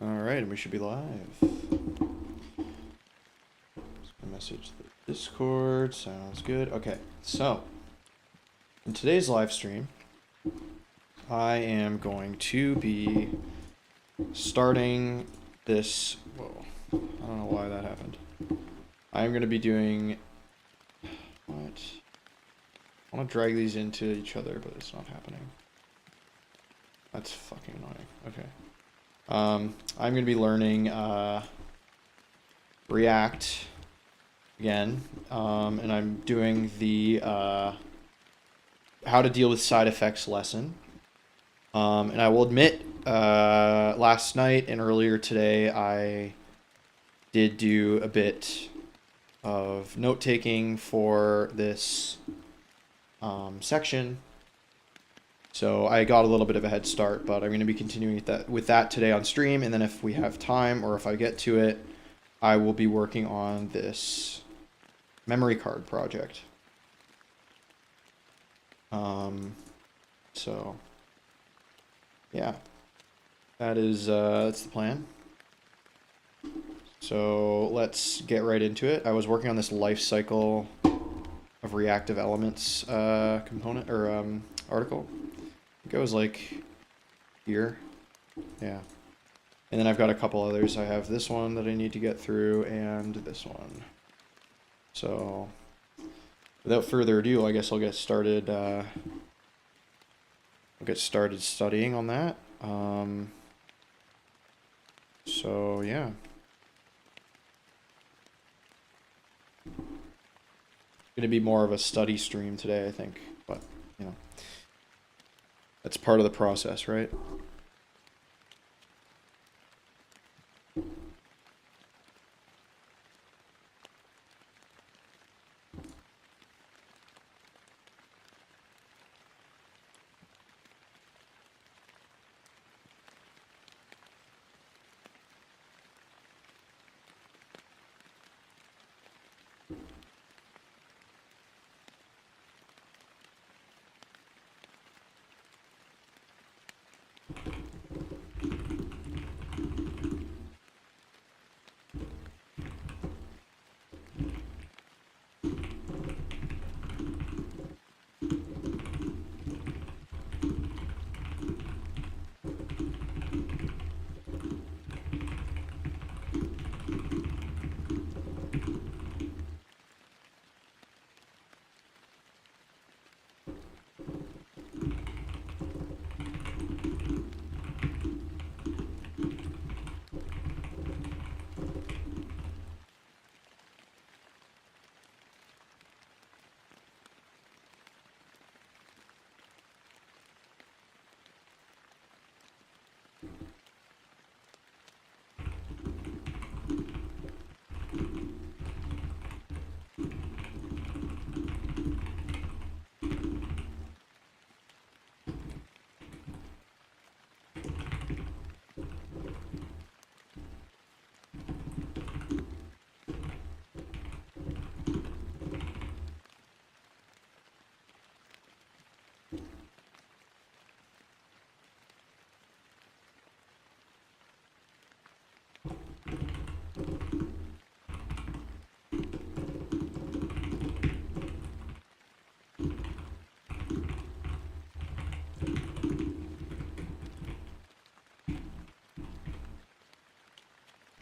Alright, and we should be live. Message the Discord. Sounds good. Okay, so in today's live stream, I am going to be starting this. Whoa, I don't know why that happened. I'm going to be doing. What? I want to drag these into each other, but it's not happening. That's fucking annoying. Okay. I'm going to be learning React again, and I'm doing the how to deal with side effects lesson. And I will admit, last night and earlier today, I did do a bit of note-taking for this section. So I got a little bit of a head start, but I'm going to be continuing with that today on stream, and then if we have time or if I get to it, I will be working on this memory card project. So yeah, that's the plan. So let's get right into it. I was working on this life cycle of reactive elements component or article. I think it was like here. Yeah. And then I've got a couple others. I have this one that I need to get through and this one. So without further ado, I guess I'll get started. Studying on that. So yeah. It's gonna be more of a study stream today, I think, but you know, that's part of the process, right?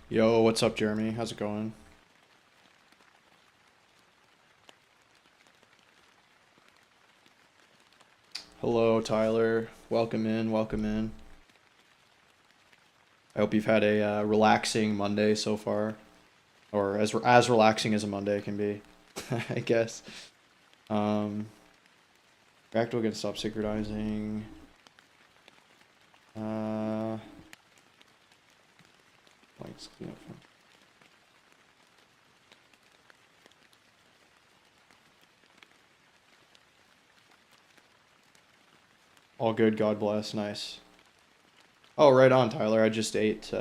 Yo, what's up, Jeremy? How's it going? Hello, Tyler. Welcome in, welcome in. I hope you've had a relaxing Monday so far, or as relaxing as a Monday can be, I guess. React can stop synchronizing. Let's clean up. All good, God bless, nice. Oh, right on, Tyler. I just ate,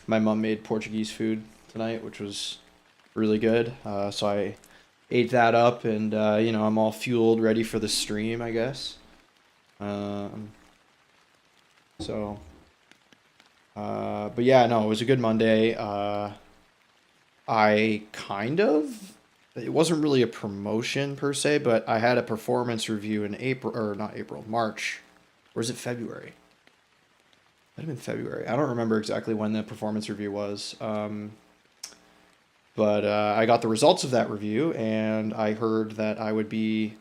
my mom made Portuguese food tonight, which was really good. So I ate that up and, you know, I'm all fueled, ready for the stream, I guess. So But yeah, no, it was a good Monday. It wasn't really a promotion per se, but I had a performance review in April, or not April, March. Or is it February? Might have been February. I don't remember exactly when the performance review was. But I got the results of that review, and I heard that I would be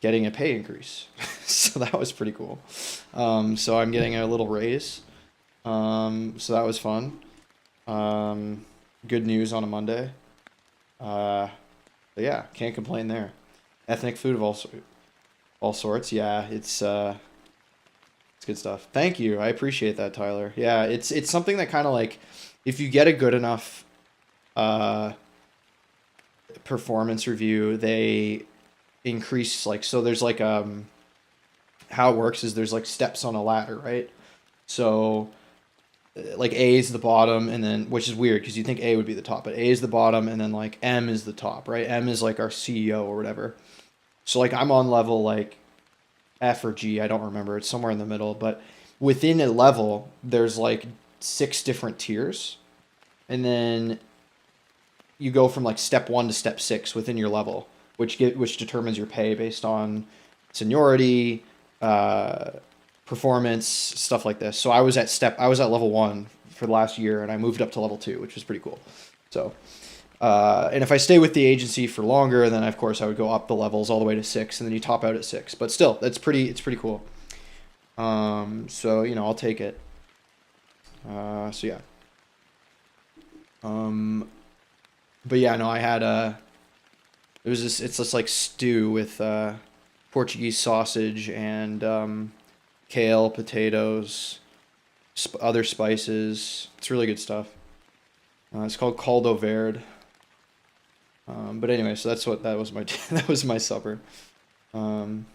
getting a pay increase. So that was pretty cool. So I'm getting a little raise. So that was fun. Good news on a Monday. But yeah, can't complain there. Ethnic food of all sorts. Yeah, it's good stuff. Thank you. I appreciate that, Tyler. Yeah, it's something that kind of like if you get a good enough performance review, they increase like so there's like how it works is there's like steps on a ladder, right? So like A is the bottom, and then which is weird because you think A would be the top, but A is the bottom, and then like M is the top, right? M is like our CEO or whatever. So like I'm on level like F or G, I don't remember. It's somewhere in the middle, but within a level, there's like 6 different tiers, and then you go from like step 1 to step 6 within your level, which determines your pay based on seniority, performance, stuff like this. So I was at level 1 for the last year, and I moved up to level 2, which was pretty cool. So, and if I stay with the agency for longer, then of course I would go up the levels all the way to 6, and then you top out at 6. But still, it's pretty cool. So you know, I'll take it. So yeah. But yeah, no, I had it's this like stew with Portuguese sausage and kale, potatoes, other spices. It's really good stuff. It's called caldo verde. But anyway, so that was my that was my supper. But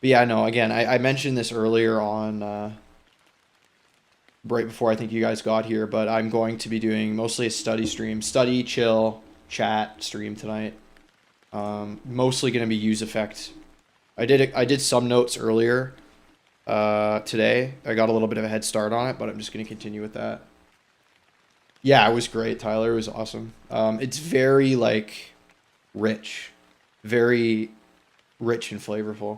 yeah, no, again, I mentioned this earlier on right before I think you guys got here, but I'm going to be doing mostly a study, chill, chat stream tonight. Mostly going to be useEffect. I did some notes earlier today. I got a little bit of a head start on it, but I'm just going to continue with that. Yeah, it was great, Tyler. It was awesome. It's very like very rich and flavorful.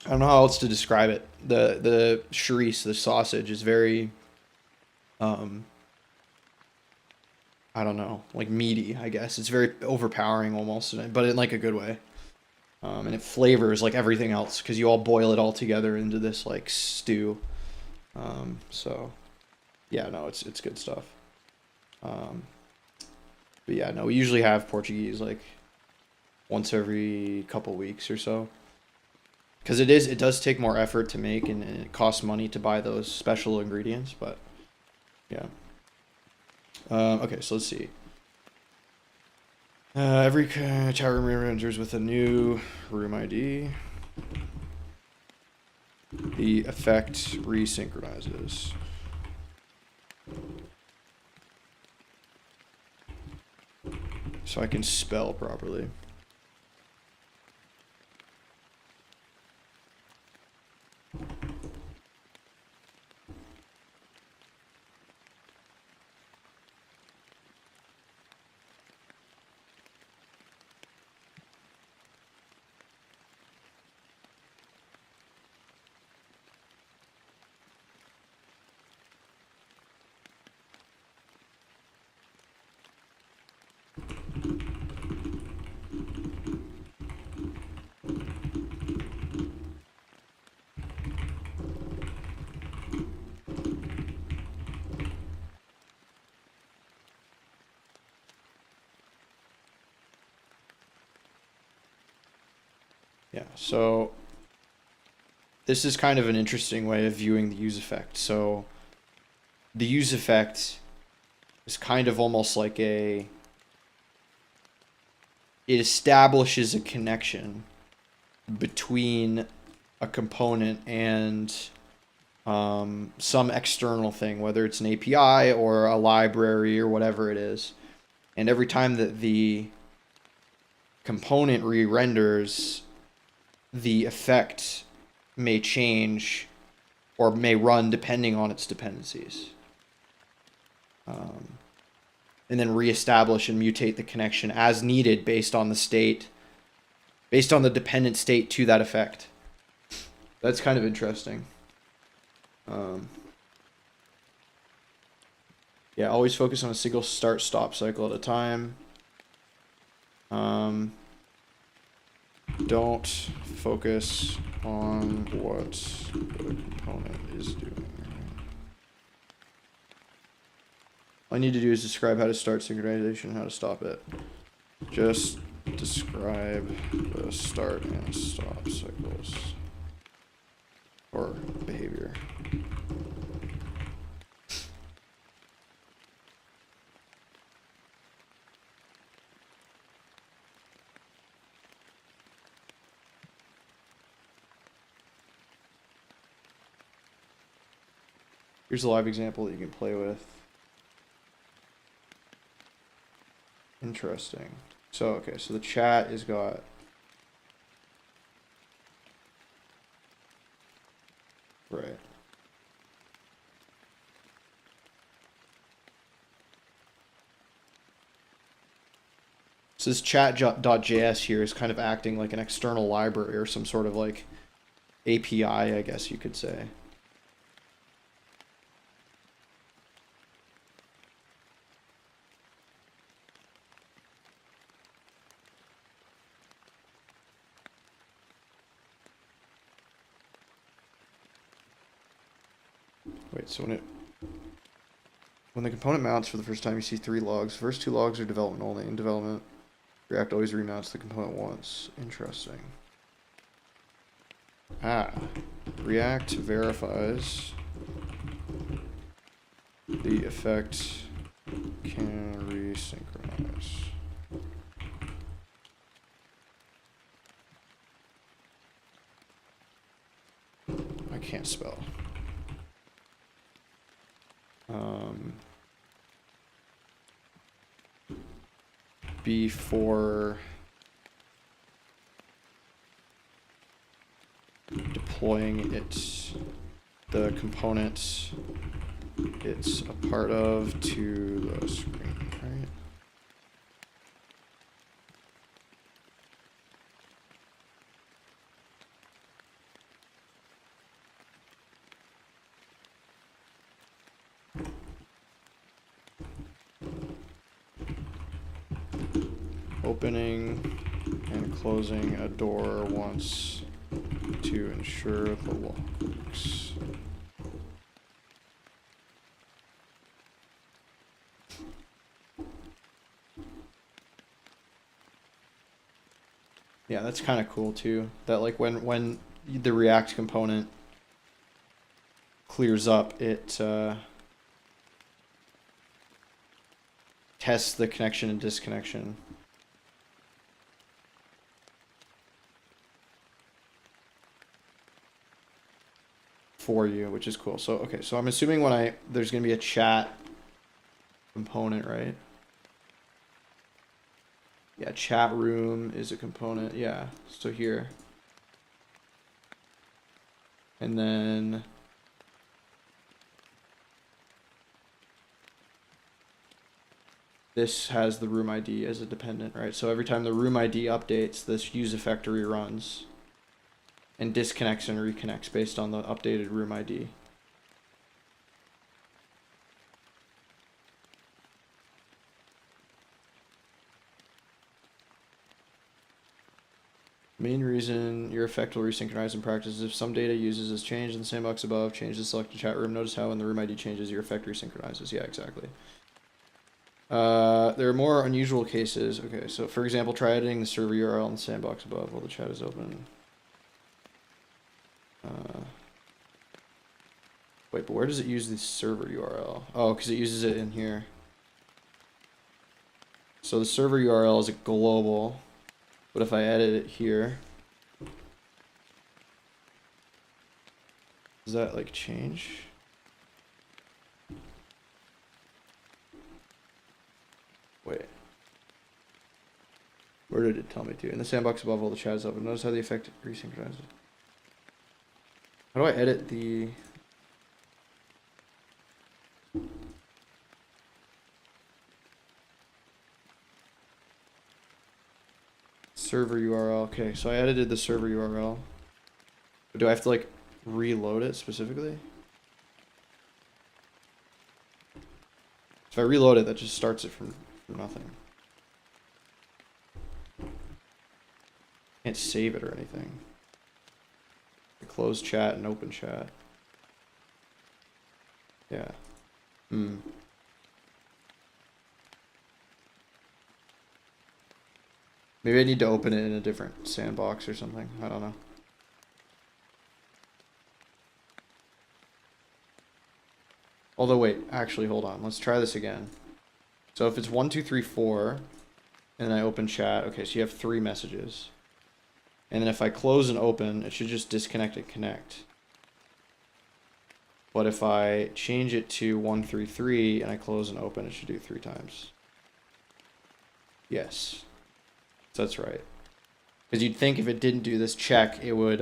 I don't know how else to describe it. The chorizo, the sausage, is very I don't know, like meaty, I guess. It's very overpowering almost, but in like a good way. And it flavors like everything else because you all boil it all together into this like stew. So yeah, no, it's good stuff. But yeah, no, we usually have Portuguese like once every couple weeks or so. Because it does take more effort to make, and it costs money to buy those special ingredients, but yeah. Okay, so let's see. Every chat room enters with a new room ID. The effect resynchronizes. So I can spell properly. Yeah, so this is kind of an interesting way of viewing the useEffect. So the useEffect is kind of almost like it establishes a connection between a component and some external thing, whether it's an API or a library or whatever it is. And every time that the component re-renders, the effect may change or may run depending on its dependencies. And then reestablish and mutate the connection as needed based on the state, based on the dependent state to that effect. That's kind of interesting. Yeah, always focus on a single start-stop cycle at a time. Don't focus on what the component is doing. All I need to do is describe how to start synchronization and how to stop it. Just describe the start and stop cycles or behavior. Here's a live example that you can play with. Interesting. So, okay, so the chat is got right. So this chat.js here is kind of acting like an external library or some sort of like API, I guess you could say. Wait, so when the component mounts for the first time, you see 3 logs. The first 2 logs are development only. In development, React always remounts the component once. Interesting. React verifies the effect can resynchronize. I can't spell. Before deploying the component it's a part of to the screen, right? Opening and closing a door once to ensure the lock works. Yeah, that's kind of cool too. That like when the React component clears up, it tests the connection and disconnection. For you, which is cool. So okay, so I'm assuming there's gonna be a chat component, right? Yeah, chat room is a component. Yeah, so here, and then this has the room ID as a dependent, right? So every time the room ID updates, this useEffect reruns and disconnects and reconnects based on the updated room ID. Main reason your effect will resynchronize in practice is if some data uses is changed in the sandbox above, change the selected chat room. Notice how when the room ID changes, your effect resynchronizes. Yeah, exactly. There are more unusual cases. Okay, so for example, try editing the server URL in the sandbox above while the chat is open. Wait, but where does it use the server URL? Oh, because it uses it in here. So the server URL is a global, but if I edit it here, does that like change? Wait. Where did it tell me to? In the sandbox above while the chat is open. Notice how the effect resynchronizes. How do I edit the server URL. Okay, so I edited the server URL. But do I have to like reload it specifically? If I reload it, that just starts it from nothing. Can't save it or anything. Close chat and open chat. Yeah. Maybe I need to open it in a different sandbox or something. I don't know. Although wait, actually hold on. Let's try this again. So if it's 1, 2, 3, 4, and then I open chat, okay, so you have 3 messages. And then if I close and open, it should just disconnect and connect. But if I change it to 1, 3, 3 and I close and open, it should do 3 times. Yes. So that's right. Because you'd think if it didn't do this check, it would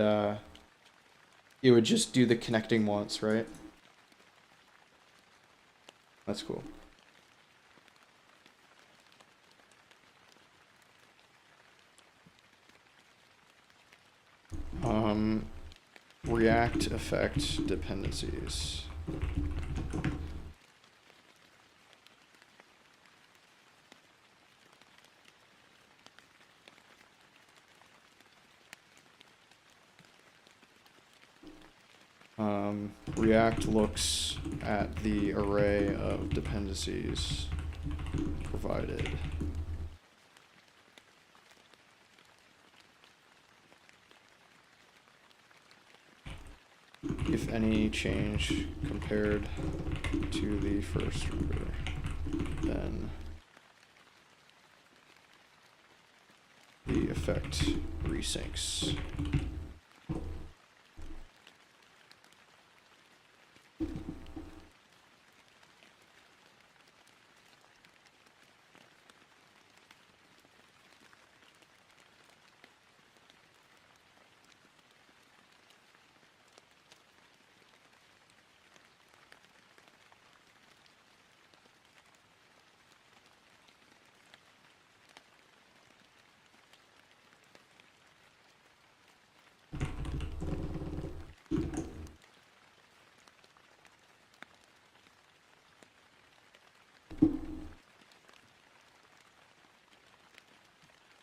just do the connecting once, right? That's cool. React effect dependencies. React looks at the array of dependencies provided. If any change compared to the first render, then the effect resyncs.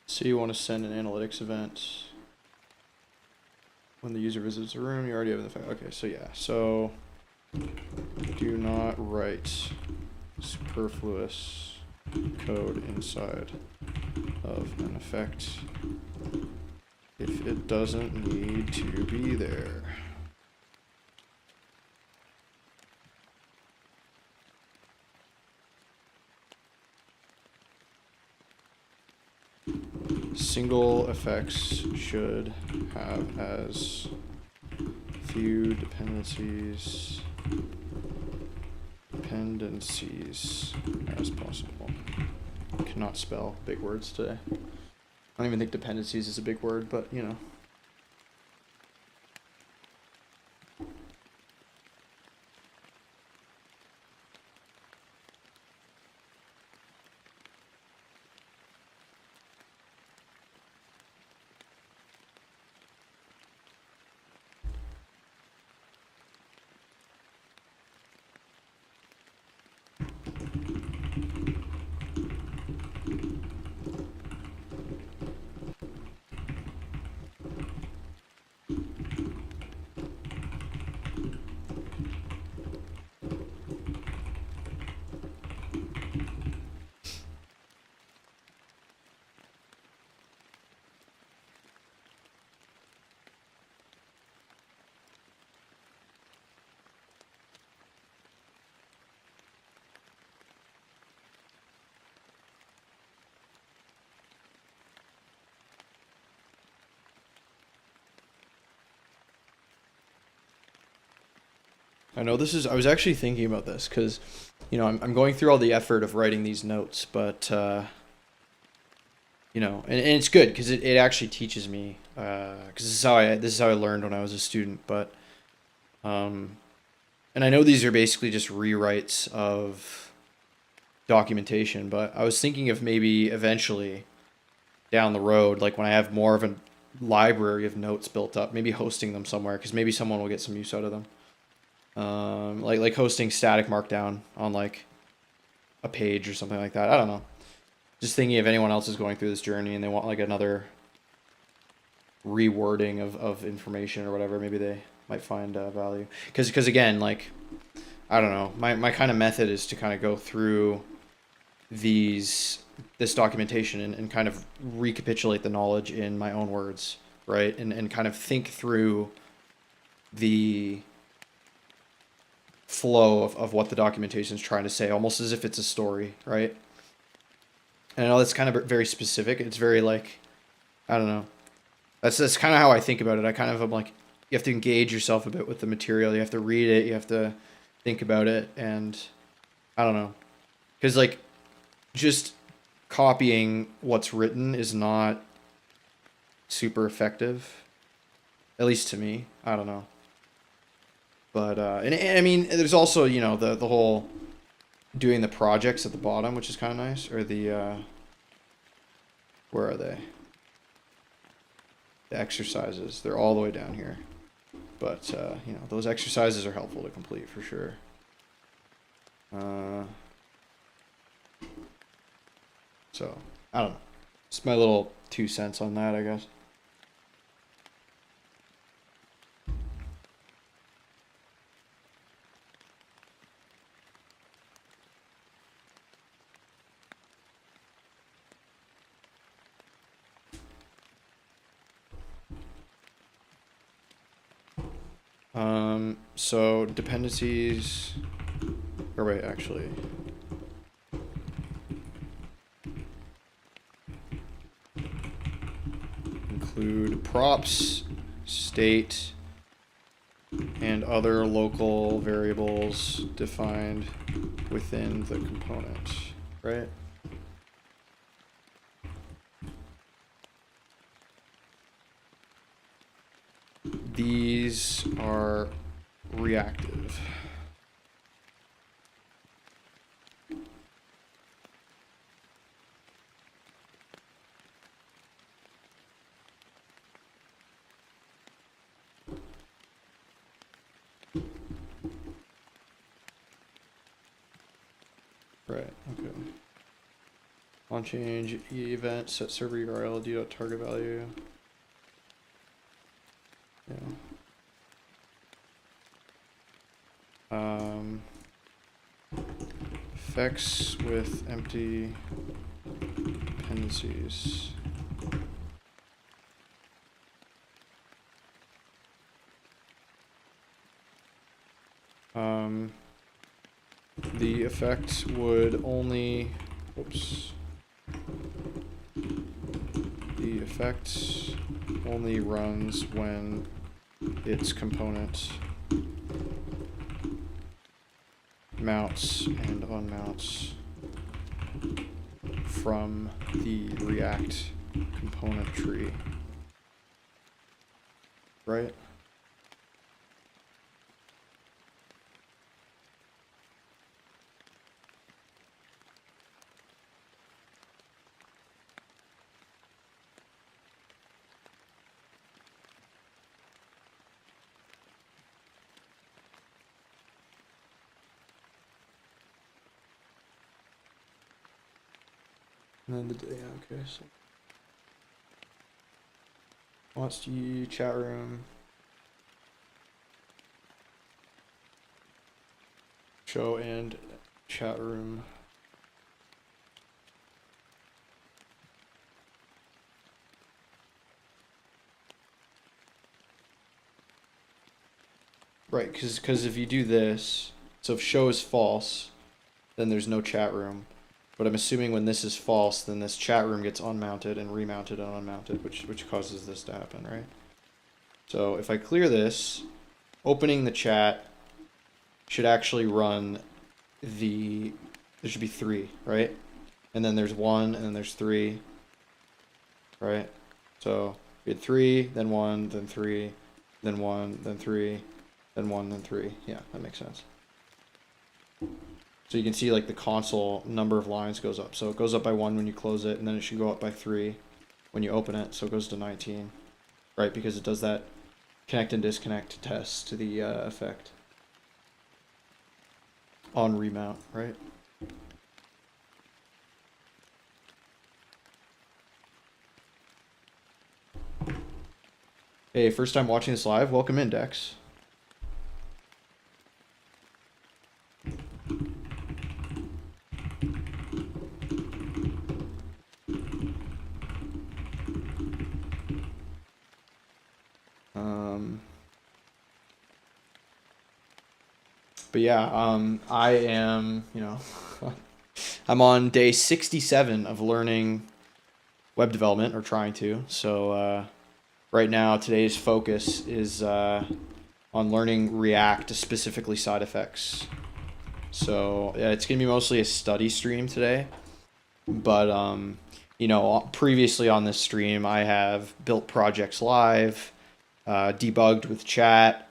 So you want to send an analytics event when the user visits a room. You already have the fact. Okay, so yeah. So do not write superfluous code inside of an effect if it doesn't need to be there. Single effects should have as few dependencies as possible. I cannot spell big words today. I don't even think dependencies is a big word, but you know. I know this is, I was actually thinking about this because, you know, I'm going through all the effort of writing these notes, but, you know, and it's good because it actually teaches me, because this is how I learned when I was a student, but, and I know these are basically just rewrites of documentation, but I was thinking of maybe eventually down the road, like when I have more of a library of notes built up, maybe hosting them somewhere, because maybe someone will get some use out of them. Like hosting static markdown on like a page or something like that. I don't know. Just thinking if anyone else is going through this journey and they want like another rewording of information or whatever, maybe they might find value. Because again, like, I don't know, my kind of method is to kind of go through this documentation and kind of recapitulate the knowledge in my own words, right? And kind of think through the flow of what the documentation is trying to say, almost as if it's a story, right? And I know that's kind of very specific. It's very like, I don't know. That's kind of how I think about it. I kind of am like, you have to engage yourself a bit with the material. You have to read it. You have to think about it. And I don't know. Because like, just copying what's written is not super effective. At least to me. I don't know. But, and I mean, there's also, you know, the whole doing the projects at the bottom, which is kind of nice. Or the, where are they? The exercises. They're all the way down here. But, you know, those exercises are helpful to complete for sure. So, I don't know. Just my little 2 cents on that, I guess. So dependencies, or wait, actually. Include props, state, and other local variables defined within the component, right? These are reactive. Right, okay. On change e event set server URL d.target value. Yeah. Effects with empty dependencies. The effect would only, whoops. The effect only runs when its component mounts and unmounts from the React component tree, right? And then yeah, okay, so wants to chat room, show and chat room. Right, because if you do this, so if show is false, then there's no chat room. But I'm assuming when this is false, then this chat room gets unmounted and remounted and unmounted, which causes this to happen, right? So if I clear this, opening the chat should actually run there should be 3, right? And then there's 1, and then there's 3, right? So we had 3, then 1, then 3, then 1, then 3, then 1, then 3. Yeah, that makes sense. So you can see like the console number of lines goes up. So it goes up by 1 when you close it, and then it should go up by 3 when you open it, so it goes to 19, right? Because it does that connect and disconnect test to the effect on remount, right? Hey, first time watching this live, welcome in, Dex. But yeah, I am, I'm on day 67 of learning web development, or trying to. So right now, today's focus is on learning React, specifically side effects. So yeah, it's gonna be mostly a study stream today. But previously on this stream, I have built projects live, debugged with chat.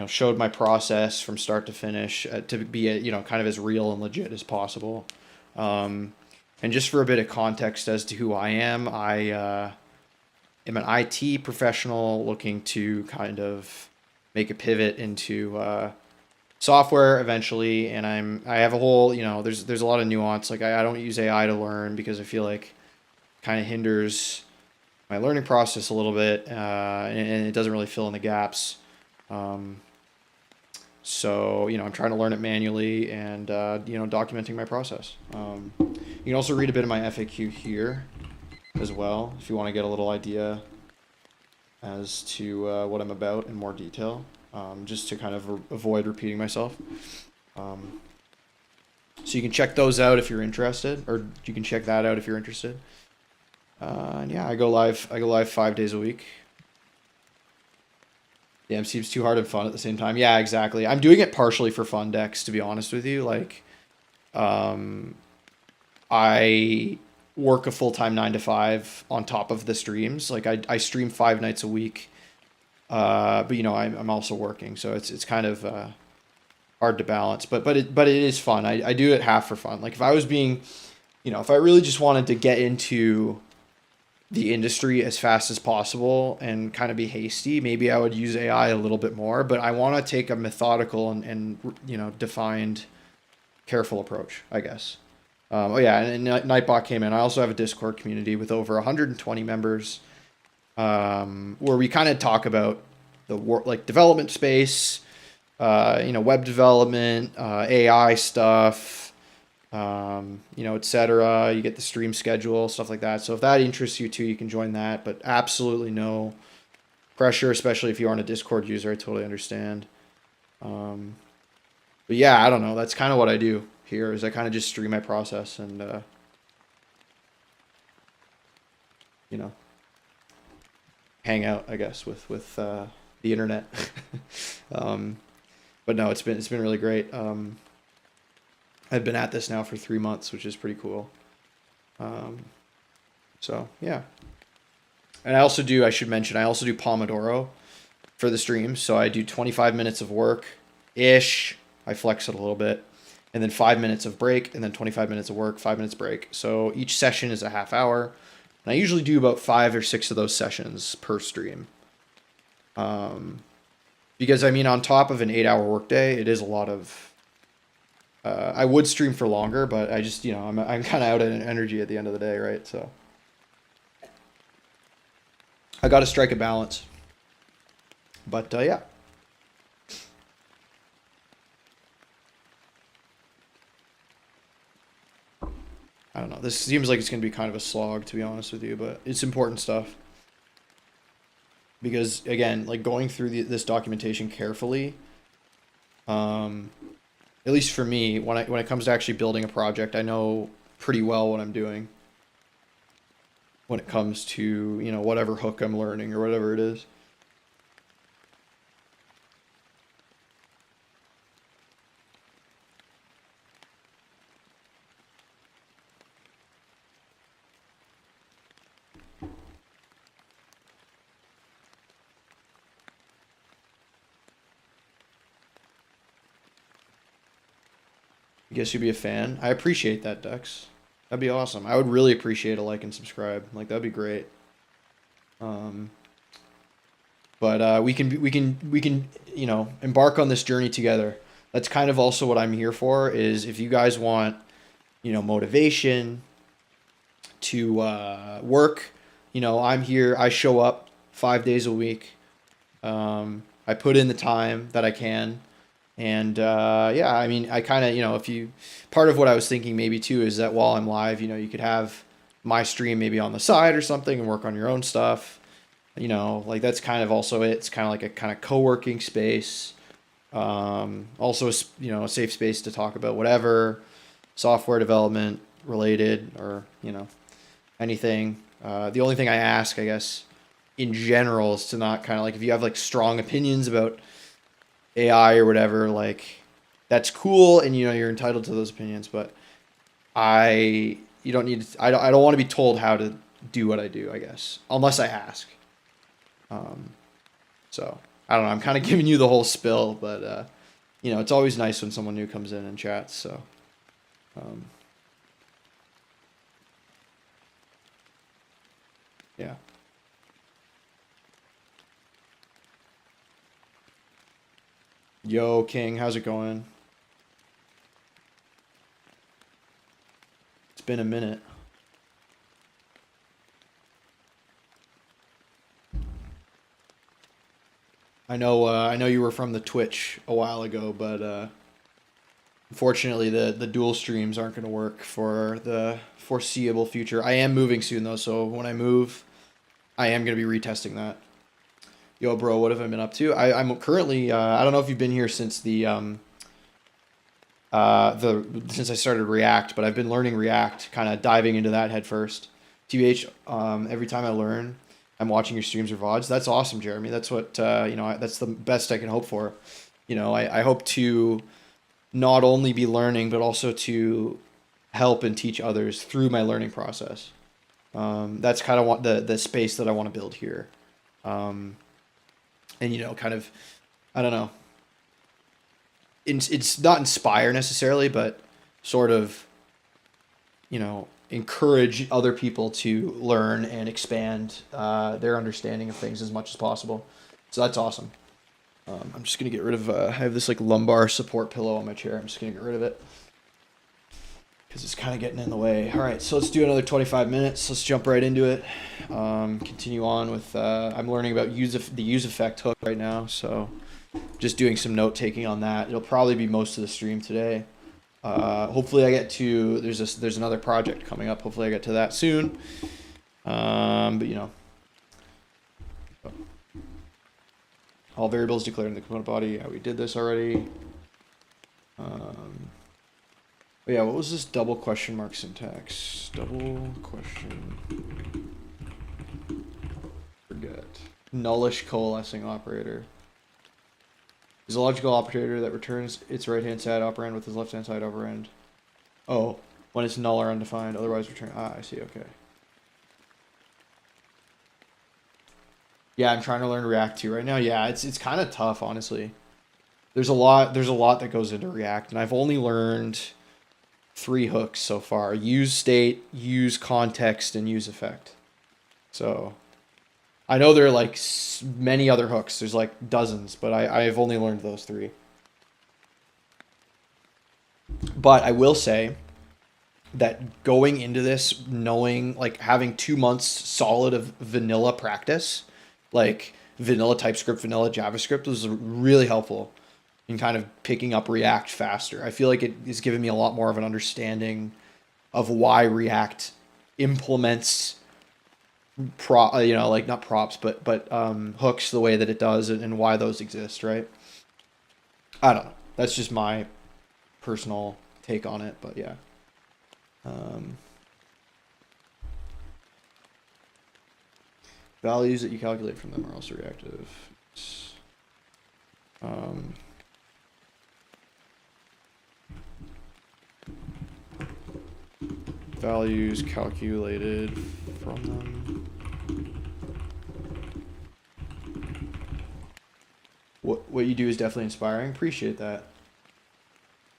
Showed my process from start to finish to be, kind of as real and legit as possible. And just for a bit of context as to who I am an IT professional looking to kind of make a pivot into software eventually. And I have a whole, there's a lot of nuance. Like I don't use AI to learn because I feel like it kind of hinders my learning process a little bit, and it doesn't really fill in the gaps. So, I'm trying to learn it manually and, documenting my process. You can also read a bit of my FAQ here as well, if you want to get a little idea as to what I'm about in more detail, just to kind of avoid repeating myself. So you can check those out if you're interested, or you can check that out if you're interested. And yeah, I go live 5 days a week. Yeah, it seems too hard and fun at the same time. Yeah, exactly. I'm doing it partially for fun, Dex, to be honest with you. Like, I work a full-time 9 to 5 on top of the streams. Like, I stream 5 nights a week. But I'm also working, so it's kind of hard to balance. But it is fun. I do it half for fun. Like, if I was being, if I really just wanted to get into the industry as fast as possible and kind of be hasty, maybe I would use AI a little bit more, but I want to take a methodical and defined, careful approach, I guess. Oh yeah, and Nightbot came in. I also have a Discord community with over 120 members, where we kind of talk about the development space, web development, AI stuff, etc. You get the stream schedule, stuff like that. So if that interests you too, you can join that, but absolutely no pressure, especially if you aren't a Discord user. I totally understand. But yeah, I don't know. That's kind of what I do here, is I kind of just stream my process and, hang out, I guess, with the internet. But no, it's been really great. I've been at this now for 3 months, which is pretty cool. So yeah. And I should mention, I also do Pomodoro for the streams. So I do 25 minutes of work-ish. I flex it a little bit. And then 5 minutes of break, and then 25 minutes of work, 5 minutes break. So each session is a half hour. And I usually do about 5 or 6 of those sessions per stream. Because, on top of an 8-hour workday, it is a lot of... I would stream for longer, but I just, I'm kind of out of energy at the end of the day, right? So I got to strike a balance. But yeah. I don't know. This seems like it's going to be kind of a slog, to be honest with you, but it's important stuff. Because, again, like going through this documentation carefully, at least for me, when it comes to actually building a project, I know pretty well what I'm doing when it comes to, whatever hook I'm learning or whatever it is. I guess you'd be a fan. I appreciate that, Dex. That'd be awesome. I would really appreciate a like and subscribe. Like that'd be great. Um, but we can embark on this journey together. That's kind of also what I'm here for. Is if you guys want motivation to work, I'm here. I show up 5 days a week. I put in the time that I can. And yeah, I mean, I kind of, if you, part of what I was thinking maybe too is that while I'm live, you could have my stream maybe on the side or something and work on your own stuff. Like that's kind of also it. It's kind of like a kind of co-working space. Also, a safe space to talk about whatever software development related or, anything. The only thing I ask, I guess, in general is to not kind of like if you have like strong opinions about AI or whatever, like that's cool and you're entitled to those opinions, but you don't need to, I don't want to be told how to do what I do, I guess, unless I ask. So I don't know, I'm kind of giving you the whole spill, but it's always nice when someone new comes in and chats, so yeah. Yo, King, how's it going? It's been a minute. I know you were from the Twitch a while ago, but unfortunately the dual streams aren't going to work for the foreseeable future. I am moving soon though, so when I move, I am going to be retesting that. Yo, bro, what have I been up to? I'm currently I don't know if you've been here since since I started React, but I've been learning React, kind of diving into that head first. TBH, every time I learn, I'm watching your streams or VODs. That's awesome, Jeremy. That's what that's the best I can hope for. I hope to not only be learning, but also to help and teach others through my learning process. That's kind of what the space that I want to build here. And kind of, I don't know. It's not inspire necessarily, but sort of, encourage other people to learn and expand their understanding of things as much as possible. So that's awesome. I'm just gonna get rid of. I have this like lumbar support pillow on my chair. I'm just gonna get rid of it because it's kind of getting in the way. All right, so let's do another 25 minutes. Let's jump right into it. Continue on with. I'm learning about the useEffect hook right now, so just doing some note taking on that. It'll probably be most of the stream today. Hopefully I get to, there's another project coming up. Hopefully I get to that soon. But all variables declared in the component body. Yeah, we did this already. But yeah, what was this double question mark syntax? Double question. Forget. Nullish coalescing operator is a logical operator that returns its right-hand side operand with its left-hand side operand. Oh, when it's null or undefined, otherwise return. I see, okay. Yeah, I'm trying to learn React 2 right now. Yeah, it's kind of tough, honestly. There's a lot that goes into React, and I've only learned 3 hooks so far. Use state, use context, and use effect. So I know there are like many other hooks. There's like dozens, but I've only learned those 3. But I will say that going into this, knowing like having 2 months solid of vanilla practice, like vanilla TypeScript, vanilla JavaScript was really helpful in kind of picking up React faster. I feel like it is giving me a lot more of an understanding of why React implements like not props, but hooks the way that it does and why those exist, right? I don't know. That's just my personal take on it, but yeah. Values that you calculate from them are also reactive. Values calculated from them. What you do is definitely inspiring. Appreciate that.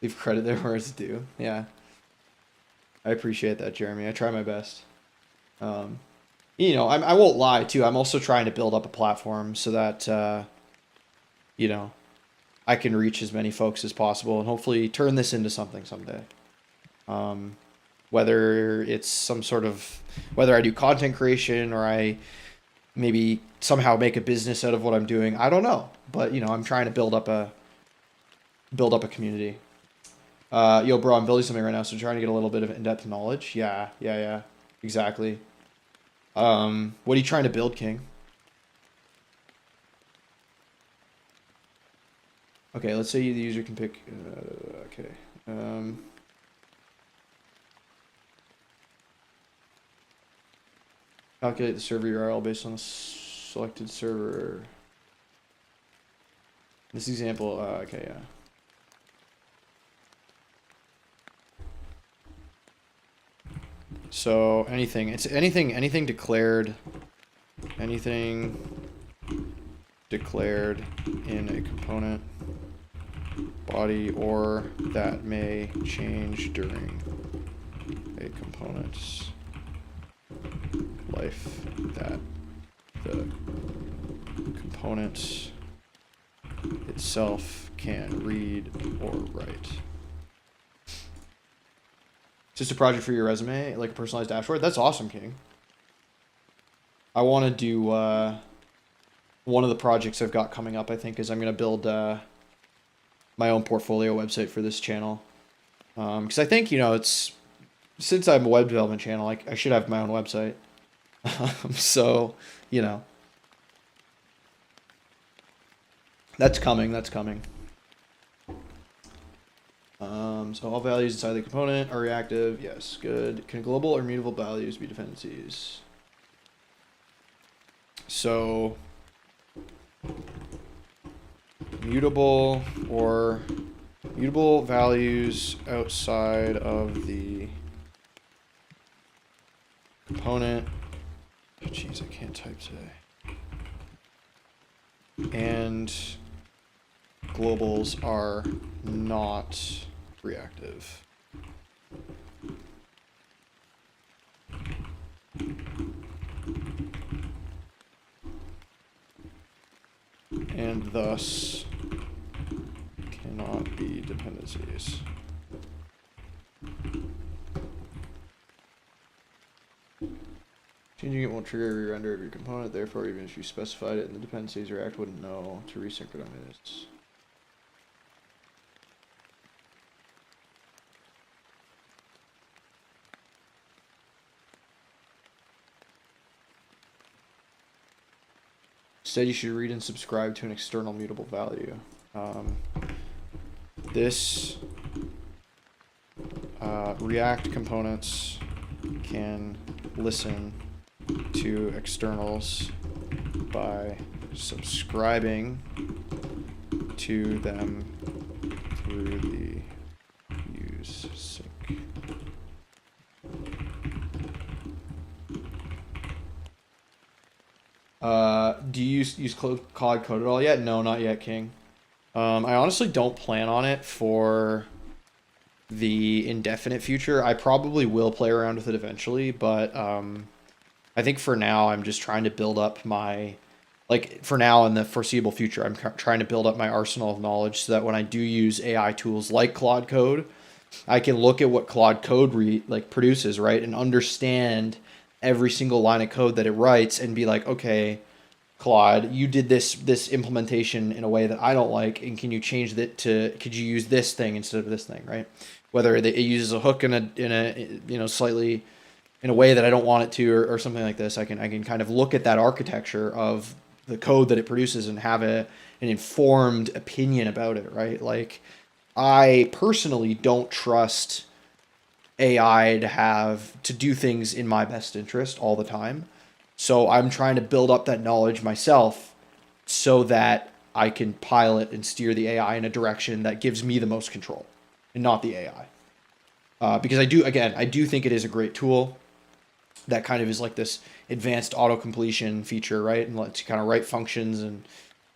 Leave credit there where it's due. Yeah. I appreciate that, Jeremy. I try my best. Um, you know, I won't lie too. I'm also trying to build up a platform so that you know, I can reach as many folks as possible and hopefully turn this into something someday. Whether it's some sort of, whether I do content creation or I maybe somehow make a business out of what I'm doing, I don't know. But you know, I'm trying to build up a community. Yo, bro, I'm building something right now, so trying to get a little bit of in-depth knowledge. Yeah, exactly. What are you trying to build, King? Okay, let's say the user can pick. Okay. Calculate the server URL based on the selected server. This example. Okay, yeah. So anything, it's anything declared in a component body or that may change during a component's life that the component itself can read or write. Just a project for your resume, like a personalized dashboard. That's awesome, King. I want to do one of the projects I've got coming up. I think is I'm gonna build my own portfolio website for this channel. Because I think, you know, it's since I'm a web development channel, I should have my own website. So, you know, that's coming. So all values inside the component are reactive. Yes, good. Can global or mutable values be dependencies? So mutable values outside of the component. Jeez, I can't type today. And globals are not reactive. And thus cannot be dependencies. Changing it won't trigger a re-render of your component, therefore even if you specified it in the dependencies, React wouldn't know to resynchronize it. Instead, you should read and subscribe to an external mutable value. This React components can listen to externals by subscribing to them through the useSync. Do you use Claude Code at all yet? No, not yet, King. I honestly don't plan on it for the indefinite future. I probably will play around with it eventually, but I think for now I'm just trying to build up my, like for now in the foreseeable future, I'm trying to build up my arsenal of knowledge so that when I do use AI tools like Claude Code, I can look at what Claude Code produces, right, and understand every single line of code that it writes and be like, okay, Claude, you did this implementation in a way that I don't like, and can you change that to, could you use this thing instead of this thing, right? Whether it uses a hook in a you know, slightly in a way that I don't want it to, or something like this, I can kind of look at that architecture of the code that it produces and have an informed opinion about it, right? Like, I personally don't trust AI to do things in my best interest all the time. So I'm trying to build up that knowledge myself so that I can pilot and steer the AI in a direction that gives me the most control and not the AI. Because I do think it is a great tool that kind of is like this advanced auto completion feature, right? And lets you kind of write functions and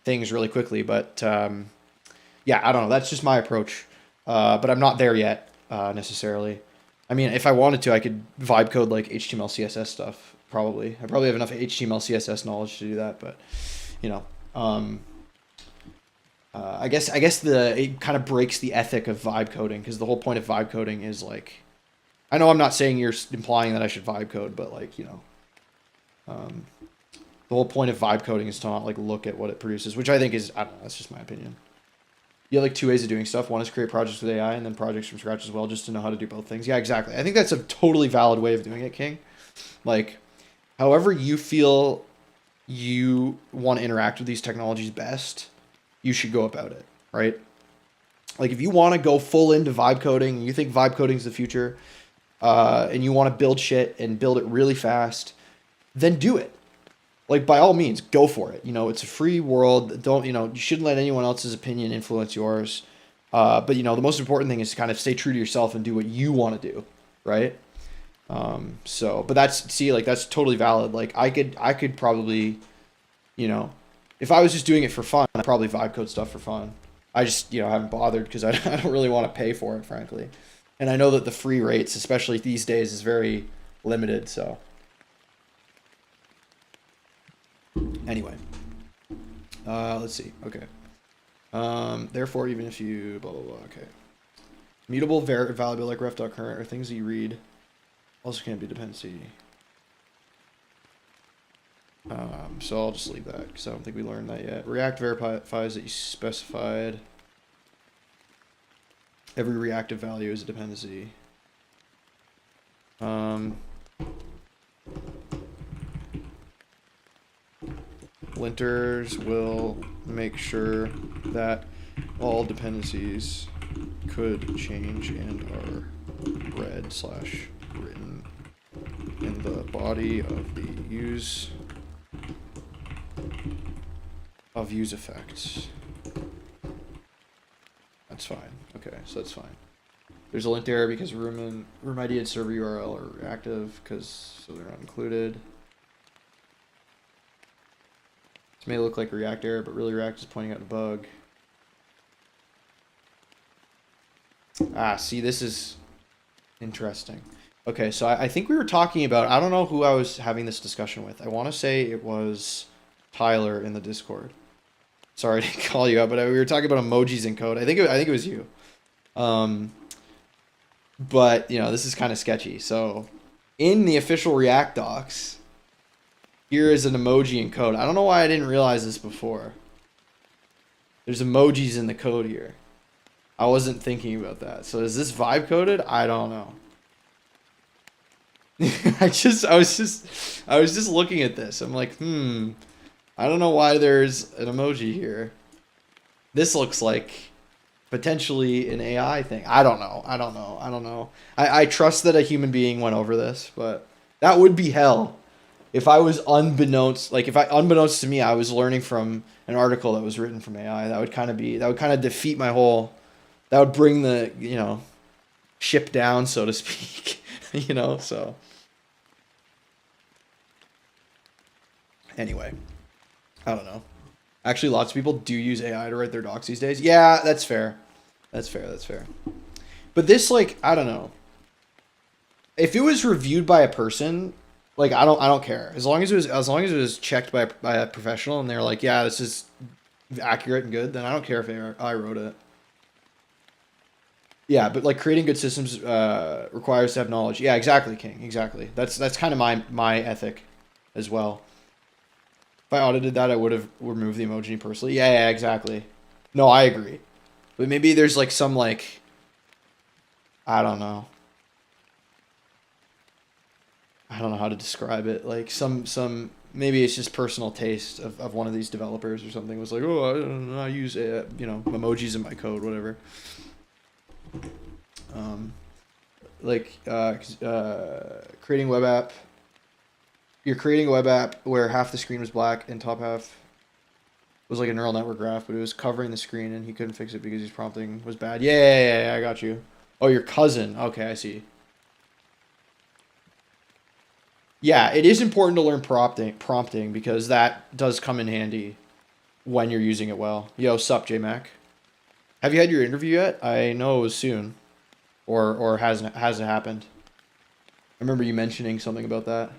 things really quickly. But yeah, I don't know. That's just my approach. But I'm not there yet necessarily. I mean, if I wanted to, I could vibe code like HTML, CSS stuff. Probably, I probably have enough HTML, CSS knowledge to do that. But you know, I guess it kind of breaks the ethic of vibe coding, because the whole point of vibe coding is like, I know I'm not saying you're implying that I should vibe code, but like, you know, the whole point of vibe coding is to not like look at what it produces, which I think is, I don't know, that's just my opinion. You have like two ways of doing stuff. One is create projects with AI, and then projects from scratch as well, just to know how to do both things. Yeah, exactly. I think that's a totally valid way of doing it, King. Like, however you feel you want to interact with these technologies best, you should go about it, right? Like, if you want to go full into vibe coding, and you think vibe coding is the future, and you want to build shit and build it really fast, then do it. Like, by all means, go for it. You know, it's a free world. Don't, you know, you shouldn't let anyone else's opinion influence yours. But, you know, the most important thing is to kind of stay true to yourself and do what you want to do, right? So, but that's, see, like, that's totally valid. Like, I could probably, you know, if I was just doing it for fun, I'd probably vibe code stuff for fun. I just, you know, haven't bothered because I don't really want to pay for it, frankly. And I know that the free rates, especially these days, is very limited, so. Anyway, let's see. Okay. Therefore, even if you blah blah blah. Okay. Mutable variable like ref.current are things that you read. Also can't be dependency. So I'll just leave that because I don't think we learned that yet. React verifies that you specified. Every reactive value is a dependency. Linters will make sure that all dependencies could change and are read/written in the body of the useEffect. That's fine. Okay, so that's fine. There's a lint error because room ID and server URL are active, so they're not included. This may look like a React error, but really React is pointing out a bug. Ah, see, this is interesting. Okay, so I think we were talking about, I don't know who I was having this discussion with. I want to say it was Tyler in the Discord. Sorry to call you out, but we were talking about emojis in code. I think it was you. But, you know, this is kind of sketchy. So, in the official React docs, here is an emoji in code. I don't know why I didn't realize this before. There's emojis in the code here. I wasn't thinking about that. So is this vibe coded? I don't know. I was just looking at this. I'm like, I don't know why there's an emoji here. This looks like potentially an AI thing. I don't know. I trust that a human being went over this, but that would be hell. If I was unbeknownst to me, I was learning from an article that was written from AI, that would kind of defeat my whole, that would bring the, you know, ship down, so to speak, you know, so. Anyway, I don't know. Actually, lots of people do use AI to write their docs these days. Yeah, that's fair. That's fair. But this, like, I don't know. If it was reviewed by a person, like, I don't care. As long as it was checked by a professional and they're like, yeah, this is accurate and good, then I don't care if I wrote it. Yeah, but like creating good systems requires to have knowledge. Yeah, exactly, King. Exactly. That's kind of my ethic as well. If I audited that, I would have removed the emoji personally. Yeah, exactly. No, I agree. But maybe there's like some like, I don't know how to describe it. Like some maybe it's just personal taste of one of these developers or something. It was like, oh, I use emojis in my code, whatever. Creating web app. You're creating a web app where half the screen was black and top half was like a neural network graph, but it was covering the screen and he couldn't fix it because his prompting was bad. Yeah, I got you. Oh, your cousin. Okay, I see. Yeah, it is important to learn prompting because that does come in handy when you're using it well. Yo, sup, J-Mac? Have you had your interview yet? I know it was soon. Or hasn't happened. remember you mentioning something about that.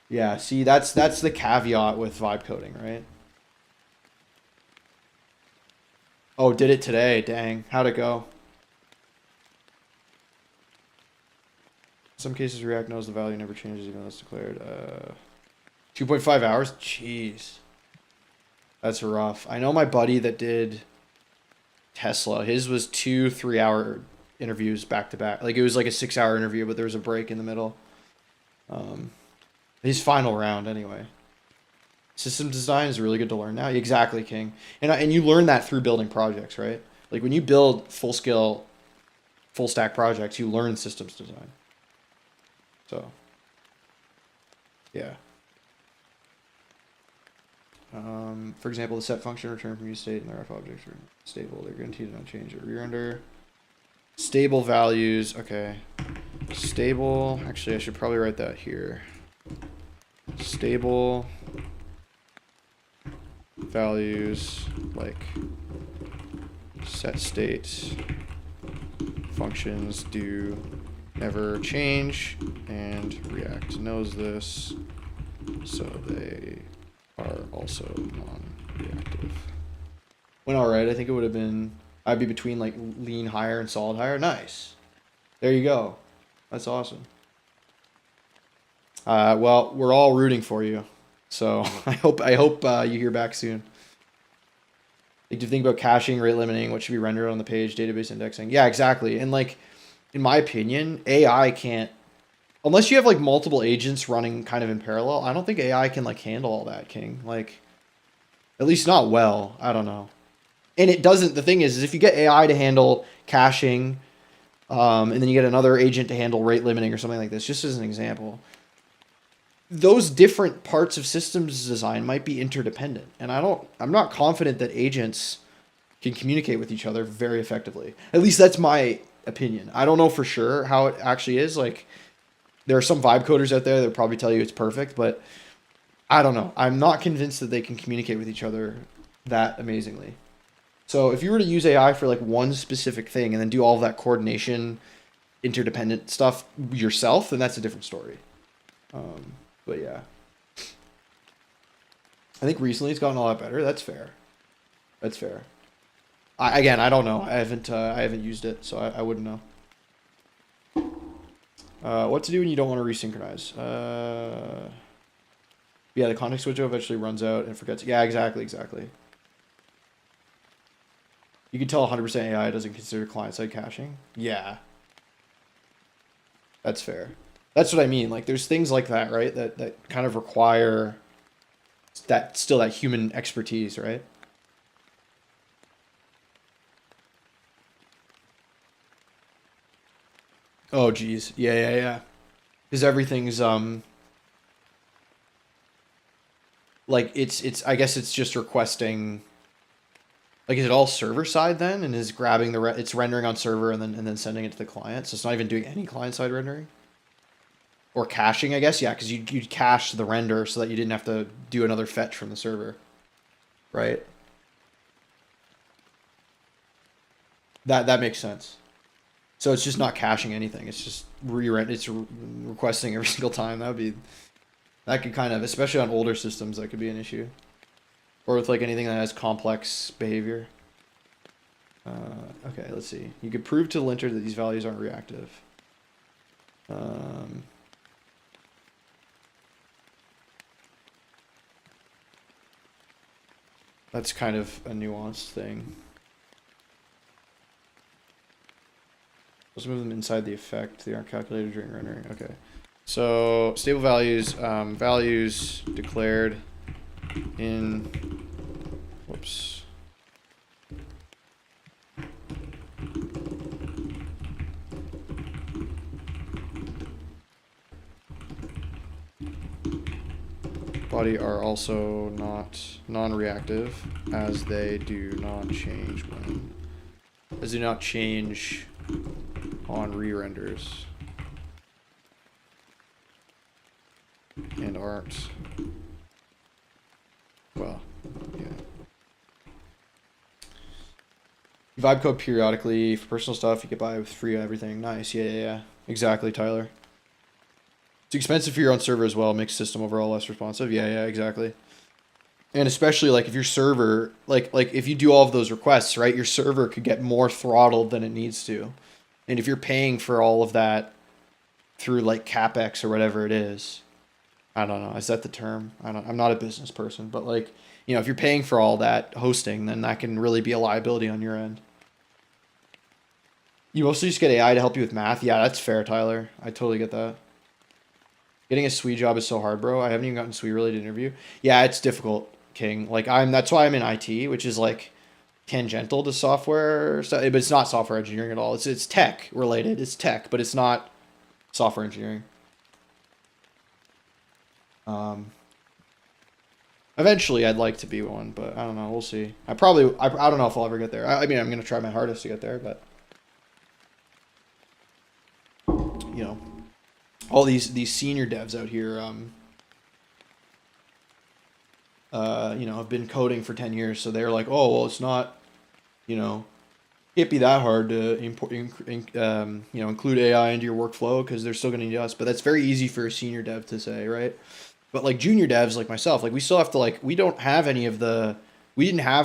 Yeah, see, that's the caveat with vibe coding, right? Oh, did it today? Dang, how'd it go? In some cases, React knows the value never changes even though it's declared. 2.5 hours? Jeez. That's rough. I know my buddy that did Tesla. His was 2 3 hour interviews back to back. Like, it was like a 6 hour interview, but there was a break in the middle. His final round, anyway. System design is really good to learn now. Exactly, King. And you learn that through building projects, right? Like, when you build full-scale, full-stack projects, you learn systems design. So, yeah. For example, the set function return from use state and the ref objects are stable. They're guaranteed to not change it. Re-render. Stable values. Okay. Stable. Actually, I should probably write that here. Stable values like set state functions do never change, and React knows this, so they are also non-reactive. Went all right. I think it would have been, I'd be between like lean higher and solid higher. Nice. There you go. That's awesome. Well, we're all rooting for you, so I hope you hear back soon. Like, do you think about caching, rate limiting, what should be rendered on the page, database indexing? Yeah, exactly. And like, in my opinion, AI can't, unless you have like multiple agents running kind of in parallel. I don't think AI can like handle all that, King. Like, at least not well. I don't know. And it doesn't. The thing is if you get AI to handle caching, and then you get another agent to handle rate limiting or something like this, just as an example, those different parts of systems design might be interdependent. And I'm not confident that agents can communicate with each other very effectively. At least that's my opinion. I don't know for sure how it actually is. Like, there are some vibe coders out there that probably tell you it's perfect, but I don't know. I'm not convinced that they can communicate with each other that amazingly. So if you were to use AI for like one specific thing and then do all of that coordination, interdependent stuff yourself, then that's a different story. But yeah, I think recently it's gotten a lot better. That's fair. That's fair. Again, I don't know. I haven't used it, so I wouldn't know. What to do when you don't want to resynchronize? Yeah, the context switch eventually runs out and forgets. Yeah, exactly. You can tell 100% AI doesn't consider client-side caching. Yeah, that's fair. That's what I mean. Like, there's things like that, right? That kind of require that human expertise, right? Oh, geez. Yeah. Because everything's like it's I guess it's just requesting. Like, is it all server side then, and is grabbing it's rendering on server and then sending it to the client? So it's not even doing any client side rendering. Or caching, I guess. Yeah, because you'd cache the render so that you didn't have to do another fetch from the server, right? That makes sense. So it's just not caching anything. It's just requesting every single time. That could kind of, especially on older systems, that could be an issue. Or with like anything that has complex behavior. Okay, let's see. You could prove to the linter that these values aren't reactive. That's kind of a nuanced thing. Let's move them inside the effect. They aren't calculated during rendering. Okay. So stable values, values declared in, whoops. Body are also not non-reactive, as they do not change on re-renders, and aren't, well, yeah. vibe code periodically for personal stuff. You get by with free everything. Nice. Yeah. Exactly, Tyler. It's expensive for your own server as well. Makes system overall less responsive. Yeah, exactly. And especially like if your server, like if you do all of those requests, right, your server could get more throttled than it needs to. And if you're paying for all of that through like CapEx or whatever it is, I don't know, is that the term? I'm not a business person, but like, if you're paying for all that hosting, then that can really be a liability on your end. You mostly just get AI to help you with math. Yeah, that's fair, Tyler. I totally get that. Getting a SWE job is so hard, bro. I haven't even gotten SWE related interview. Yeah, it's difficult, King. Like that's why I'm in IT, which is like tangential to software, but it's not software engineering at all. It's tech related. It's tech, but it's not software engineering. Eventually I'd like to be one, but I don't know. We'll see. I don't know if I'll ever get there. I mean, I'm going to try my hardest to get there, but all these senior devs out here, have been coding for 10 years. So they're like, oh, well, it's not, can't be that hard to include AI into your workflow because they're still going to need us. But that's very easy for a senior dev to say, right? But like junior devs like myself, like we still have to we didn't have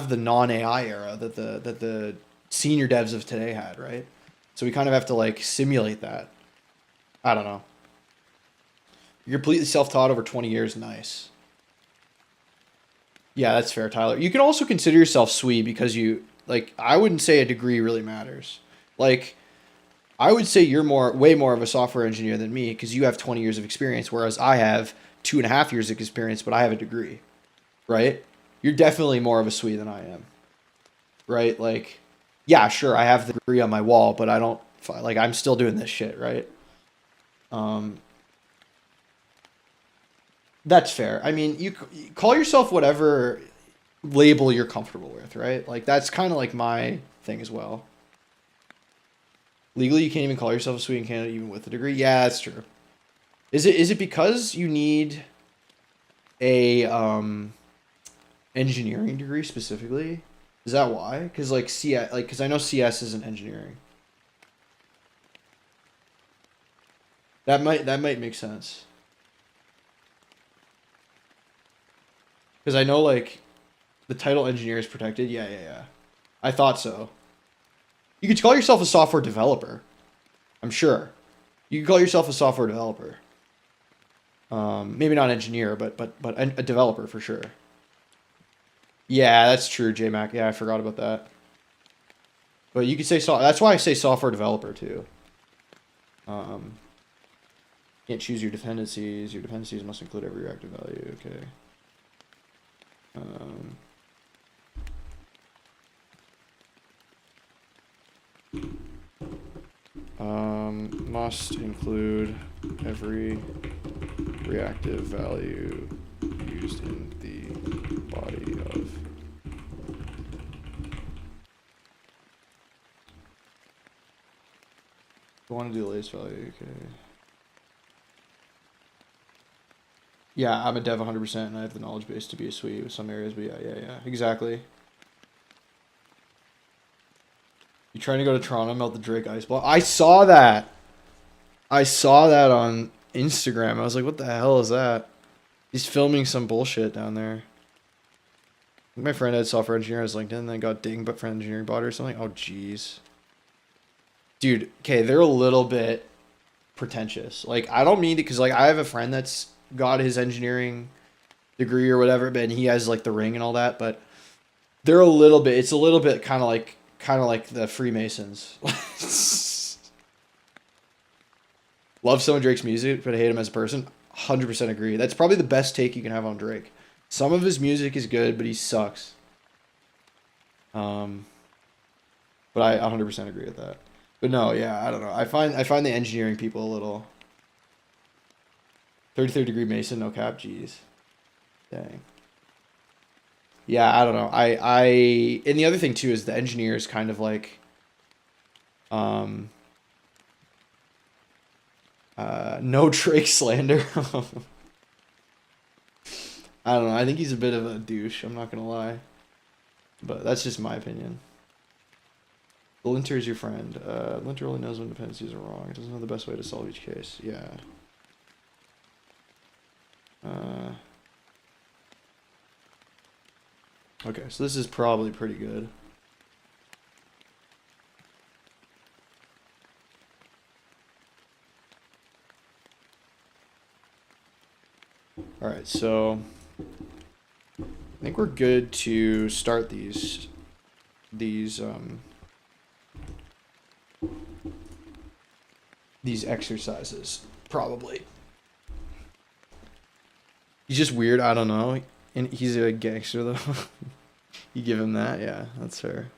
the non-AI era that the senior devs of today had, right? So we kind of have to simulate that. I don't know. You're completely self-taught over 20 years. Nice. Yeah, that's fair, Tyler. You can also consider yourself SWE because I wouldn't say a degree really matters. I would say you're way more of a software engineer than me because you have 20 years of experience, whereas I have 2.5 years of experience, but I have a degree, right? You're definitely more of a SWE than I am, right? Yeah, sure, I have the degree on my wall, but I don't, I'm still doing this shit, right? That's fair. I mean, you call yourself whatever label you're comfortable with, right? That's kind of my thing as well. Legally, you can't even call yourself a SWE in Canada even with a degree. Yeah, that's true. Is it because you need a engineering degree specifically? Is that why? Because CS, because I know CS isn't engineering. That might make sense. Because I know the title engineer is protected. Yeah. I thought so. You could call yourself a software developer. I'm sure. You could call yourself a software developer. Maybe not engineer, but a developer for sure. Yeah, that's true, JMac. Yeah, I forgot about that. But you could say that's why I say software developer too. Can't choose your dependencies. Your dependencies must include every reactive value. Okay. Must include every reactive value used in the body of. I want to do the latest value. Okay. Yeah, I'm a dev 100%, and I have the knowledge base to be a SWE with some areas, but yeah, exactly. You trying to go to Toronto, melt the Drake ice ball? I saw that. I saw that on Instagram. I was like, what the hell is that? He's filming some bullshit down there. My friend had software engineer as LinkedIn, and then got dinged but for engineering bot or something. Oh, jeez. Dude, okay, they're a little bit pretentious. I don't mean to, because I have a friend that's got his engineering degree or whatever, but he has the ring and all that, but they're a little bit, it's a little bit kind of like the Freemasons. Love some of Drake's music, but I hate him as a person. 100% agree. That's probably the best take you can have on Drake. Some of his music is good, but he sucks. But I 100% agree with that. But no, yeah, I don't know. I find the engineering people a little 33rd degree Mason, no cap, jeez. Dang. Yeah, I don't know. And the other thing too is the engineer is kind of no Drake slander. I don't know. I think he's a bit of a douche. I'm not gonna lie, but that's just my opinion. The linter is your friend. Linter only knows when dependencies are wrong. It doesn't know the best way to solve each case. Yeah. Okay, so this is probably pretty good. Alright, so I think we're good to start these exercises, probably. He's just weird, I don't know. And he's a gangster though. You give him that? Yeah, that's fair.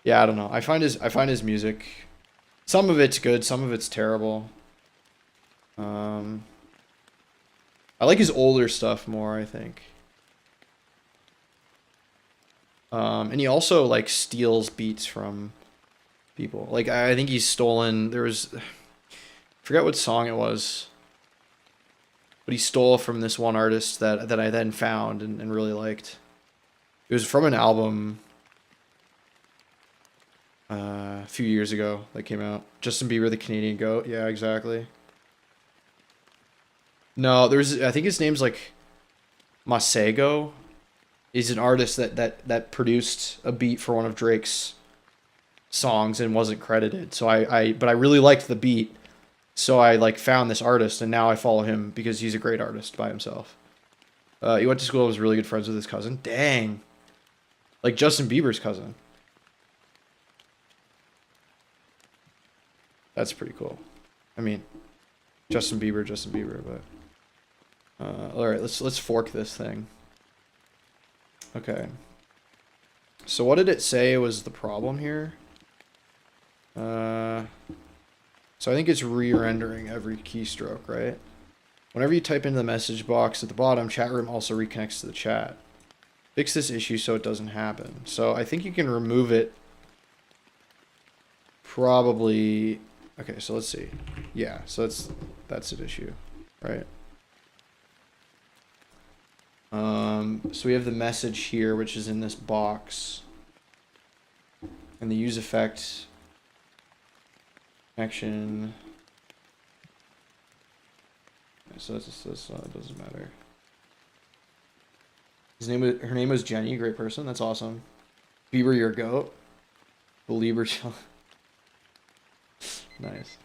Yeah, I don't know. I find his music, some of it's good, some of it's terrible. I like his older stuff more, I think. And he also like steals beats from people. Like I think he's stolen. I forget what song it was, but he stole from this one artist that I then found and really liked. It was from an album a few years ago that came out. Justin Bieber, the Canadian Goat. Yeah, exactly. No, I think his name's like Masego. He's an artist that produced a beat for one of Drake's songs and wasn't credited. So but I really liked the beat. So I like found this artist and now I follow him because he's a great artist by himself. He went to school, was really good friends with his cousin. Dang. Like Justin Bieber's cousin. That's pretty cool. I mean, Justin Bieber, but all right, let's fork this thing. Okay. So what did it say was the problem here? So I think it's re-rendering every keystroke, right? Whenever you type into the message box at the bottom, chat room also reconnects to the chat. Fix this issue so it doesn't happen. So I think you can remove it. Probably. Okay, so let's see. Yeah, so that's an issue, right? So we have the message here, which is in this box, and the useEffect action. So it doesn't matter. Her name was Jenny, great person. That's awesome. Bieber, your goat. Belieber, nice.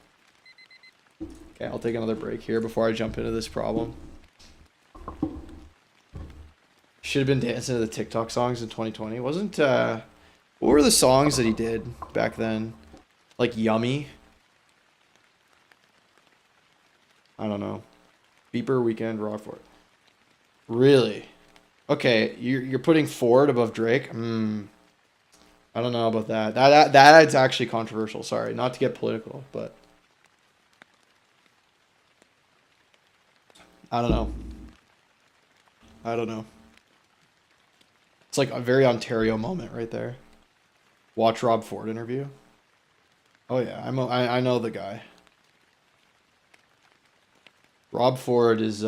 Okay, I'll take another break here before I jump into this problem. Should have been dancing to the TikTok songs in 2020. Wasn't what were the songs that he did back then? Like Yummy? I don't know. Beeper, Weekend, Rockford. Really? Okay, you're putting Ford above Drake? I don't know about that. That's actually controversial. Sorry, not to get political, but I don't know. It's like a very Ontario moment right there. Watch Rob Ford interview. Oh yeah, I know the guy. Rob Ford is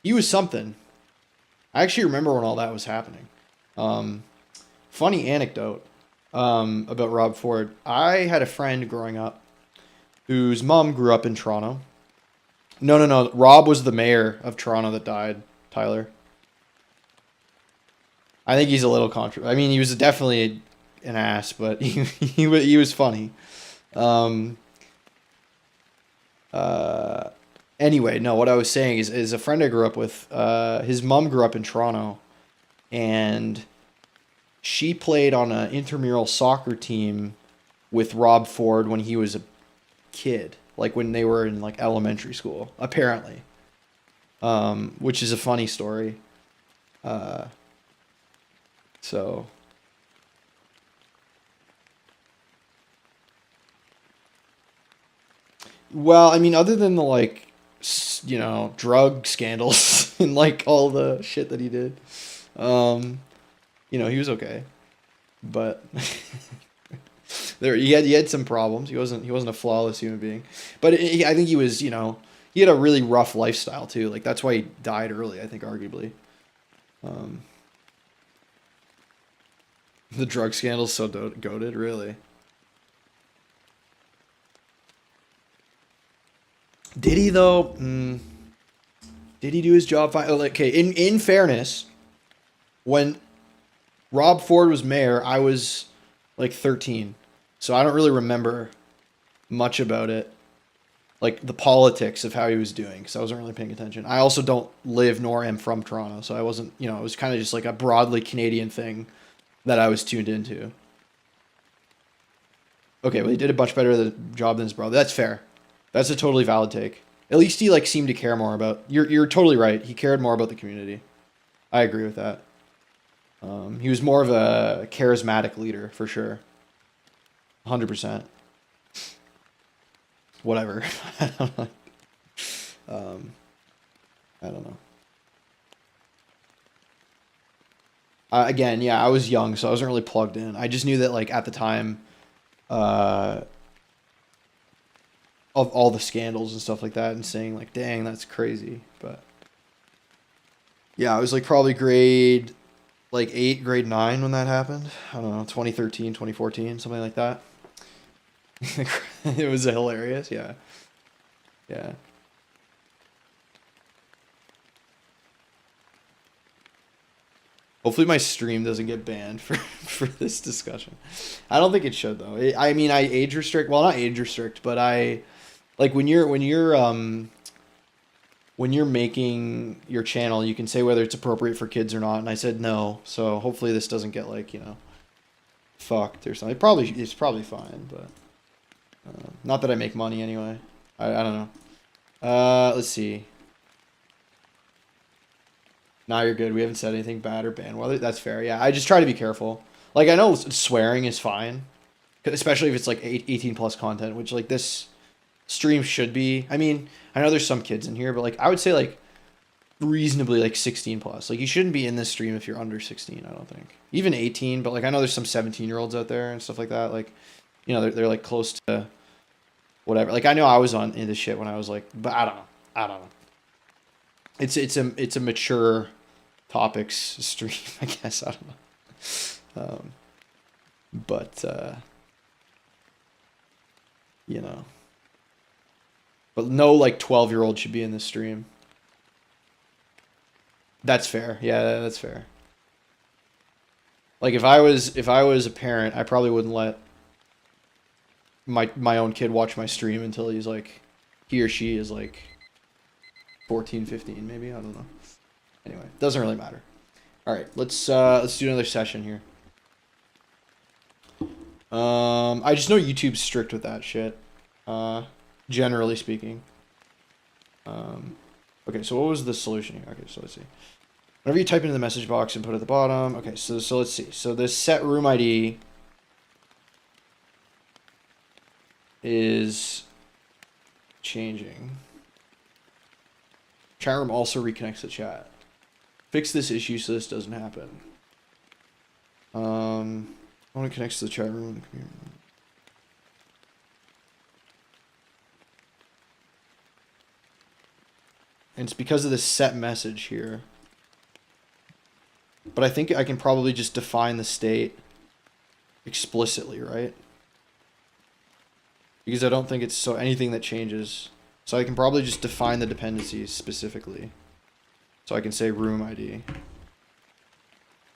he was something. I actually remember when all that was happening. Funny anecdote about Rob Ford. I had a friend growing up whose mom grew up in Toronto. No. Rob was the mayor of Toronto that died, Tyler. I think he's a little controversial. I mean, he was definitely an ass, but he was funny. Anyway, no, what I was saying is a friend I grew up with, his mom grew up in Toronto, and she played on an intramural soccer team with Rob Ford when he was a kid, like when they were in like elementary school, apparently. Which is a funny story. So well, I mean, other than the like, drug scandals and like all the shit that he did, he was okay, but he had some problems. He wasn't a flawless human being, but I think he was, he had a really rough lifestyle too. Like that's why he died early, I think, arguably. The drug scandal's so goated, really. Did he though? Did he do his job fine? Oh, okay, in fairness, when Rob Ford was mayor, I was like 13. So I don't really remember much about it. Like the politics of how he was doing, because I wasn't really paying attention. I also don't live nor am from Toronto, so I wasn't, it was kind of just like a broadly Canadian thing that I was tuned into. Okay, well, he did a much better job than his brother. That's fair. That's a totally valid take. At least he like seemed to care more about. You're totally right. He cared more about the community. I agree with that. He was more of a charismatic leader for sure. 100%. Whatever. I don't know. I don't know. Again, yeah, I was young, so I wasn't really plugged in. I just knew that like at the time, of all the scandals and stuff like that, and saying like, "Dang, that's crazy." But yeah, I was like probably grade like 8, grade 9 when that happened. I don't know, 2013, 2014, something like that. It was hilarious. Yeah. Yeah. Hopefully my stream doesn't get banned for this discussion. I don't think it should though. I mean, I age restrict. Well, not age restrict, but I like when you're making your channel, you can say whether it's appropriate for kids or not. And I said no, so hopefully this doesn't get like fucked or something. It's probably fine, but not that I make money anyway. I don't know. Let's see. Nah, you're good. We haven't said anything bad or banned. Well, that's fair. Yeah, I just try to be careful. Like, I know swearing is fine, especially if it's like 18 plus content, which like this stream should be. I mean, I know there's some kids in here, but like I would say like reasonably like 16 plus. Like you shouldn't be in this stream if you're under 16. I don't think even 18. But like I know there's some 17-year-olds out there and stuff like that. Like, they're like close to whatever. Like I know I was on into shit when I was like, but I don't know. I don't know. It's a mature topics stream, I guess. I don't know. But but no like 12-year-old should be in this stream. That's fair. Yeah, that's fair. Like if I was a parent, I probably wouldn't let my own kid watch my stream until he or she is like 14, 15 maybe. I don't know. Anyway, doesn't really matter. All right, let's do another session here. I just know YouTube's strict with that shit. Generally speaking. Okay, so what was the solution here? Okay, so let's see. Whenever you type into the message box and put it at the bottom. Okay, so let's see. So this set room ID is changing. Chat room also reconnects the chat. Fix this issue so this doesn't happen. Only connects to the chat room. And it's because of this set message here. But I think I can probably just define the state explicitly, right? Because I don't think it's so anything that changes. So I can probably just define the dependencies specifically. So I can say room ID.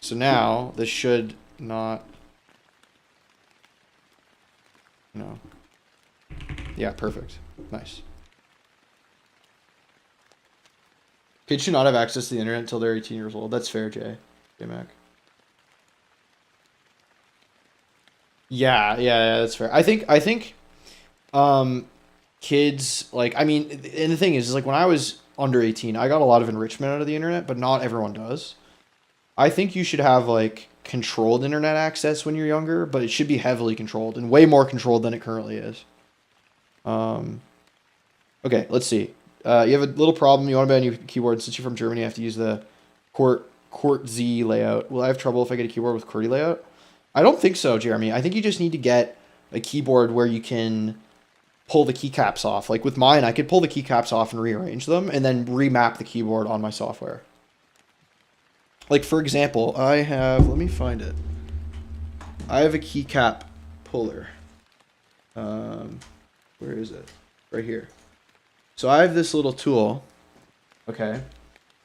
So now this should not, yeah, perfect. Nice. Kids should not have access to the internet until they're 18 years old. That's fair, J-Mac. Yeah, that's fair. I think kids, like, I mean, and the thing is like when I was under 18, I got a lot of enrichment out of the internet, but not everyone does. I think you should have like controlled internet access when you're younger, but it should be heavily controlled and way more controlled than it currently is. Okay, let's see. You have a little problem. You want to buy a new keyboard. Since you're from Germany, you have to use the QWERTZ layout. Will I have trouble if I get a keyboard with QWERTY layout? I don't think so, Jeremy. I think you just need to get a keyboard where you can pull the keycaps off. Like with mine, I could pull the keycaps off and rearrange them and then remap the keyboard on my software. Like for example, I have, let me find it. I have a keycap puller. Where is it? Right here. So I have this little tool, okay,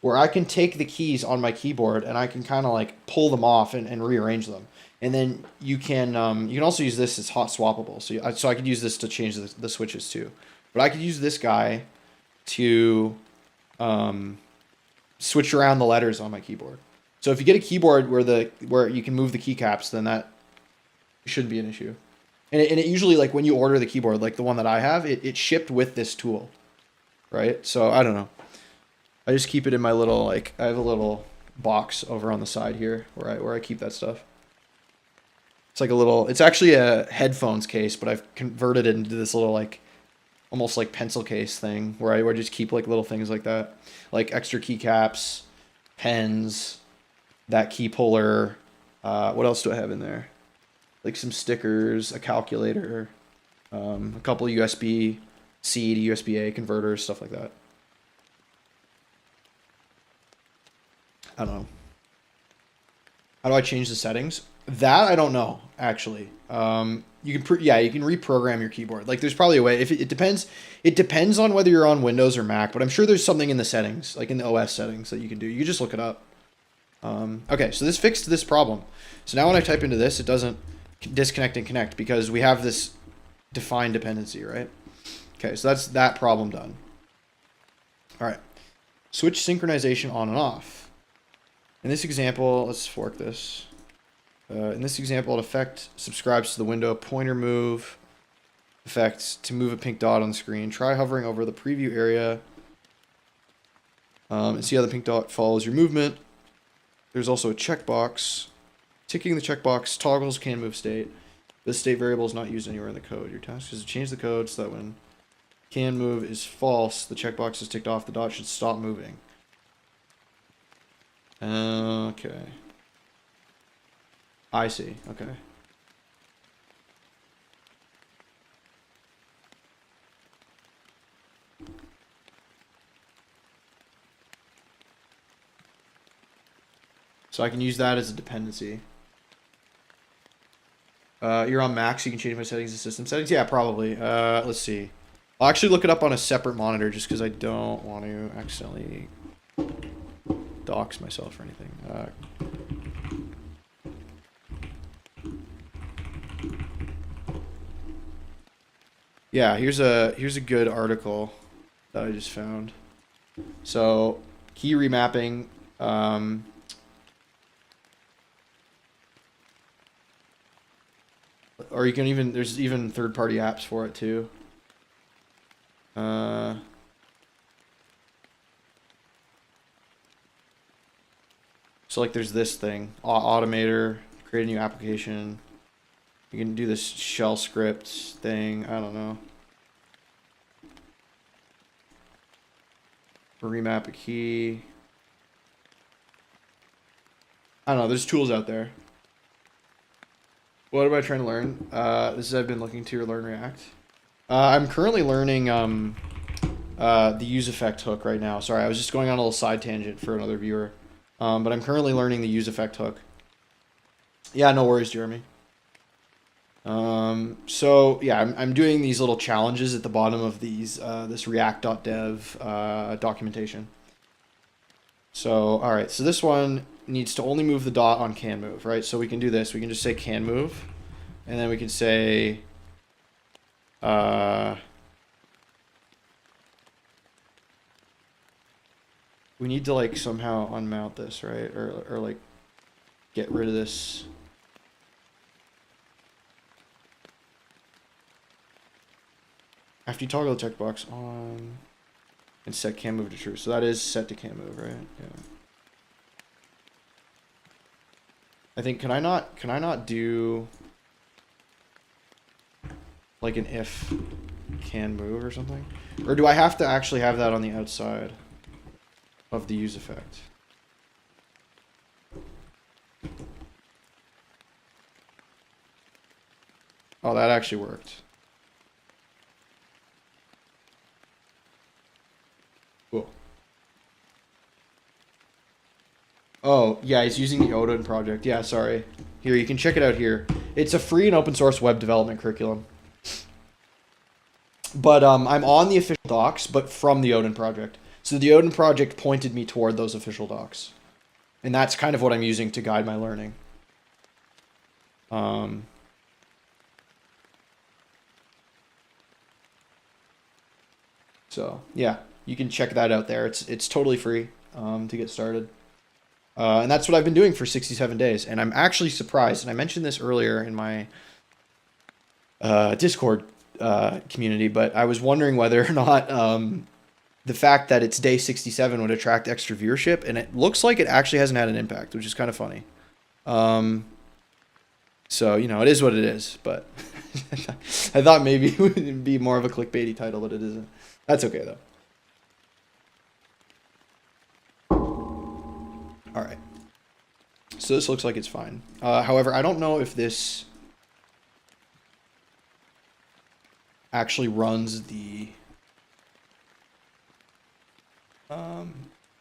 where I can take the keys on my keyboard and I can kind of like pull them off and rearrange them. And then you can also use this as hot swappable. So I could use this to change the switches too. But I could use this guy to switch around the letters on my keyboard. So if you get a keyboard where you can move the keycaps, then that shouldn't be an issue. And it usually, like when you order the keyboard, like the one that I have, it shipped with this tool, right? So I don't know. I just keep it in my little, like, I have a little box over on the side here where I keep that stuff. It's like a little, it's actually a headphones case, but I've converted it into this little, like, almost like pencil case thing where I just keep like little things like that, like extra keycaps, pens, that key puller. What else do I have in there? Like some stickers, a calculator, a couple of USB-C to USB-A converters, stuff like that. I don't know. How do I change the settings? That I don't know, actually. You can you can reprogram your keyboard. Like there's probably a way. If it depends, it depends on whether you're on Windows or Mac. But I'm sure there's something in the settings, like in the OS settings, that you can do. You can just look it up. Okay, so this fixed this problem. So now when I type into this, it doesn't disconnect and connect because we have this defined dependency, right? Okay, so that's that problem done. All right, switch synchronization on and off. In this example, let's fork this. In this example, effect subscribes to the window pointer move effects to move a pink dot on the screen. Try hovering over the preview area and see how the pink dot follows your movement. There's also a checkbox. Ticking the checkbox toggles can move state. This state variable is not used anywhere in the code. Your task is to change the code so that when can move is false, the checkbox is ticked off, the dot should stop moving. Okay. I see. Okay. So I can use that as a dependency. You're on Mac, so you can change my settings to system settings? Yeah, probably. Let's see. I'll actually look it up on a separate monitor just because I don't want to accidentally dox myself or anything. Yeah, here's a good article that I just found. So, key remapping. Or you can even, there's even third-party apps for it too. So like there's this thing, Automator, create a new application. You can do this shell script thing, I don't know. Remap a key. I don't know, there's tools out there. What am I trying to learn? This is I've been looking to learn React. I'm currently learning the useEffect hook right now. Sorry, I was just going on a little side tangent for another viewer. But I'm currently learning the useEffect hook. Yeah, no worries, Jeremy. So yeah, I'm doing these little challenges at the bottom of these this react.dev documentation. So all right, so this one needs to only move the dot on can move, right? So we can do this. We can just say can move, and then we can say we need to like somehow unmount this, right? Or like get rid of this. After you toggle the checkbox on and set can move to true. So that is set to can move, right? Yeah. I think can I not do like an if can move or something? Or do I have to actually have that on the outside of the useEffect? Oh, that actually worked. Cool. Oh, yeah, he's using the Odin project. Yeah, sorry. Here, you can check it out here. It's a free and open source web development curriculum. But I'm on the official docs, but from the Odin Project. So the Odin Project pointed me toward those official docs. And that's kind of what I'm using to guide my learning. So, yeah, you can check that out there. It's totally free to get started. And that's what I've been doing for 67 days. And I'm actually surprised, and I mentioned this earlier in my Discord community, but I was wondering whether or not the fact that it's day 67 would attract extra viewership, and it looks like it actually hasn't had an impact, which is kind of funny. So, you know, it is what it is, but I thought maybe it would be more of a clickbaity title, but it isn't. That's okay, though. All right. So this looks like it's fine. However, I don't know if this actually runs the...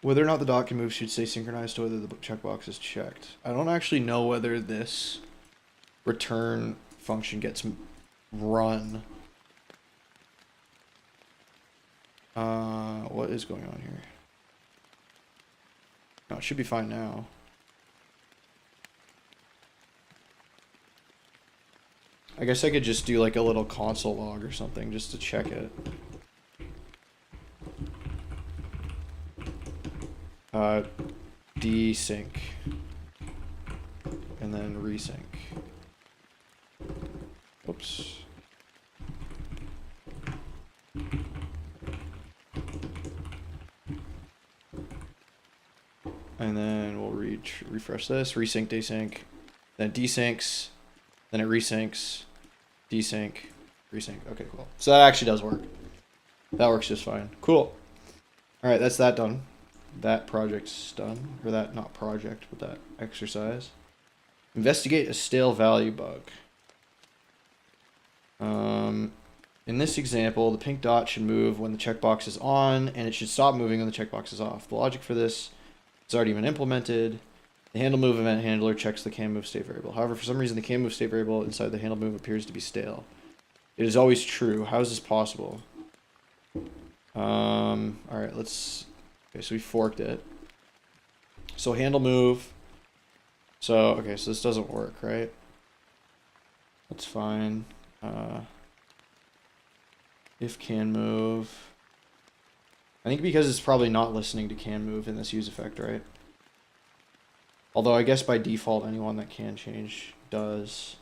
whether or not the dot can move should stay synchronized to whether the checkbox is checked. I don't actually know whether this return function gets run. What is going on here? No, it should be fine now. I guess I could just do like a little console log or something just to check it. Desync. And then resync. Oops. And then we'll refresh this, resync, desync, then desyncs, then it resyncs, desync, resync. Okay, cool. So that actually does work. That works just fine. Cool. All right, that's that done. That project's done. Or that, not project, but that exercise. Investigate a stale value bug. In this example, the pink dot should move when the checkbox is on, and it should stop moving when the checkbox is off. The logic for this has already been implemented. The handle move event handler checks the can move state variable. However, for some reason, the can move state variable inside the handle move appears to be stale. It is always true. How is this possible? All right, let's... Okay, so we forked it. So handle move. So, okay, so this doesn't work, right? That's fine. If can move. I think because it's probably not listening to can move in this useEffect, right? Although I guess by default, anyone that can change does.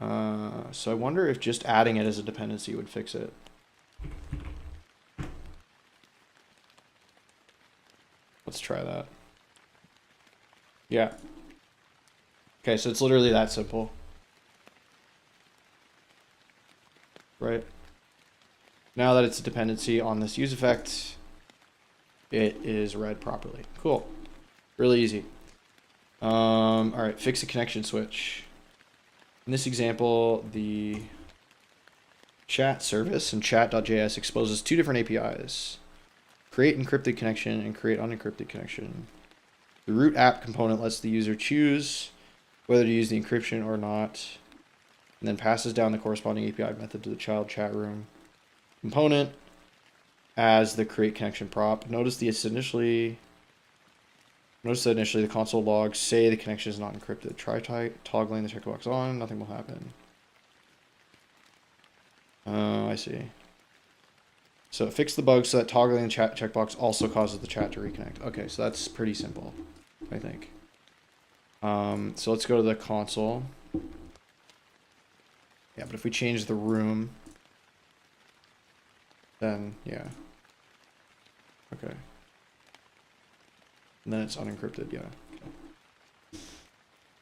So I wonder if just adding it as a dependency would fix it. Let's try that. Yeah. Okay, so it's literally that simple. Right? Now that it's a dependency on this useEffect, it is read properly. Cool. Really easy. All right, fix a connection switch. In this example, the chat service and chat.js exposes two different APIs. Create encrypted connection and create unencrypted connection. The root app component lets the user choose whether to use the encryption or not, and then passes down the corresponding API method to the child chat room component as the create connection prop. Notice that initially the console logs say the connection is not encrypted. Try toggling the checkbox on, nothing will happen. Oh, I see. So fix the bug so that toggling the chat checkbox also causes the chat to reconnect. Okay, so that's pretty simple, I think. So let's go to the console. Yeah, but if we change the room, then yeah. Okay. And then it's unencrypted, yeah. Okay.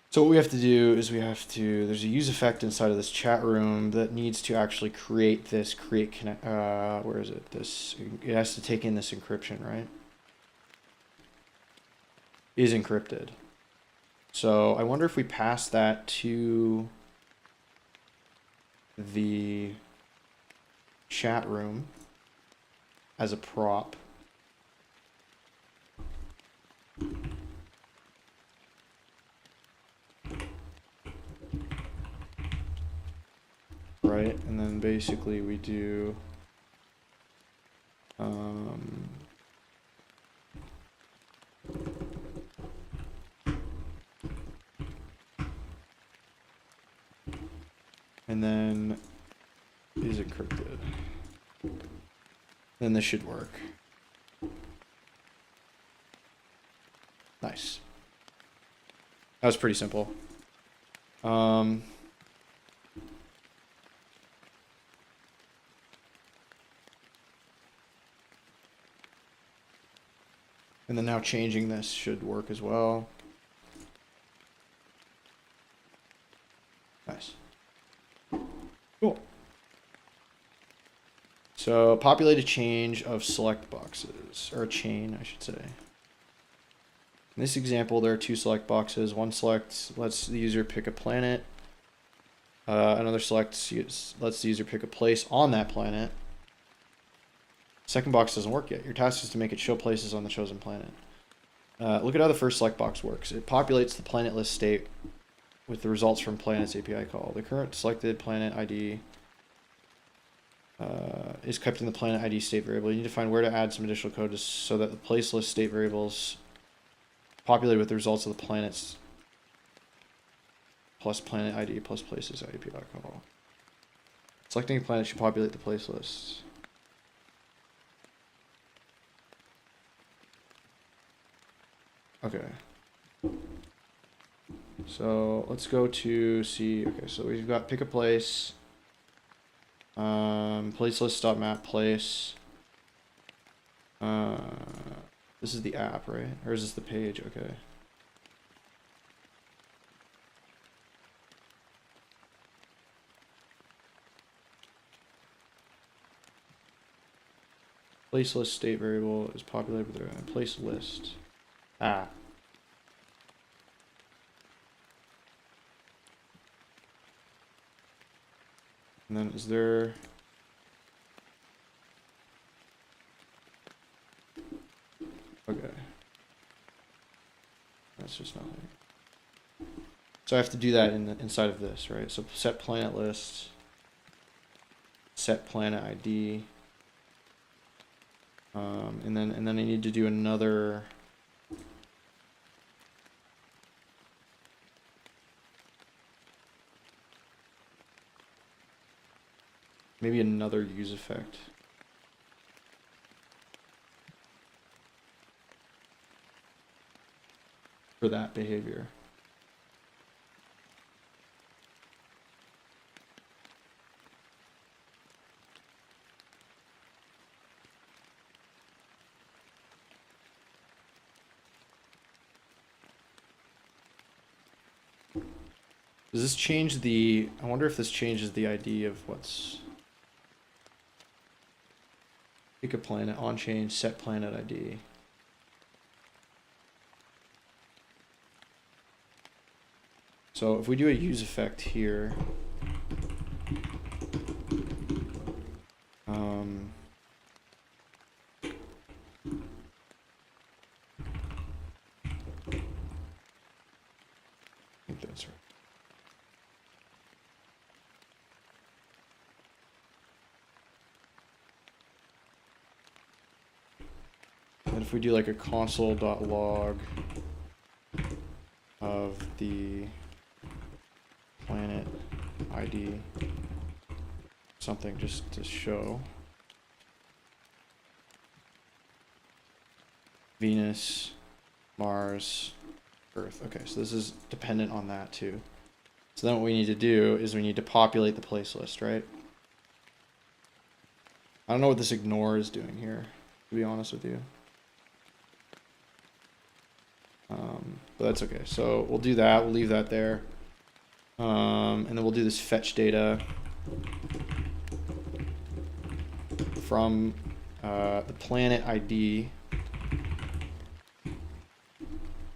So what we have to do is there's a useEffect inside of this chat room that needs to actually create this where is it? It has to take in this encryption, right? Is encrypted. So I wonder if we pass that to the chat room as a prop. right? And then basically we do and then is encrypted. Then this should work. Nice. That was pretty simple. And then now changing this should work as well. Nice. Cool. So populate a change of select boxes, or a chain, I should say. In this example, there are 2 select boxes. One select lets the user pick a planet. Another select lets the user pick a place on that planet. Second box doesn't work yet. Your task is to make it show places on the chosen planet. Look at how the first select box works. It populates the planet list state with the results from planet's API call. The current selected planet ID is kept in the planet ID state variable. You need to find where to add some additional code so that the place list state variables populated with the results of the planets plus planet ID plus places API call. Selecting a planet should populate the place list. Okay. So let's go to see. Okay, so we've got pick a place. Place list dot map place. This is the app, right? Or is this the page? Okay. Place list state variable is populated with a place list. Ah. And then is there... Okay. That's just nothing. So I have to do that inside of this, right? So set planet list, set planet ID, and then I need to do another. Maybe another useEffect. For that behavior. Does this change the... I wonder if this changes the ID of what's... Pick a planet, on change, set planet ID. So if we do a useEffect here, I think that's right. And if we do like a console.log of the planet ID, something just to show Venus, Mars, Earth. Okay, so this is dependent on that too. So then what we need to do is we need to populate the place list, right? I don't know what this ignore is doing here, to be honest with you. But that's okay. So we'll do that. We'll leave that there. And then we'll do this fetch data from the planet ID.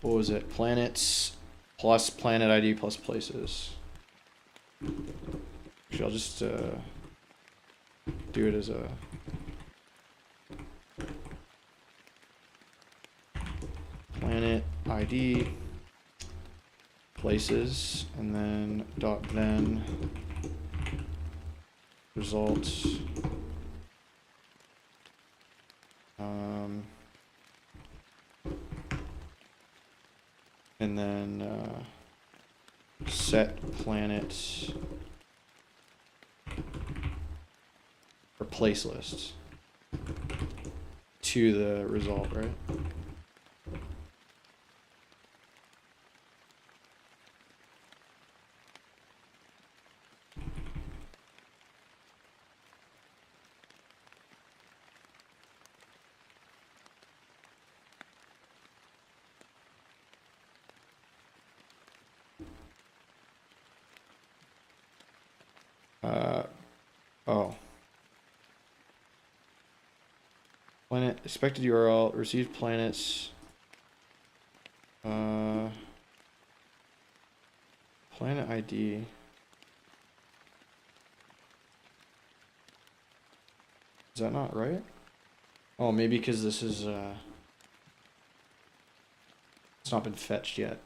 What was it? Planets plus planet ID plus places. Actually, I'll just do it as a planet ID places, and then dot then results. And then set planet or place lists to the result, right? Oh. Planet, expected URL, received planets. Planet ID. Is that not right? Oh, maybe because this is, it's not been fetched yet.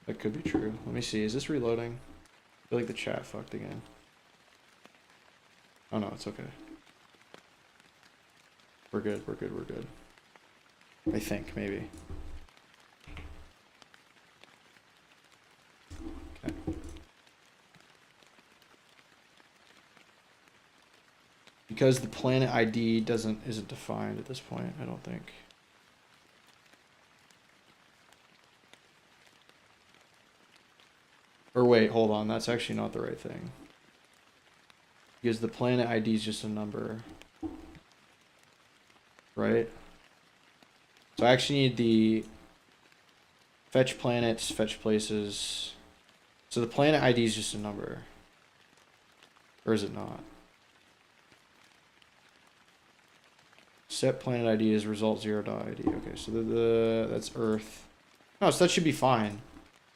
That could be true. Let me see. Is this reloading? I feel like the chat fucked again. Oh no, it's okay. We're good, we're good, we're good. I think, maybe. Okay. Because the planet ID isn't defined at this point, I don't think. Or wait, hold on, that's actually not the right thing. Because the planet ID is just a number. Right? So I actually need the fetch planets, fetch places. So the planet ID is just a number. Or is it not? Set planet ID is result 0.id. Okay, so that's Earth. No, so that should be fine.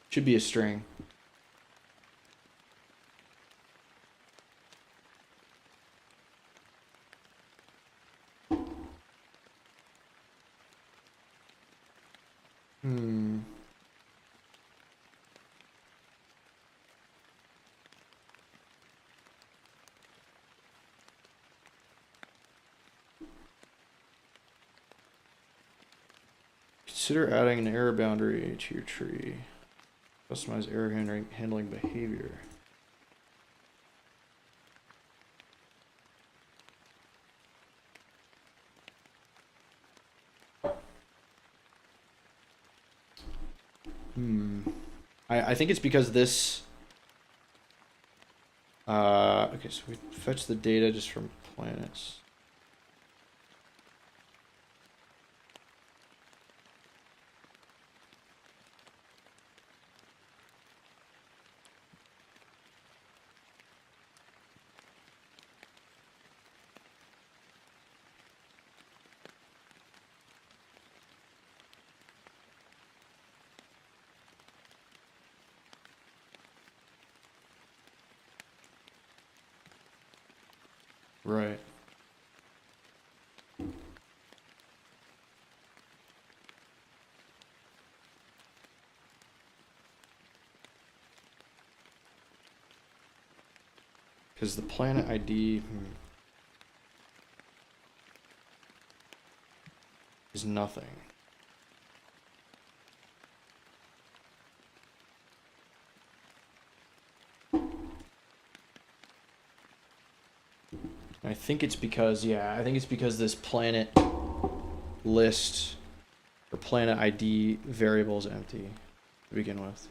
Should be a string. Consider adding an error boundary to your tree. Customize error handling behavior. I think it's because this... okay, so we fetch the data just from planets. Right. Because the planet ID is nothing. I think it's because, yeah, I think it's because this planet list or planet ID variable is empty to begin with.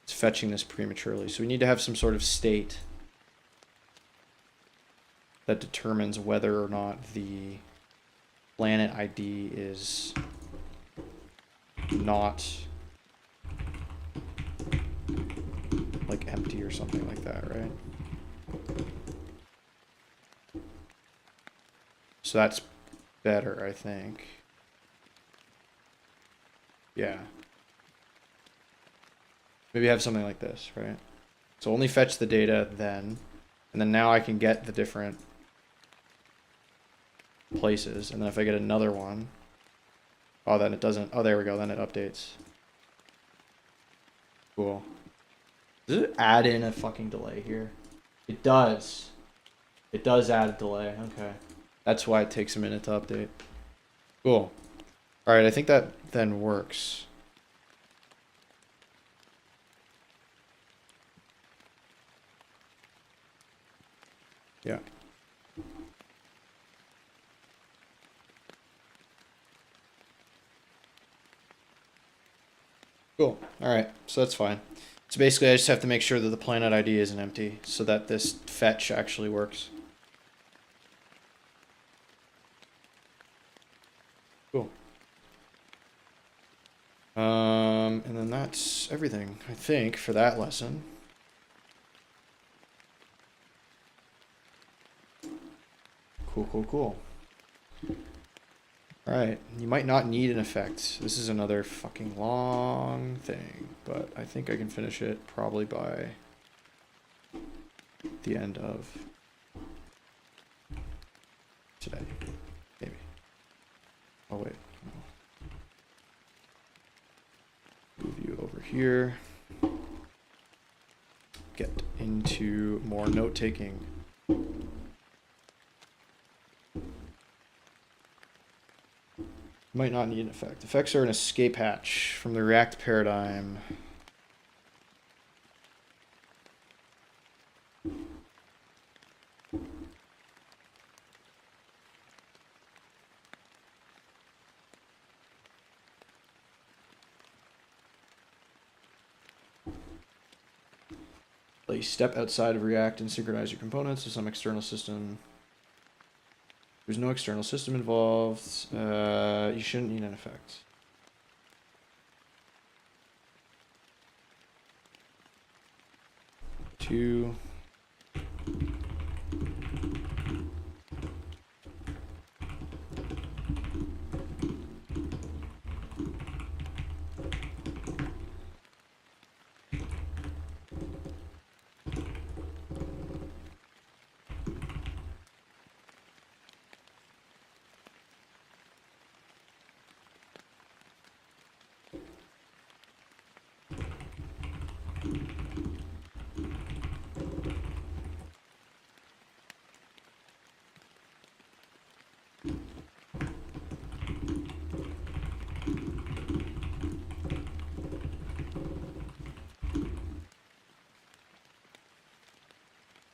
It's fetching this prematurely. So we need to have some sort of state that determines whether or not the planet ID is not like empty or something like that, right? So that's better, I think. Yeah. Maybe have something like this, right? So only fetch the data then, and then now I can get the different places, and then if I get another one, Oh, then it doesn't. Oh, there we go. Then it updates. Cool. Does it add in a fucking delay here? It does. It does add a delay. Okay. That's why it takes a minute to update. Cool. All right, I think that then works. Yeah. Cool. All right, so that's fine. So basically, I just have to make sure that the planet ID isn't empty so that this fetch actually works. Cool. And then that's everything, I think, for that lesson. Cool, cool, cool. All right, you might not need an effect. This is another fucking long thing, but I think I can finish it probably by the end of today, maybe. Oh wait, move you over here. Get into more note taking. Might not need an effect. Effects are an escape hatch from the React paradigm. Let you step outside of React and synchronize your components to some external system. There's no external system involved. You shouldn't need an effect. Two.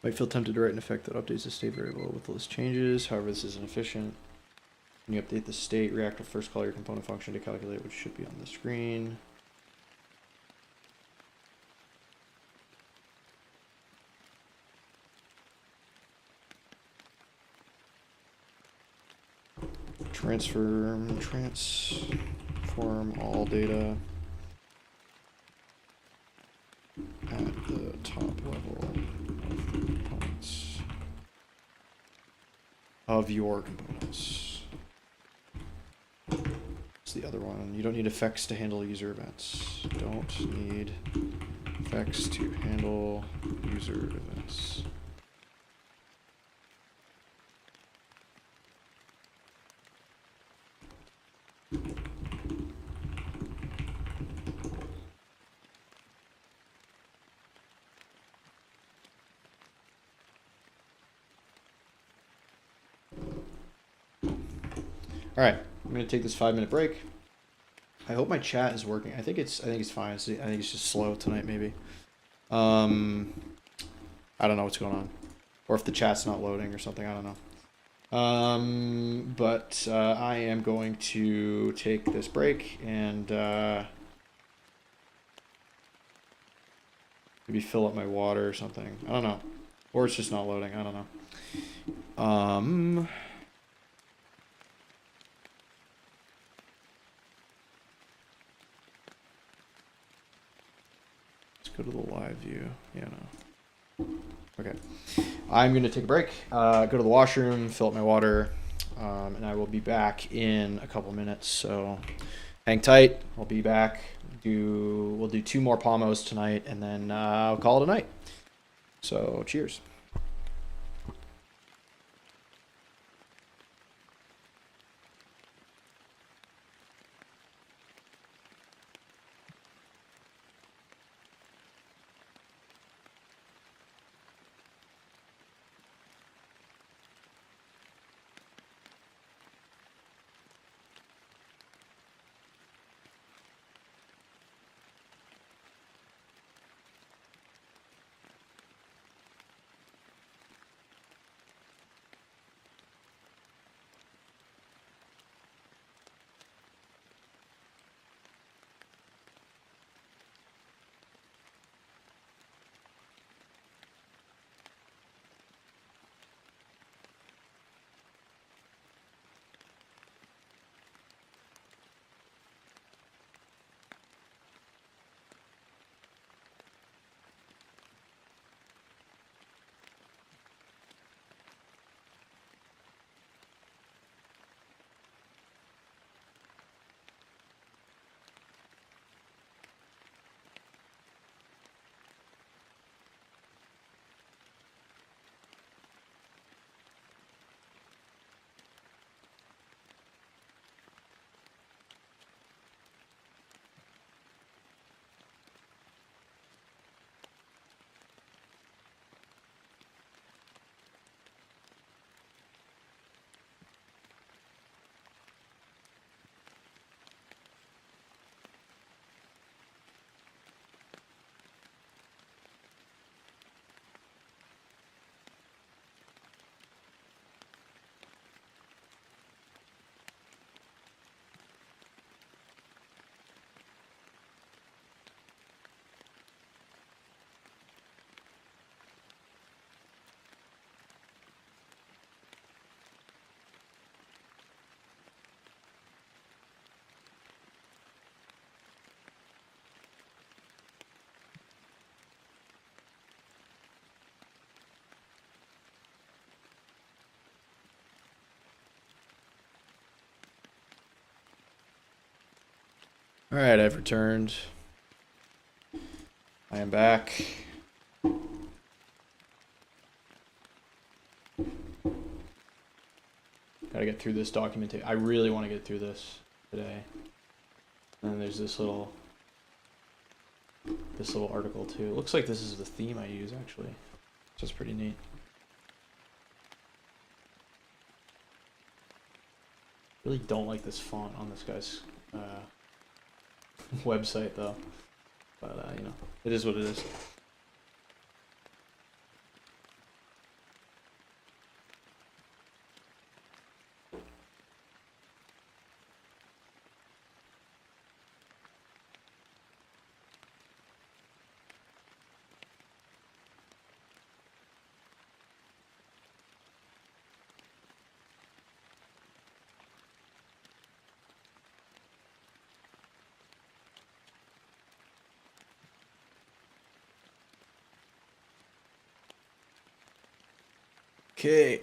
Might feel tempted to write an effect that updates the state variable with list changes. However, this is inefficient. When you update the state, React will first call your component function to calculate what should be on the screen. Transform all data at the top level of the components of your components. It's the other one. You don't need effects to handle user events. Don't need effects to handle user events. All right, I'm gonna take this 5-minute break. I hope my chat is working. I think it's fine. I think it's just slow tonight, maybe. I don't know what's going on, or if the chat's not loading or something. I don't know. But I am going to take this break and maybe fill up my water or something. I don't know, or it's just not loading. I don't know. Go to the live view. Yeah, no. Okay. I'm going to take a break, go to the washroom, fill up my water, and I will be back in a couple minutes. So hang tight. I'll be back. We'll do 2 more Pommos tonight, and then I'll call it a night. So cheers. Alright, I've returned. I am back. Gotta get through this documentation. I really want to get through this today. And then there's this little article too. It looks like this is the theme I use actually. So it's pretty neat. Really don't like this font on this guy's website though. But you know, it is what it is. Okay.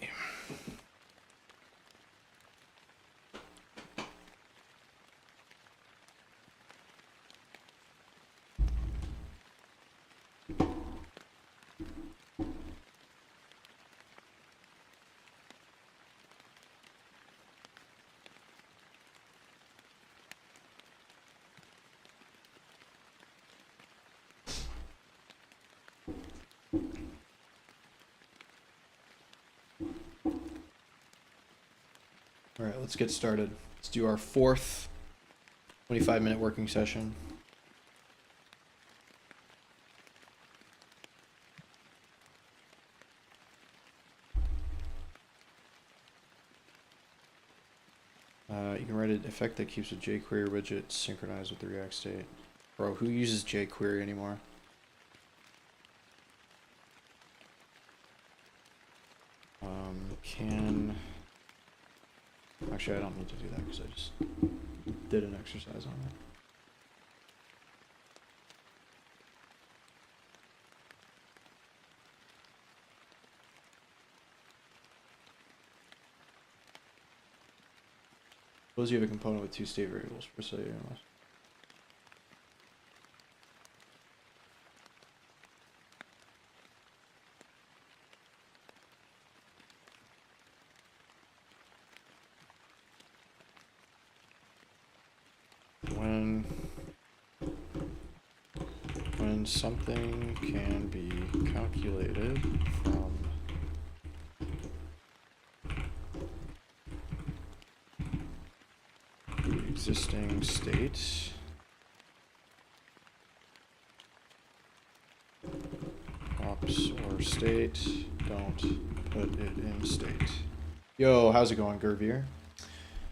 All right, let's get started. Let's do our fourth 25-minute working session. You can write an effect that keeps a jQuery widget synchronized with the React state. Bro, who uses jQuery anymore? Actually, I don't need to do that because I just did an exercise on it. Suppose you have a component with two state variables for cellular unless. When something can be calculated from the existing state, ops or state, don't put it in state. Yo, how's it going, Gervier?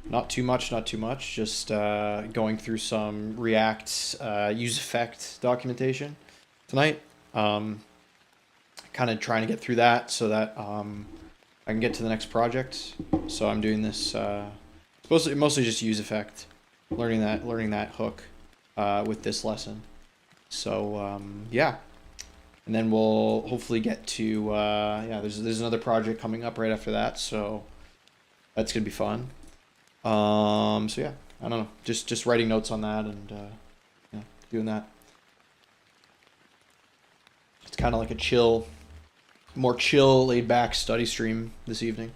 Not too much, just going through some React useEffect documentation tonight. Kind of trying to get through that so that I can get to the next project. So I'm doing this mostly just useEffect, learning that hook with this lesson. So yeah, and then we'll hopefully get to there's another project coming up right after that, so that's gonna be fun. So yeah, I don't know, just writing notes on that and yeah, doing that. It's kind of like a more chill, laid back study stream this evening.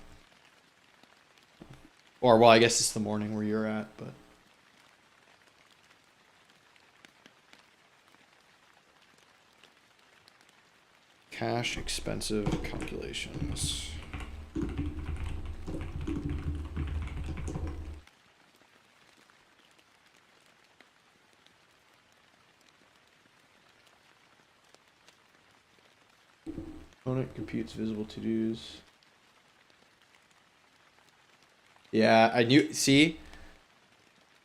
Or well, I guess it's the morning where you're at, but cash expensive calculations. Component computes visible to-dos. Yeah, I knew. See,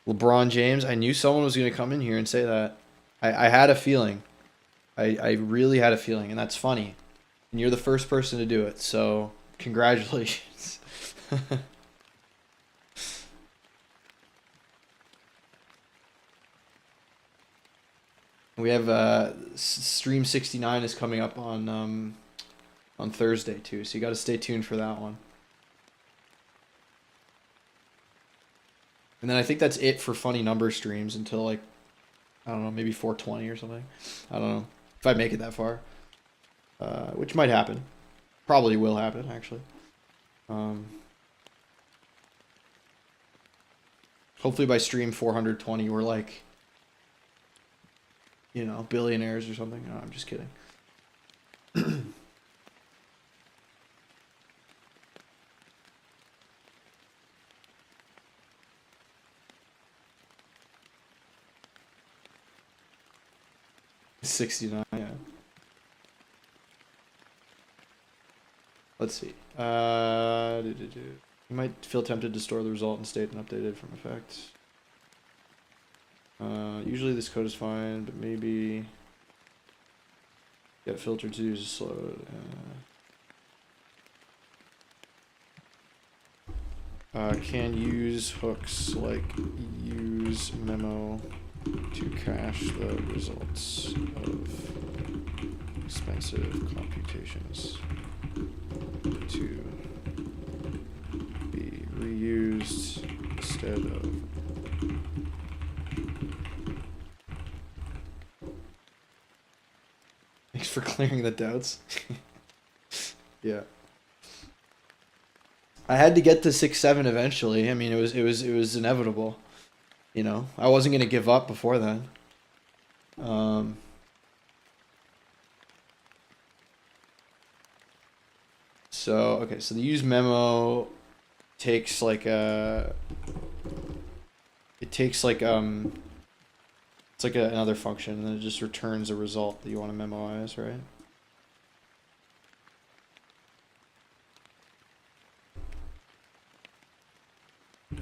LeBron James. I knew someone was going to come in here and say that. I had a feeling. I really had a feeling, and that's funny. And you're the first person to do it, so congratulations. We have stream 69 is coming up on Thursday too, so you got to stay tuned for that one. And then I think that's it for funny number streams until like I don't know, maybe 420 or something. I don't know if I make it that far, which might happen. Probably will happen, actually. Hopefully by stream 420, we're like, you know, billionaires or something. No, I'm just kidding. 69, yeah. Let's see. You might feel tempted to store the result in state and update it from effect. Usually this code is fine, but maybe get filtered to use slow. Can use hooks like use memo to cache the results of expensive computations to be reused instead of Thanks for clearing the doubts. Yeah. I had to get to 6.7 eventually. I mean, it was inevitable. You know, I wasn't gonna give up before then. So okay, so the use memo takes like a. It takes like It's like another function, and then it just returns a result that you want to memoize, right?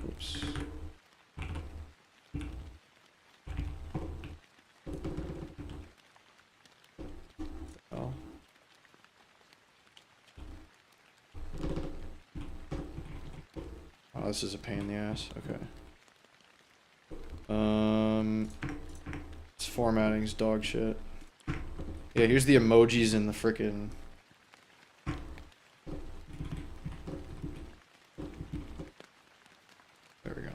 Oops. Oh. Oh, this is a pain in the ass. Okay. This formatting's dog shit. Yeah, here's the emojis in the frickin'. There we go.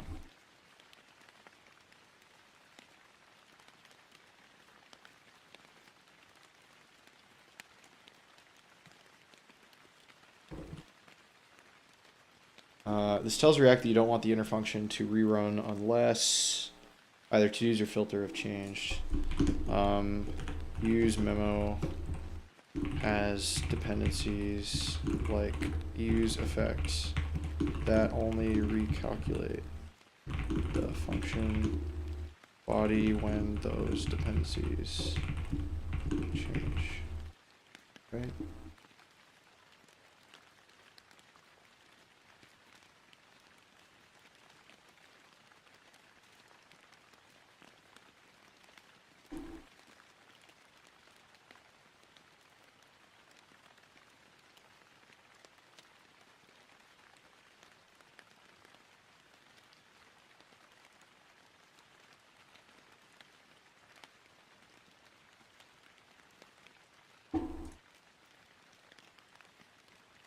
This tells React that you don't want the inner function to rerun unless either to-dos or filter have changed. Use memo has dependencies like useEffect that only recalculate the function body when those dependencies change. Right?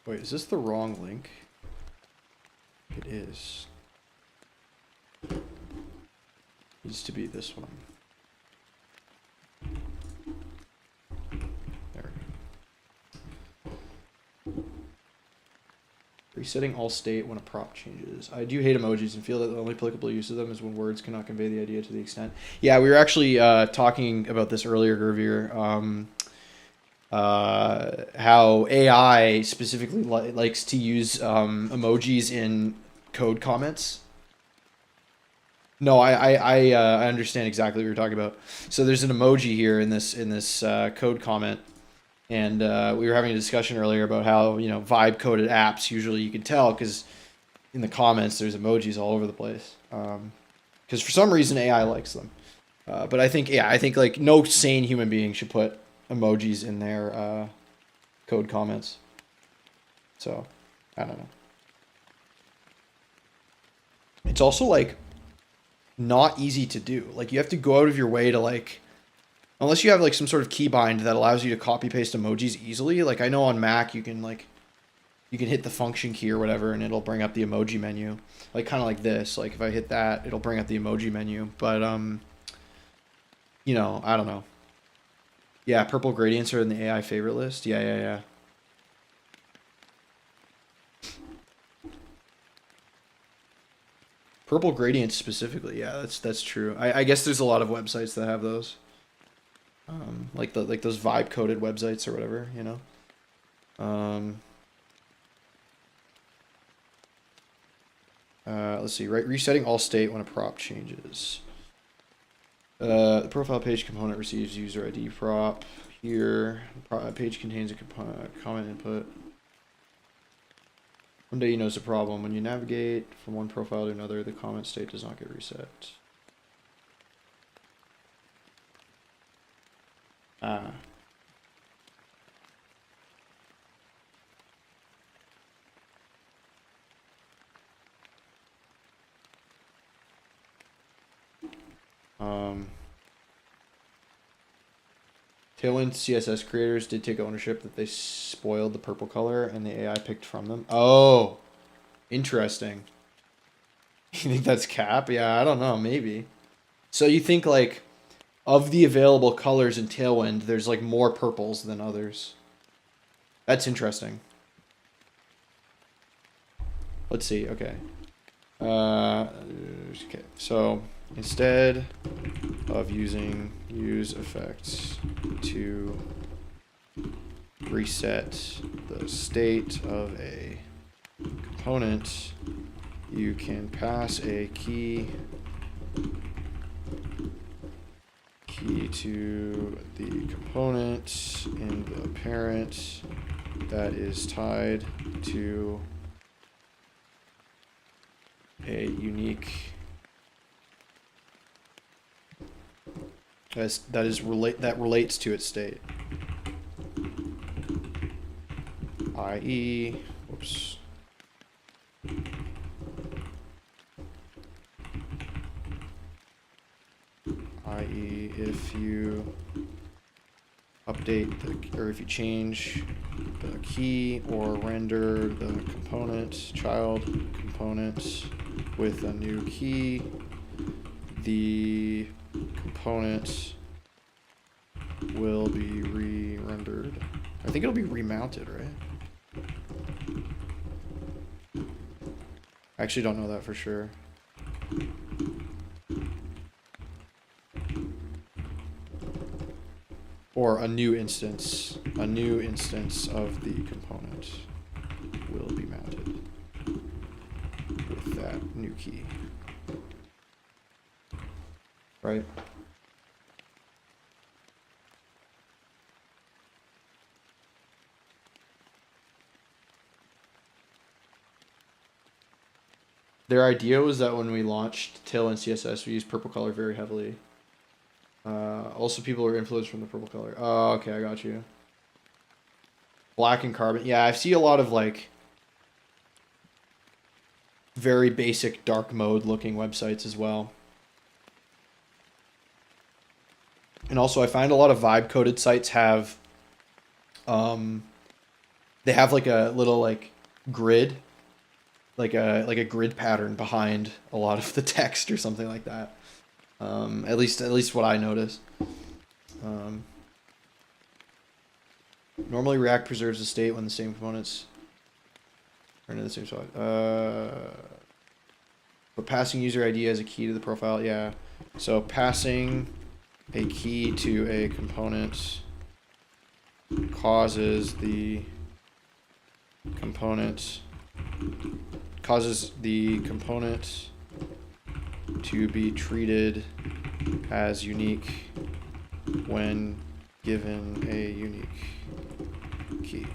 Wait, is this the wrong link? It is. It needs to be this one. There we go. Resetting all state when a prop changes. I do hate emojis and feel that the only applicable use of them is when words cannot convey the idea to the extent. Yeah, we were actually talking about this earlier, Gervier. How AI specifically likes to use emojis in code comments. No, I understand exactly what you're talking about. So there's an emoji here in this code comment, and we were having a discussion earlier about how, you know, vibe coded apps usually you can tell because in the comments there's emojis all over the place. Because for some reason AI likes them, but I think like no sane human being should put emojis in their code comments. So I don't know. It's also like not easy to do. Like you have to go out of your way to like, unless you have like some sort of keybind that allows you to copy paste emojis easily. Like I know on Mac you can hit the function key or whatever and it'll bring up the emoji menu. Like kind of like this. Like if I hit that, it'll bring up the emoji menu. But you know, I don't know. Yeah, purple gradients are in the AI favorite list. Yeah, yeah, yeah. Purple gradients specifically. Yeah, that's true. I guess there's a lot of websites that have those. Like those vibe coded websites or whatever, you know. Um, let's see. Right, resetting all state when a prop changes. The profile page component receives user ID prop. Here, page contains a comment input. One day you notice a problem. When you navigate from one profile to another, the comment state does not get reset. Ah. Tailwind CSS creators did take ownership that they spoiled the purple color and the AI picked from them. Oh, interesting. You think that's cap? Yeah, I don't know, maybe. So you think like of the available colors in Tailwind, there's like more purples than others. That's interesting. Let's see. Okay. Okay. So instead of using useEffect to reset the state of a component, you can pass a key to the component in the parent that is tied to a unique that relates to its state, i.e. whoops. i.e. if you update or if you change the key or render the component, child component with a new key, the component will be re-rendered. I think it'll be remounted, right? I actually don't know that for sure. Or a new instance of the component will be mounted with that new key. Right? Their idea was that when we launched Tailwind CSS, we used purple color very heavily. Also, people are influenced from the purple color. Oh, okay, I got you. Black and carbon. Yeah, I see a lot of like very basic dark mode looking websites as well. And also, I find a lot of vibe coded sites have, they have like a little like grid, like a grid pattern behind a lot of the text or something like that. At least what I noticed. Normally React preserves the state when the same components are in the same spot. But passing user ID as a key to the profile, yeah. So passing a key to a component causes the component to be treated as unique when given a unique key.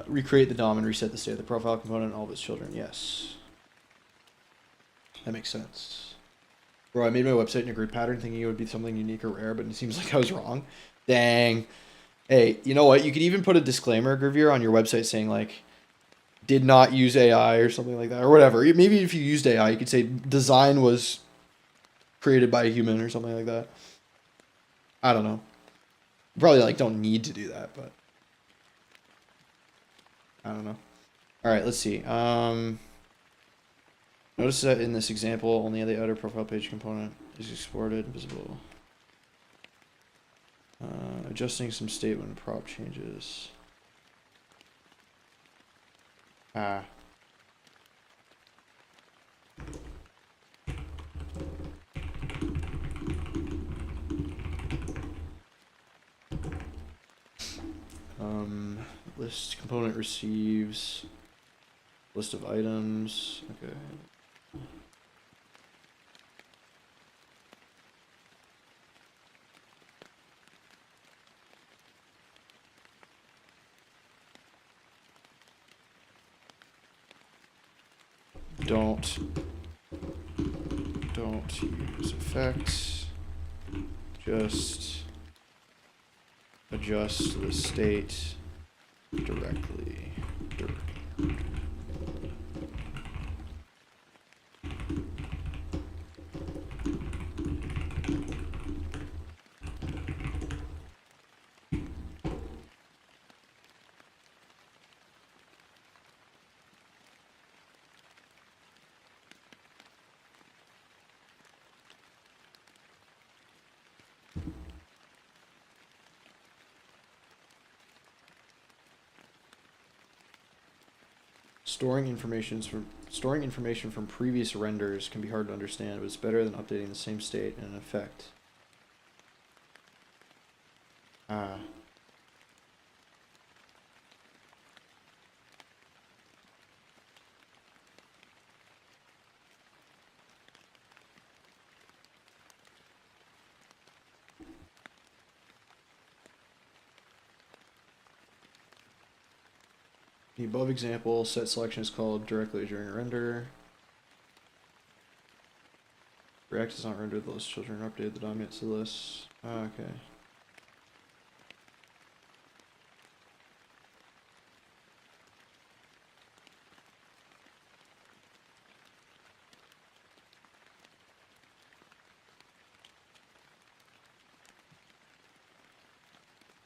Recreate the DOM and reset the state of the profile component and all of its children. Yes. That makes sense. Bro, I made my website in a grid pattern thinking it would be something unique or rare, but it seems like I was wrong. Dang. Hey, you know what? You could even put a disclaimer, Gravier, on your website saying like, did not use AI or something like that, or whatever. Maybe if you used AI, you could say design was created by a human or something like that. I don't know. You probably like don't need to do that, but I don't know. All right, let's see. Notice that in this example, only the outer profile page component is exported, visible. Adjusting some state when prop changes. List component receives list of items. Okay. Don't use effects. Just adjust the state directly. Storing information from previous renders can be hard to understand, but it's better than updating the same state in an effect. The above example, set selection is called directly during a render. React does not render those children are updated the DOM yet to this. Okay.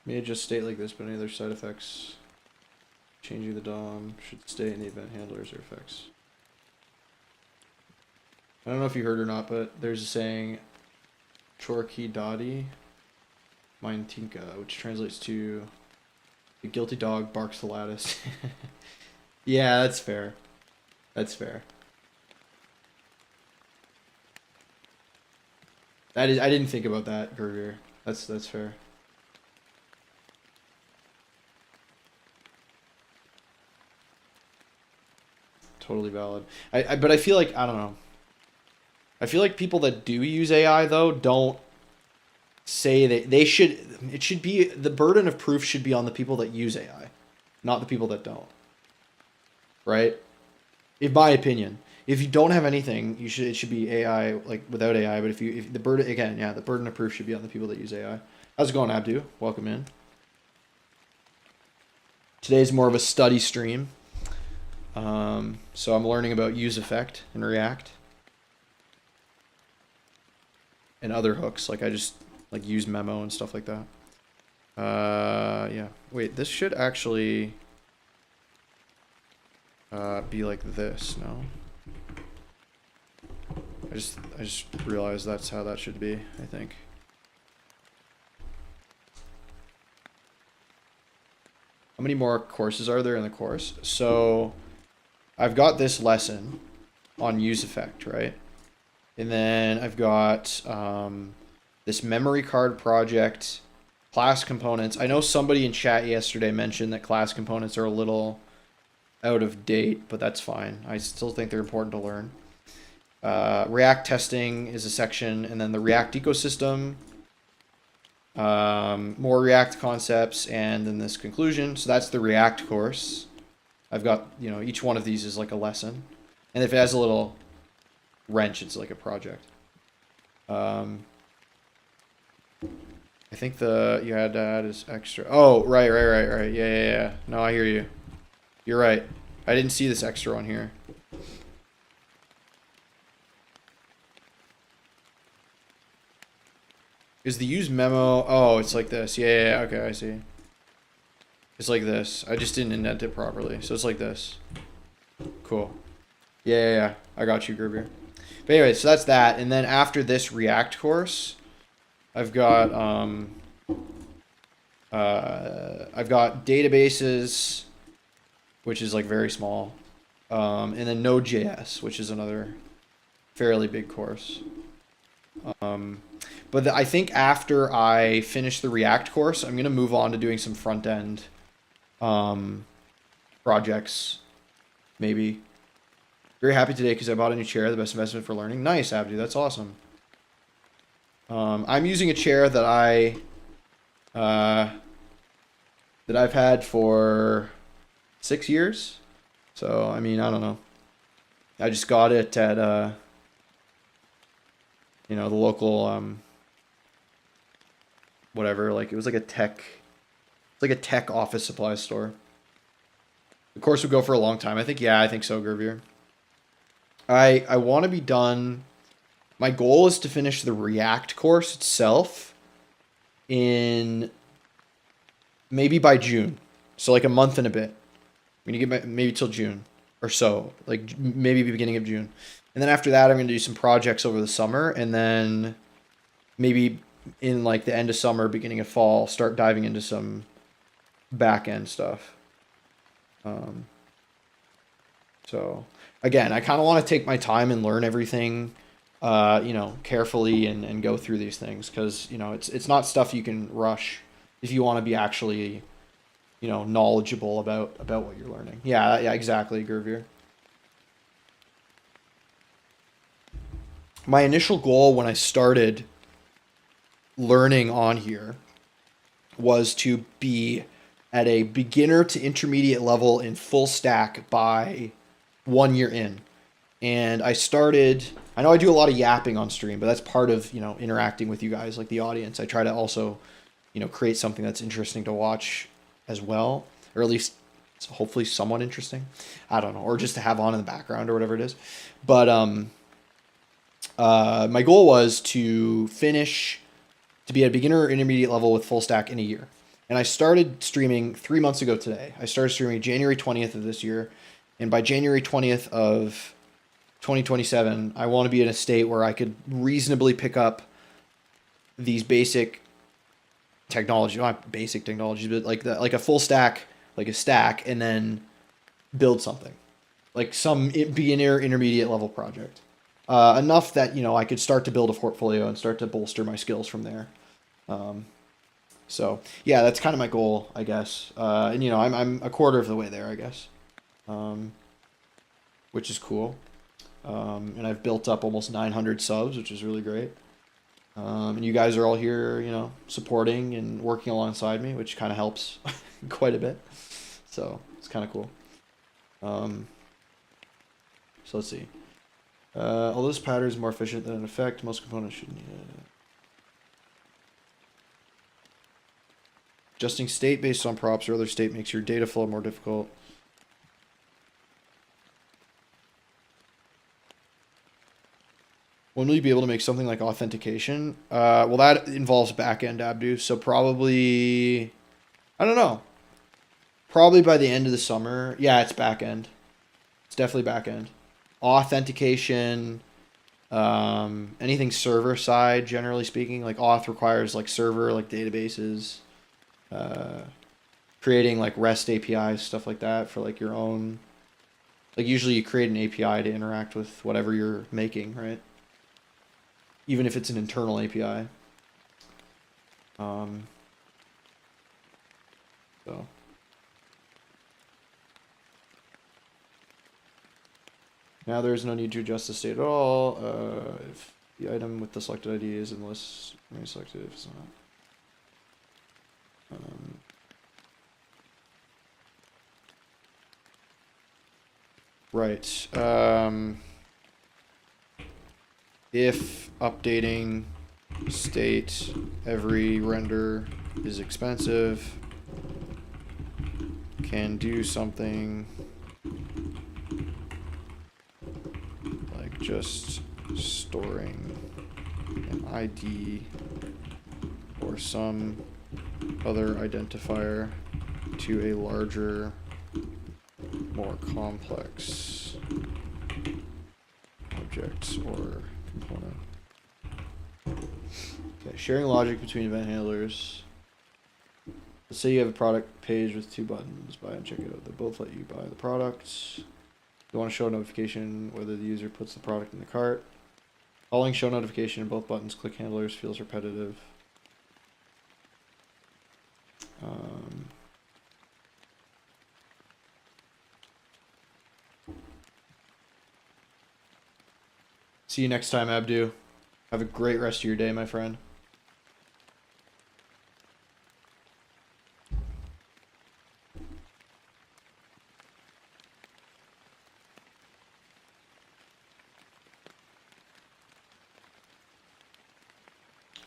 May just state like this, but any other side effects changing the DOM should stay in the event handlers or effects. I don't know if you heard or not, but there's a saying, Chorki Dadi Maintinka, which translates to the guilty dog barks the loudest. Yeah, that's fair. That's fair. That is, I didn't think about that, Gervier. That's fair. Totally valid. But I feel like, I don't know. I feel like people that do use AI though don't say that they should. It should be the burden of proof should be on the people that use AI, not the people that don't. Right? In my opinion, if you don't have anything, it should be AI like without AI. But if the burden again, yeah, the burden of proof should be on the people that use AI. How's it going, Abdu? Welcome in. Today's more of a study stream. So I'm learning about useEffect in React and other hooks. Like I just like use memo and stuff like that. Yeah. Wait, this should actually be like this. No. I just realized that's how that should be, I think. How many more courses are there in the course? So I've got this lesson on useEffect, right? And then I've got this memory card project, class components. I know somebody in chat yesterday mentioned that class components are a little out of date, but that's fine. I still think they're important to learn. React testing is a section, and then the React ecosystem, more React concepts, and then this conclusion. So that's the React course. I've got, you know, each one of these is like a lesson. And if it has a little wrench, it's like a project. I think you had to add is extra. Oh, right. Yeah. No, I hear you. You're right. I didn't see this extra on here. Is the use memo? Oh, it's like this. Yeah. Okay, I see. It's like this. I just didn't indent it properly. So it's like this. Cool. Yeah. I got you, Gerbier. But anyway, so that's that. And then after this React course, I've got databases, which is like very small, and then Node.js, which is another fairly big course. But I think after I finish the React course, I'm gonna move on to doing some front end projects, maybe. Very happy today because I bought a new chair, the best investment for learning. Nice, Abdu, that's awesome. I'm using a chair that I've had for 6 years. So I mean, I don't know. I just got it at the local whatever. Like it was like a tech office supply store. The course would go for a long time. I think so, Gervier. I want to be done. My goal is to finish the React course itself in maybe by June. So like a month and a bit. I'm going to get maybe till June or so. Like maybe beginning of June. And then after that, I'm going to do some projects over the summer. And then maybe in like the end of summer, beginning of fall, start diving into some back-end stuff. So again, I kind of want to take my time and learn everything, carefully and go through these things because, it's not stuff you can rush if you want to be actually, knowledgeable about what you're learning. Yeah, exactly, Gervier. My initial goal when I started learning on here was to be at a beginner to intermediate level in full stack by 1 year in. And I know I do a lot of yapping on stream, but that's part of, interacting with you guys, like the audience. I try to also, create something that's interesting to watch as well, or at least hopefully somewhat interesting. I don't know, or just to have on in the background or whatever it is. But my goal was to be at a beginner or intermediate level with full stack in a year. And I started streaming 3 months ago today. I started streaming January 20th of this year. And by January 20th of 2027, I want to be in a state where I could reasonably pick up these basic technology, not basic technologies, but like a full stack, like a stack, and then build something. Like some beginner, intermediate level project. Enough that, I could start to build a portfolio and start to bolster my skills from there. So yeah, that's kind of my goal, I guess. And I'm a quarter of the way there, I guess. Which is cool. And I've built up almost 900 subs, which is really great. And you guys are all here, supporting and working alongside me, which kind of helps quite a bit. So it's kind of cool. So let's see. Although this pattern is more efficient than an effect, most components should need it. Adjusting state based on props or other state makes your data flow more difficult. When will you be able to make something like authentication? Well, that involves backend, Abdu. So probably, I don't know. Probably by the end of the summer. Yeah, it's backend. It's definitely backend. Authentication, anything server side, generally speaking, like auth requires like server, like databases, creating like REST APIs, stuff like that for like your own. Like usually you create an API to interact with whatever you're making, right? Even if it's an internal API. So. Now there is no need to adjust the state at all. If the item with the selected ID is in the list, remain selected if it's not. Right. If updating state every render is expensive, can do something like just storing an ID or some other identifier to a larger, more complex object or component. Okay, sharing logic between event handlers. Let's say you have a product page with 2 buttons, buy and check it out. They both let you buy the products. You want to show a notification whether the user puts the product in the cart. Calling show notification in both buttons, click handlers, feels repetitive. See you next time, Abdu. Have a great rest of your day, my friend.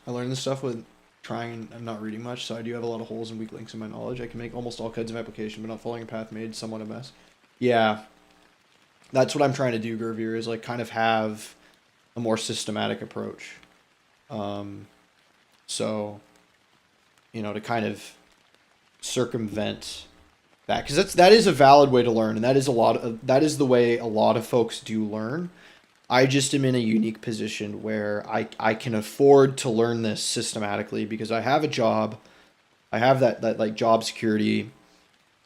I learned this stuff with trying, I'm not reading much, so I do have a lot of holes and weak links in my knowledge. I can make almost all kinds of application, but not following a path made somewhat a mess. Yeah. That's what I'm trying to do, Gervier, is like kind of have a more systematic approach. So, you know, to kind of circumvent that, because that is a valid way to learn, and that is the way a lot of folks do learn. I just am in a unique position where I can afford to learn this systematically because I have a job. I have that like job security.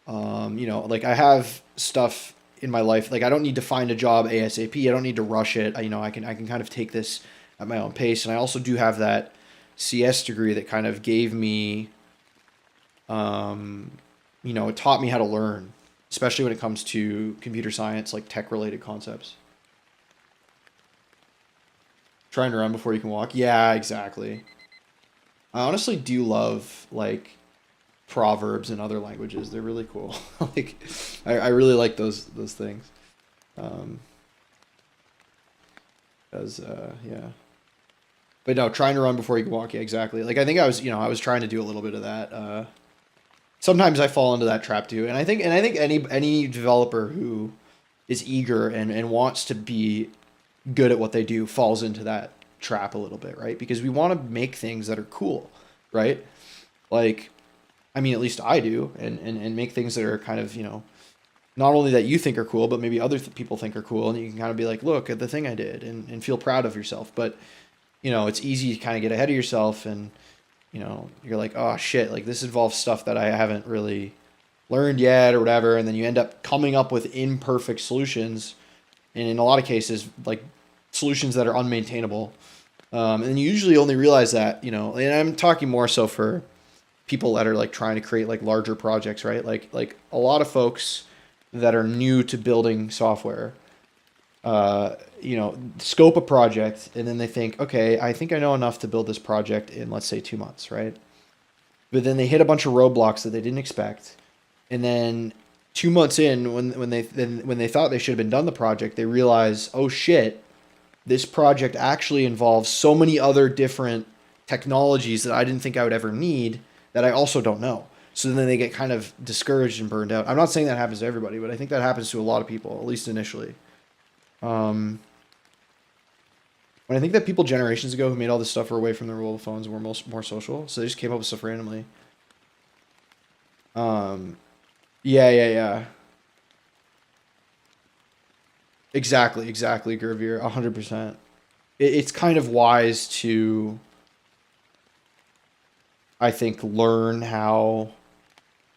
You know, like I have stuff in my life. Like I don't need to find a job ASAP. I don't need to rush it. You know, I can kind of take this at my own pace. And I also do have that CS degree that kind of gave me, you know, it taught me how to learn, especially when it comes to computer science, like tech related concepts. Trying to run before you can walk. Yeah, exactly. I honestly do love like proverbs in other languages. They're really cool. Like I really like those things. Yeah. But no, trying to run before you can walk. Yeah, exactly. Like I think I was trying to do a little bit of that. Sometimes I fall into that trap too. And I think any developer who is eager and wants to be good at what they do falls into that trap a little bit, right? Because we want to make things that are cool, right? Like, I mean, at least I do, and make things that are kind of, you know, not only that you think are cool, but maybe other people think are cool, and you can kind of be like, look at the thing I did, and feel proud of yourself. But, you know, it's easy to kind of get ahead of yourself, and, you know, you're like, oh shit, like this involves stuff that I haven't really learned yet or whatever, and then you end up coming up with imperfect solutions, and in a lot of cases, like solutions that are unmaintainable. And you usually only realize that, you know, and I'm talking more so for people that are like trying to create like larger projects, right? Like a lot of folks that are new to building software, you know, scope a project and then they think, okay, I think I know enough to build this project in, let's say, 2 months, right? But then they hit a bunch of roadblocks that they didn't expect. And then 2 months in, when they thought they should have been done the project, they realize, oh shit, this project actually involves so many other different technologies that I didn't think I would ever need that I also don't know. So then they get kind of discouraged and burned out. I'm not saying that happens to everybody, but I think that happens to a lot of people, at least initially. When I think that people generations ago who made all this stuff were away from their mobile phones and were more social, so they just came up with stuff randomly. Yeah. Exactly, Gervier, 100%. It's kind of wise to, I think, learn how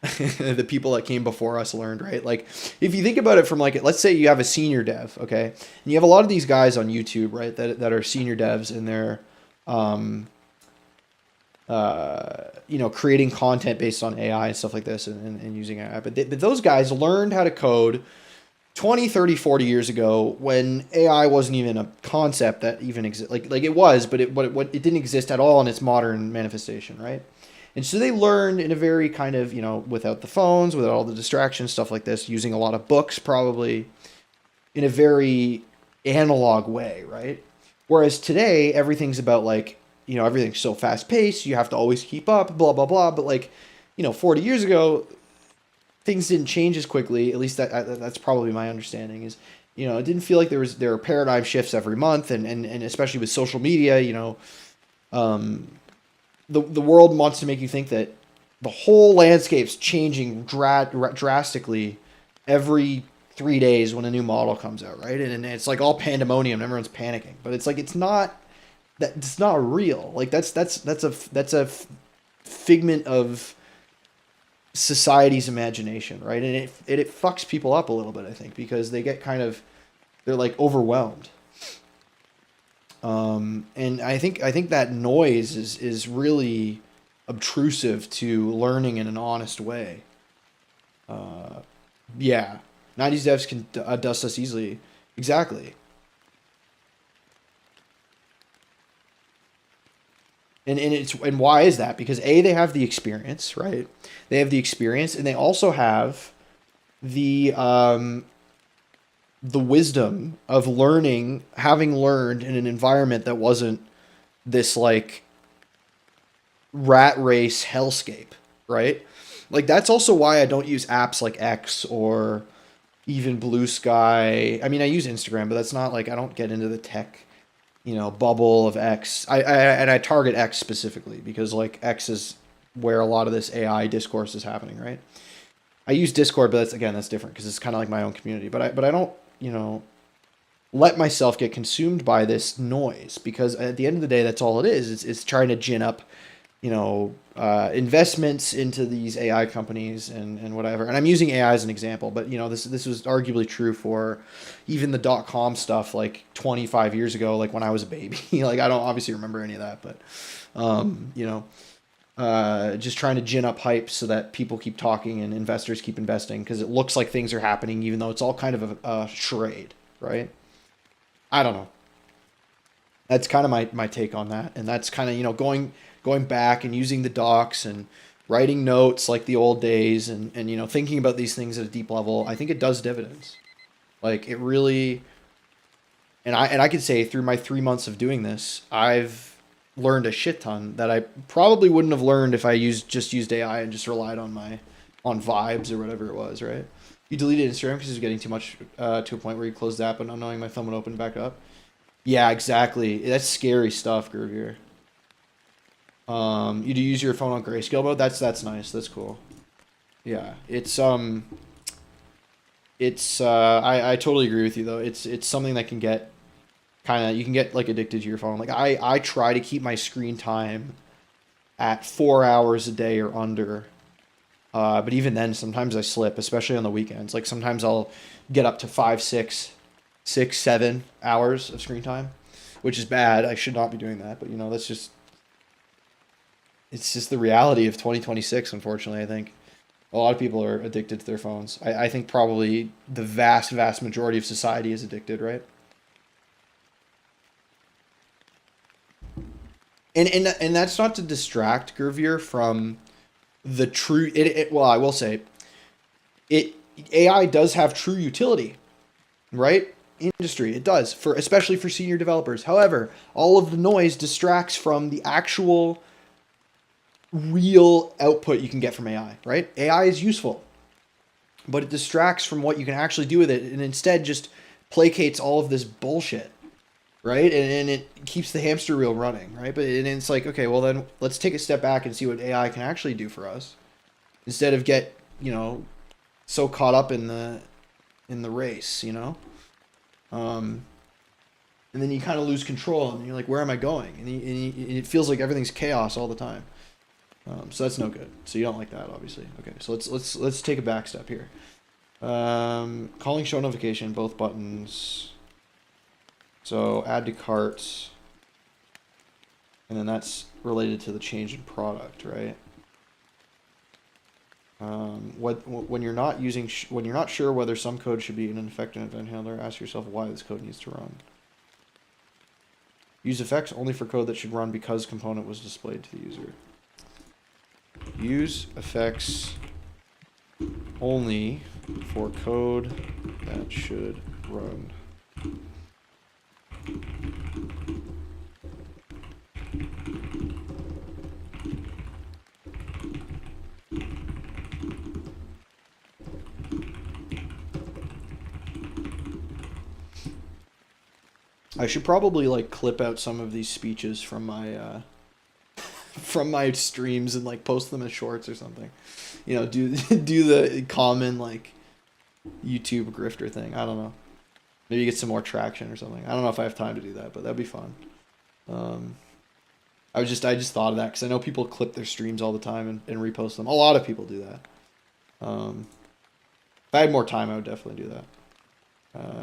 the people that came before us learned, right? Like, if you think about it from like, let's say you have a senior dev, okay? And you have a lot of these guys on YouTube, right, that are senior devs and they're, you know, creating content based on AI and stuff like this and using AI. But those guys learned how to code 20, 30, 40 years ago when AI wasn't even a concept that even exists. Like it was, but it didn't exist at all in its modern manifestation, right? And so they learned in a very kind of, you know, without the phones, without all the distractions, stuff like this, using a lot of books probably in a very analog way, right? Whereas today, everything's about like, you know, everything's so fast paced, you have to always keep up, blah, blah, blah. But like, you know, 40 years ago, things didn't change as quickly. At least that's probably my understanding is, you know, it didn't feel like there were paradigm shifts every month. And especially with social media, you know, the world wants to make you think that the whole landscape's changing drastically every 3 days when a new model comes out, right? And it's like all pandemonium, everyone's panicking. But it's like it's not real. Like that's a figment of society's imagination, right? And it fucks people up a little bit, I think, because they get they're like overwhelmed. And I think that noise is really obtrusive to learning in an honest way. Yeah, 90s devs can dust us easily. Exactly. And why is that? Because they have the experience, right? They have the experience, and they also have the wisdom of learning, having learned in an environment that wasn't this like rat race hellscape, right? Like that's also why I don't use apps like X or even Blue Sky. I mean, I use Instagram, but that's not like I don't get into the tech, bubble of X. And I target X specifically because like X is where a lot of this AI discourse is happening, right? I use Discord, but that's different because it's kind of like my own community. But I don't, let myself get consumed by this noise because at the end of the day, that's all it is. It's trying to gin up, investments into these AI companies and whatever. And I'm using AI as an example, but this was arguably true for even the .com stuff like 25 years ago, like when I was a baby. Like I don't obviously remember any of that, but just trying to gin up hype so that people keep talking and investors keep investing because it looks like things are happening, even though it's all kind of a charade, right? I don't know. That's kind of my take on that, and that's kind of going back and using the docs and writing notes like the old days and thinking about these things at a deep level. I think it does dividends. Like it really, and I could say through my 3 months of doing this, I've learned a shit ton that I probably wouldn't have learned if I just used AI and just relied on vibes or whatever it was, right? You deleted Instagram because it was getting too much to a point where you closed the app, but not knowing my thumb would open back up. Yeah, exactly. That's scary stuff, Groovier. You do use your phone on grayscale mode. That's nice. That's cool. Yeah, I totally agree with you though. It's something that can get you can get like addicted to your phone. Like I try to keep my screen time at 4 hours a day or under. But even then, sometimes I slip, especially on the weekends. Like sometimes I'll get up to 5, 6, 7 hours of screen time, which is bad. I should not be doing that, but it's just the reality of 2026. Unfortunately, I think a lot of people are addicted to their phones. I think probably the vast majority of society is addicted, right? And that's not to distract Gervier from the true. Well, I will say, AI does have true utility, right? Industry, it does especially for senior developers. However, all of the noise distracts from the actual real output you can get from AI, right? AI is useful, but it distracts from what you can actually do with it, and instead just placates all of this bullshit, right? And it keeps the hamster wheel running, right? But and it's like, okay, well then let's take a step back and see what AI can actually do for us, instead of get so caught up in the race, and then you kind of lose control, and you're like, where am I going? And it feels like everything's chaos all the time. So that's no good. So you don't like that, obviously. Okay, so let's take a back step here. Calling show notification, both buttons. So add to cart, and then that's related to the change in product, right? When you're not when you're not sure whether some code should be an effective event handler, ask yourself why this code needs to run. Use effects only for code that should run because component was displayed to the user. Use effects only for code that should run. I should probably like clip out some of these speeches from my from my streams and like post them as shorts or something. Do the common like YouTube grifter thing. I don't know. Maybe get some more traction or something. I don't know if I have time to do that, but that'd be fun. I just thought of that because I know people clip their streams all the time and repost them. A lot of people do that. If I had more time, I would definitely do that.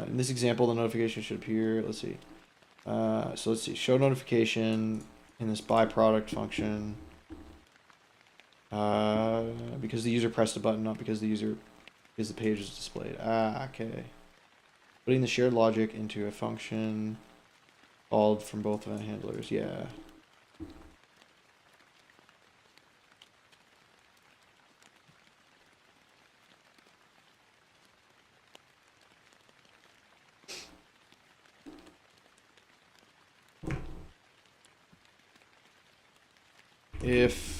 In this example, the notification should appear. Let's see. So let's see. Show notification in this byproduct function. Because the user pressed a button, not because the page is displayed. Okay. Putting the shared logic into a function called from both event handlers. Yeah. If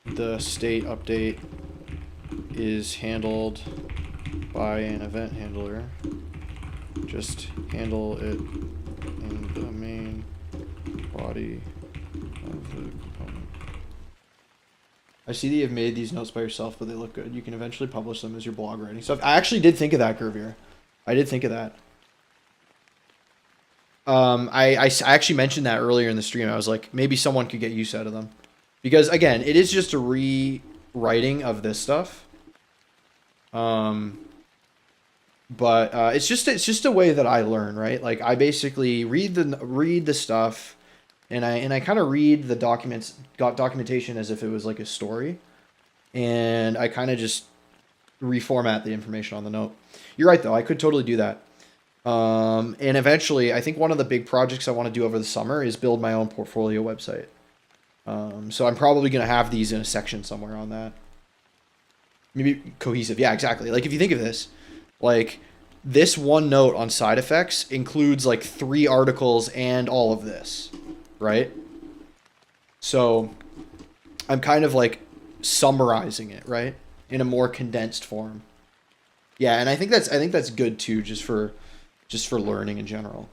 the state update is handled by an event handler, just handle it in the main body of the component. I see that you've made these notes by yourself, but they look good. You can eventually publish them as your blog writing stuff. I actually did think of that, Gervier. I did think of that. I actually mentioned that earlier in the stream. I was like, maybe someone could get use out of them. Because, again, it is just a rewriting of this stuff. But it's just a way that I learn, right? Like, I basically read the stuff, and I kind of read the documentation as if it was like a story. And I kind of just reformat the information on the note. You're right, though. I could totally do that. And eventually, I think one of the big projects I want to do over the summer is build my own portfolio website. So I'm probably going to have these in a section somewhere on that. Maybe cohesive. Yeah, exactly. Like, if you think of this, like, this one note on side effects includes, like, 3 articles and all of this, right? So I'm kind of, like, summarizing it, right? In a more condensed form. Yeah, and I think that's good, too, just for learning in general.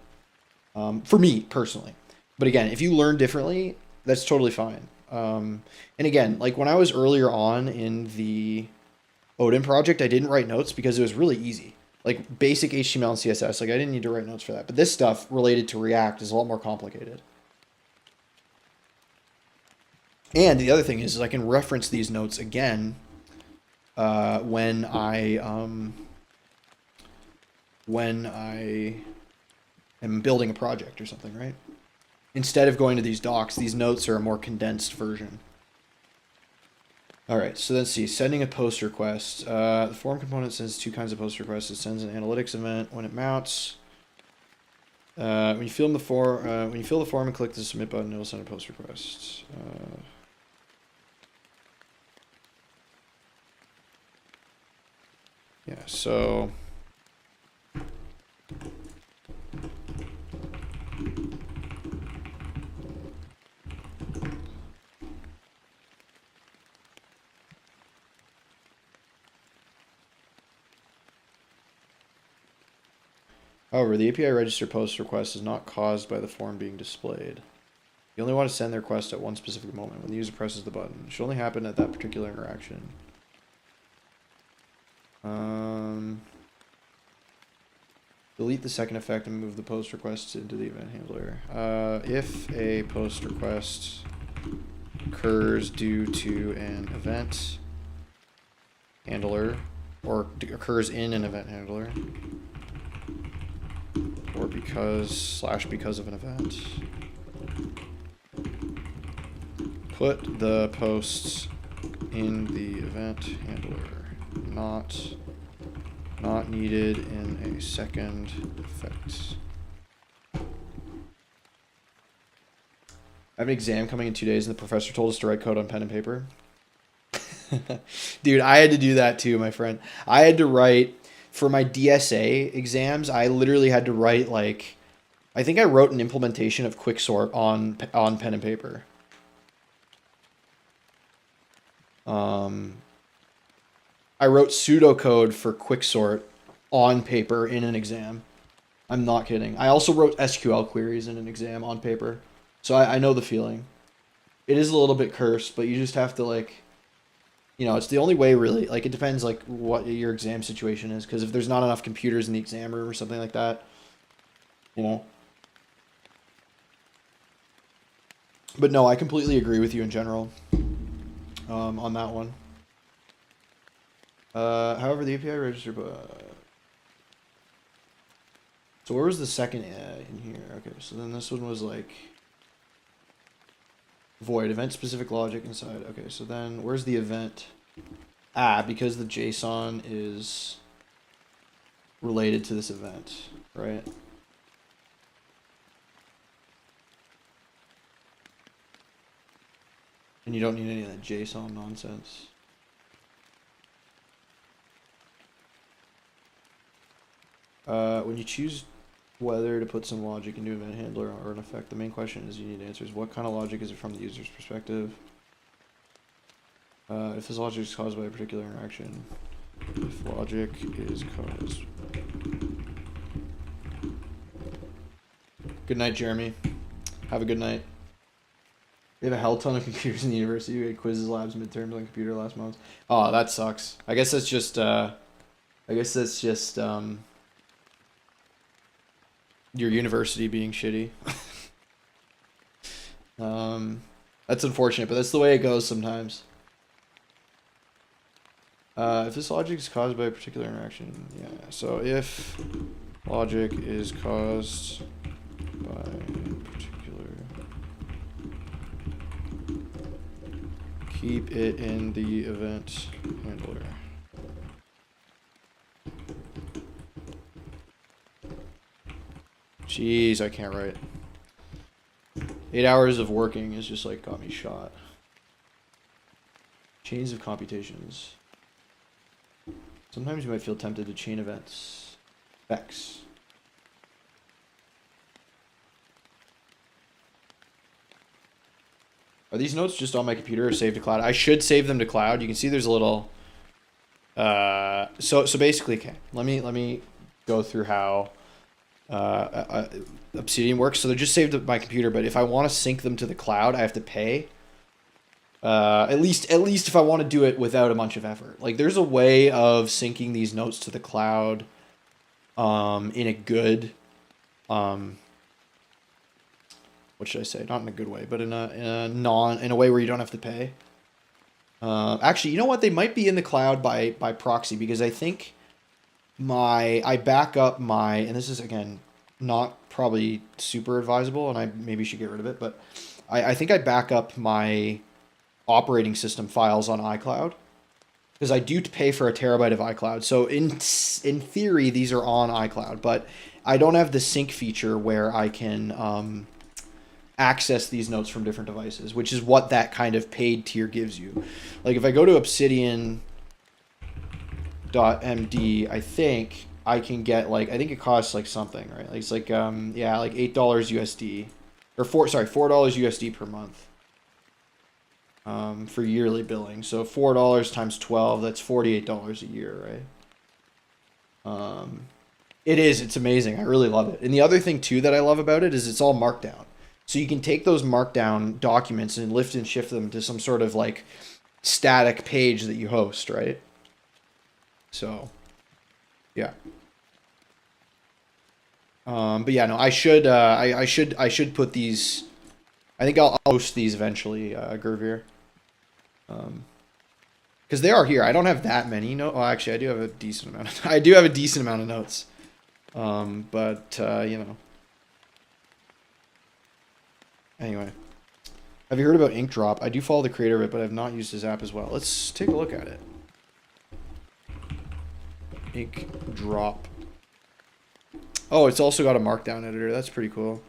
For me, personally. But again, if you learn differently, that's totally fine. And again, like when I was earlier on in the Odin project, I didn't write notes because it was really easy. Like basic HTML and CSS, like I didn't need to write notes for that. But this stuff related to React is a lot more complicated. And the other thing is I can reference these notes again when I am building a project or something, right? Instead of going to these docs, these notes are a more condensed version. All right, so let's see. Sending a post request. The form component sends 2 kinds of post requests. It sends an analytics event when it mounts. When you fill the form and click the submit button, it will send a post request. Yeah, so. However, the API register post request is not caused by the form being displayed. You only want to send the request at one specific moment when the user presses the button. It should only happen at that particular interaction. Delete the second effect and move the post request into the event handler. If a post request occurs due to an event handler, or occurs in an event handler, or because of an event, put the posts in the event handler, not needed in a second effect. I have an exam coming in 2 days, and the professor told us to write code on pen and paper. Dude, I had to do that too, my friend. I had to write, for my DSA exams, I literally had to write, like, I think I wrote an implementation of Quicksort on pen and paper. I wrote pseudocode for Quicksort on paper in an exam. I'm not kidding. I also wrote SQL queries in an exam on paper. So I know the feeling. it is a little bit cursed, but you just have to like, you know, it's the only way really. Like it depends like what your exam situation is, because if there's not enough computers in the exam room or something like that, you know. But no, I completely agree with you in general on that one. However, the API registered. So where was the second in here? Okay, so then this one was like void event specific logic inside. Okay, so then where's the event? Ah, because the JSON is related to this event, right? And you don't need any of that JSON nonsense. When you choose whether to put some logic into an event handler or an effect, the main question is you need answers. What kind of logic is it from the user's perspective? If this logic is caused by a particular interaction, if logic is caused. Good night, Jeremy. Have a good night. We have a hell ton of computers in the university. We had quizzes, labs, midterms on computer last month. Oh, that sucks. I guess that's just your university being shitty. That's unfortunate, but that's the way it goes sometimes. If this logic is caused by a particular interaction, yeah. So if logic is caused by a particular, keep it in the event handler. Jeez, I can't write. 8 hours of working is just like got me shot. Chains of computations. Sometimes you might feel tempted to chain events. Effects. Are these notes just on my computer or saved to cloud? I should save them to cloud. You can see there's a little so basically, okay. Let me go through how Obsidian works. So they're just saved to my computer, but if I want to sync them to the cloud, I have to pay. At least if I want to do it without a bunch of effort. Like there's a way of syncing these notes to the cloud in a good what should I say? Not in a good way, but in a way where you don't have to pay. Actually, you know what? They might be in the cloud by proxy, because I think I back up my, and this is again not probably super advisable, and I maybe should get rid of it, but I think I back up my operating system files on iCloud, because I do pay for a terabyte of iCloud. So in theory, these are on iCloud, but I don't have the sync feature where I can access these notes from different devices, which is what that kind of paid tier gives you. Like if I go to obsidian.md, I think I can get like, I think it costs like something, right? Like it's like yeah, like $8 USD or $4 USD per month for yearly billing. So $4 times 12, that's $48 a year, right? It's amazing. I really love it. And the other thing too that I love about it is it's all markdown. So you can take those markdown documents and lift and shift them to some sort of like static page that you host, right? So, yeah. But yeah, no, I should put these. I think I'll host these eventually, Gervier. Because they are here. I don't have that many. No, well, actually, I do have a decent amount. I do have a decent amount of notes. But you know. Anyway, have you heard about Ink Drop? I do follow the creator of it, but I've not used his app as well. Let's take a look at it. Ink Drop. Oh, it's also got a markdown editor. That's pretty cool.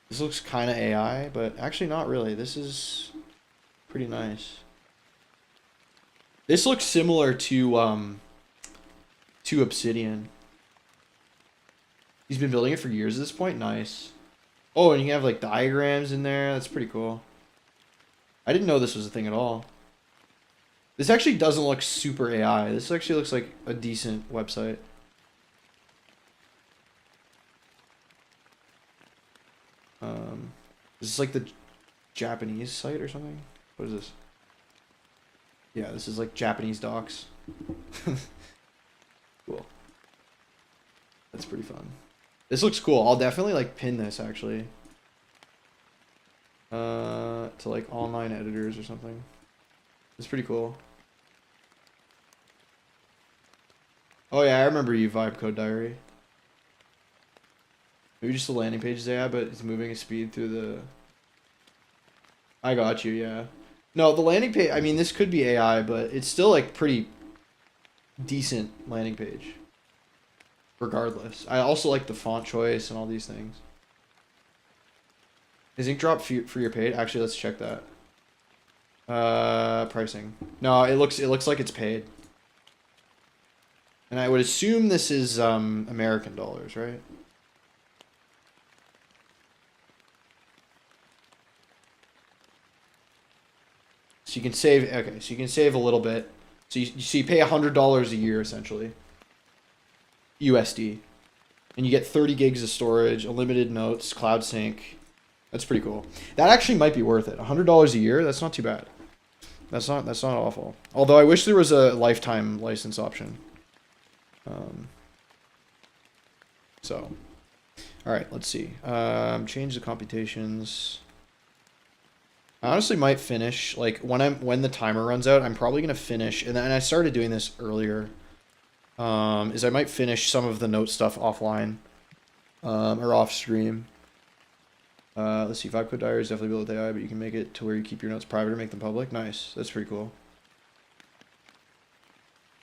This looks kind of AI, but actually not really. This is pretty nice. This looks similar to Obsidian. He's been building it for years at this point. Nice. Oh, and you have like diagrams in there. That's pretty cool. I didn't know this was a thing at all. This actually doesn't look super AI. This actually looks like a decent website. Is this like the Japanese site or something? What is this? Yeah, this is like Japanese docs. Cool. That's pretty fun. This looks cool. I'll definitely like pin this actually. To like online editors or something. It's pretty cool. Oh yeah, I remember you, Vibe Code Diary. Maybe just the landing pages they have, but it's moving at speed through the... I got you, yeah. No, the landing page, I mean, this could be AI, but it's still like pretty decent landing page. Regardless. I also like the font choice and all these things. Is ink drop for your paid? Actually, let's check that. Pricing. No, it looks like it's paid. And I would assume this is American dollars, right? So you can save, okay, so you can save a little bit. So you pay $100 a year essentially. USD. And you get 30 gigs of storage, unlimited notes, cloud sync. That's pretty cool. That actually might be worth it. $100 a year, that's not too bad. That's not awful. Although I wish there was a lifetime license option. So, all right, let's see. Change the computations. I honestly might finish like when the timer runs out. I'm probably gonna finish, and I started doing this earlier. Is I might finish some of the note stuff offline, or off stream. Let's see. Vibe Code Diary is definitely built with AI, but you can make it to where you keep your notes private or make them public. Nice. That's pretty cool.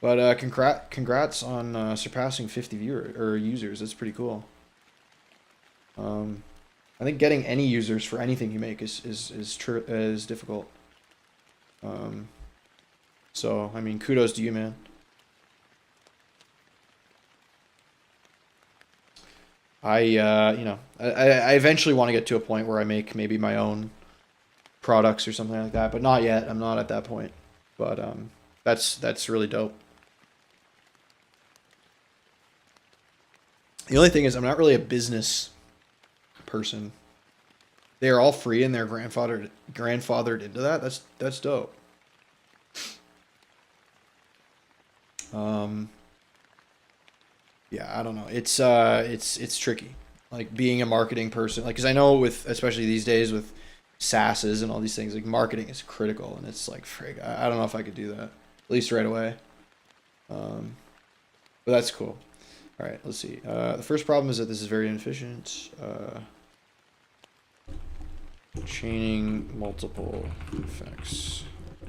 But congrats on surpassing 50 users. That's pretty cool. I think getting any users for anything you make is difficult. So I mean, kudos to you, man. I eventually want to get to a point where I make maybe my own products or something like that, but not yet. I'm not at that point. But that's really dope. The only thing is I'm not really a business person. They are all free and they're grandfathered into that. That's dope. Yeah, I don't know. It's tricky. Like being a marketing person, like, cause I know especially these days with SaaSes and all these things, like marketing is critical, and it's like, frig, I don't know if I could do that, at least right away. But that's cool. All right, let's see. The first problem is that this is very inefficient. Chaining multiple effects. I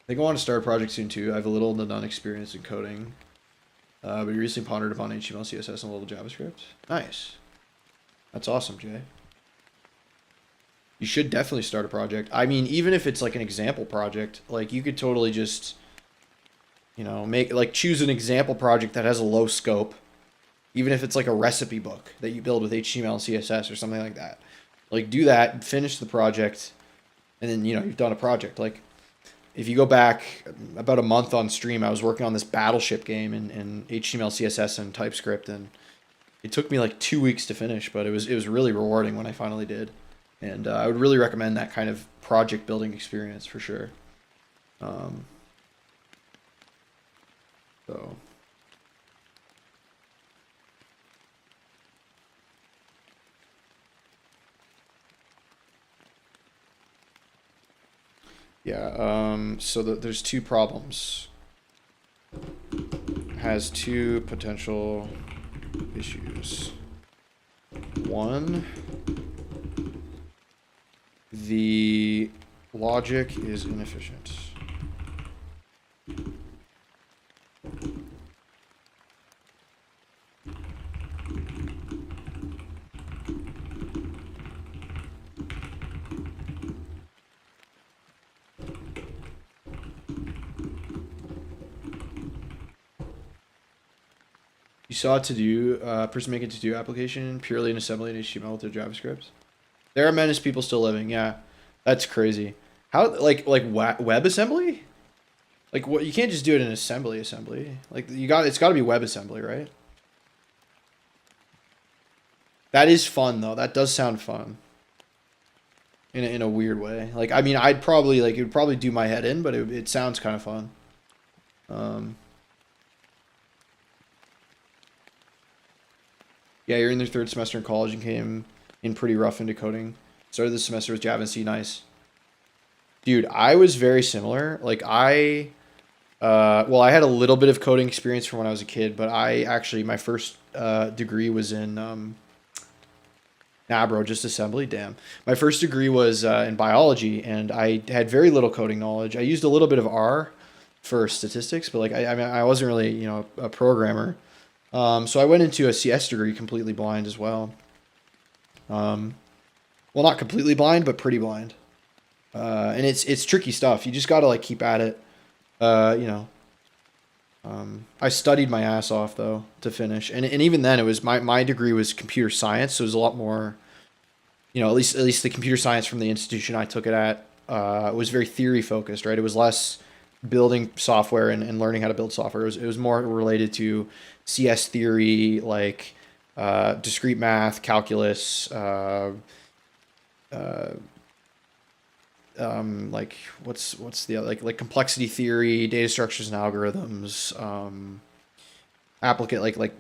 think I want to start a project soon too. I have a little to none experience in coding. But you recently pondered upon HTML, CSS, and a little JavaScript. Nice. That's awesome, Jay. You should definitely start a project. I mean, even if it's like an example project, like you could totally just... choose an example project that has a low scope, even if it's like a recipe book that you build with HTML and CSS or something like that. Like do that, finish the project, and then, you've done a project. Like if you go back about a month on stream, I was working on this battleship game in HTML, CSS, and TypeScript, and it took me like 2 weeks to finish, but it was really rewarding when I finally did. And I would really recommend that kind of project building experience for sure. So yeah, so there's two problems. Has two potential issues. One, the logic is inefficient. You saw a to-do, person making a to-do application purely in assembly and HTML with their JavaScript. There are menace people still living. Yeah, that's crazy. How like WebAssembly? Like what? You can't just do it in assembly. Like it's got to be WebAssembly, right? That is fun though. That does sound fun. In a weird way. Like, I mean, I'd probably, like, it would probably do my head in, but it sounds kind of fun. Yeah, you're in your third semester in college and came in pretty rough into coding. Started this semester with Java and C. Nice. Dude, I was very similar. Like, well, I had a little bit of coding experience from when I was a kid, but I actually, my first degree was in, nah, bro, just assembly. Damn. My first degree was in biology, and I had very little coding knowledge. I used a little bit of R for statistics, but like, I mean, I wasn't really, you know, a programmer. So I went into a CS degree completely blind as well. Well, not completely blind, but pretty blind. And it's tricky stuff. You just got to like keep at it. You know, I studied my ass off though to finish, and even then it was my degree was computer science, so it was a lot more, you know, at least the computer science from the institution I took it at was very theory focused, right? It was less building software and learning how to build software. It was more related to CS theory, like discrete math, calculus, like what's the other, like complexity theory, data structures and algorithms, applicate like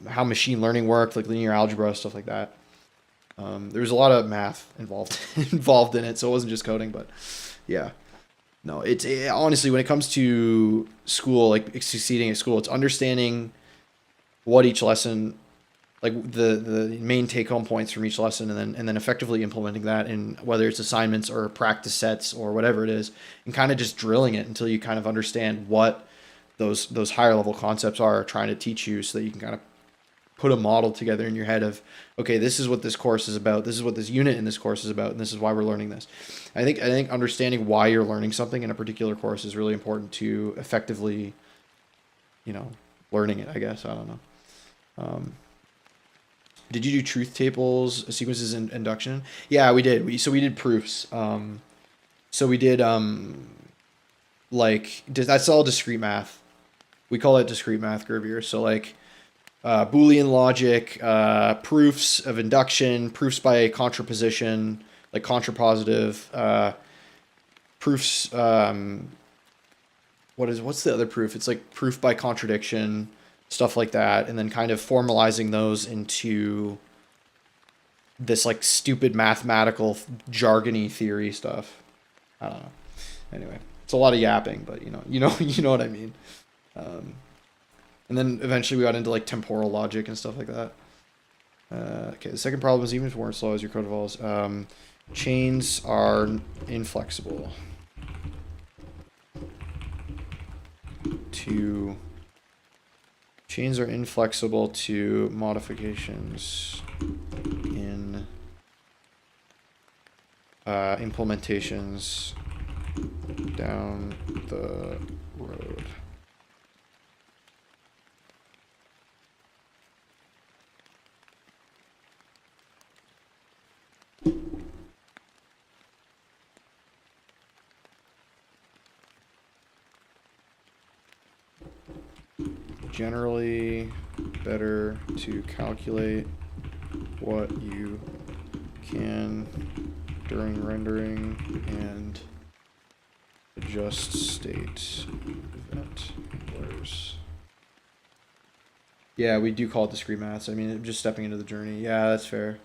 how machine learning worked, like linear algebra, stuff like that. There was a lot of math involved involved in it, so it wasn't just coding, but yeah. No, honestly, when it comes to school, like succeeding at school, it's understanding what each lesson, like the main take home points from each lesson, and then effectively implementing that in whether it's assignments or practice sets or whatever it is, and kind of just drilling it until you kind of understand what those higher level concepts are trying to teach you, so that you can kind of put a model together in your head of, okay, this is what this course is about, this is what this unit in this course is about, and this is why we're learning this. I think understanding why you're learning something in a particular course is really important to effectively, you know, learning it, I guess. I don't know. Did you do truth tables, sequences, and induction? Yeah, we did. We did proofs. So we did like that's all discrete math. We call it discrete math group here. So like Boolean logic, proofs of induction, proofs by contraposition, like contrapositive, proofs. What's the other proof? It's like proof by contradiction, stuff like that, and then kind of formalizing those into this like stupid mathematical jargony theory stuff. I don't know. Anyway, it's a lot of yapping, but you know what I mean. And then eventually we got into like temporal logic and stuff like that. Okay, the second problem is even if it weren't slow as your code evolves, chains are inflexible to modifications in implementations down the road. Generally better to calculate what you can during rendering and adjust state event blurs. Yeah, we do call it discrete maths. I mean, just stepping into the journey. Yeah, that's fair.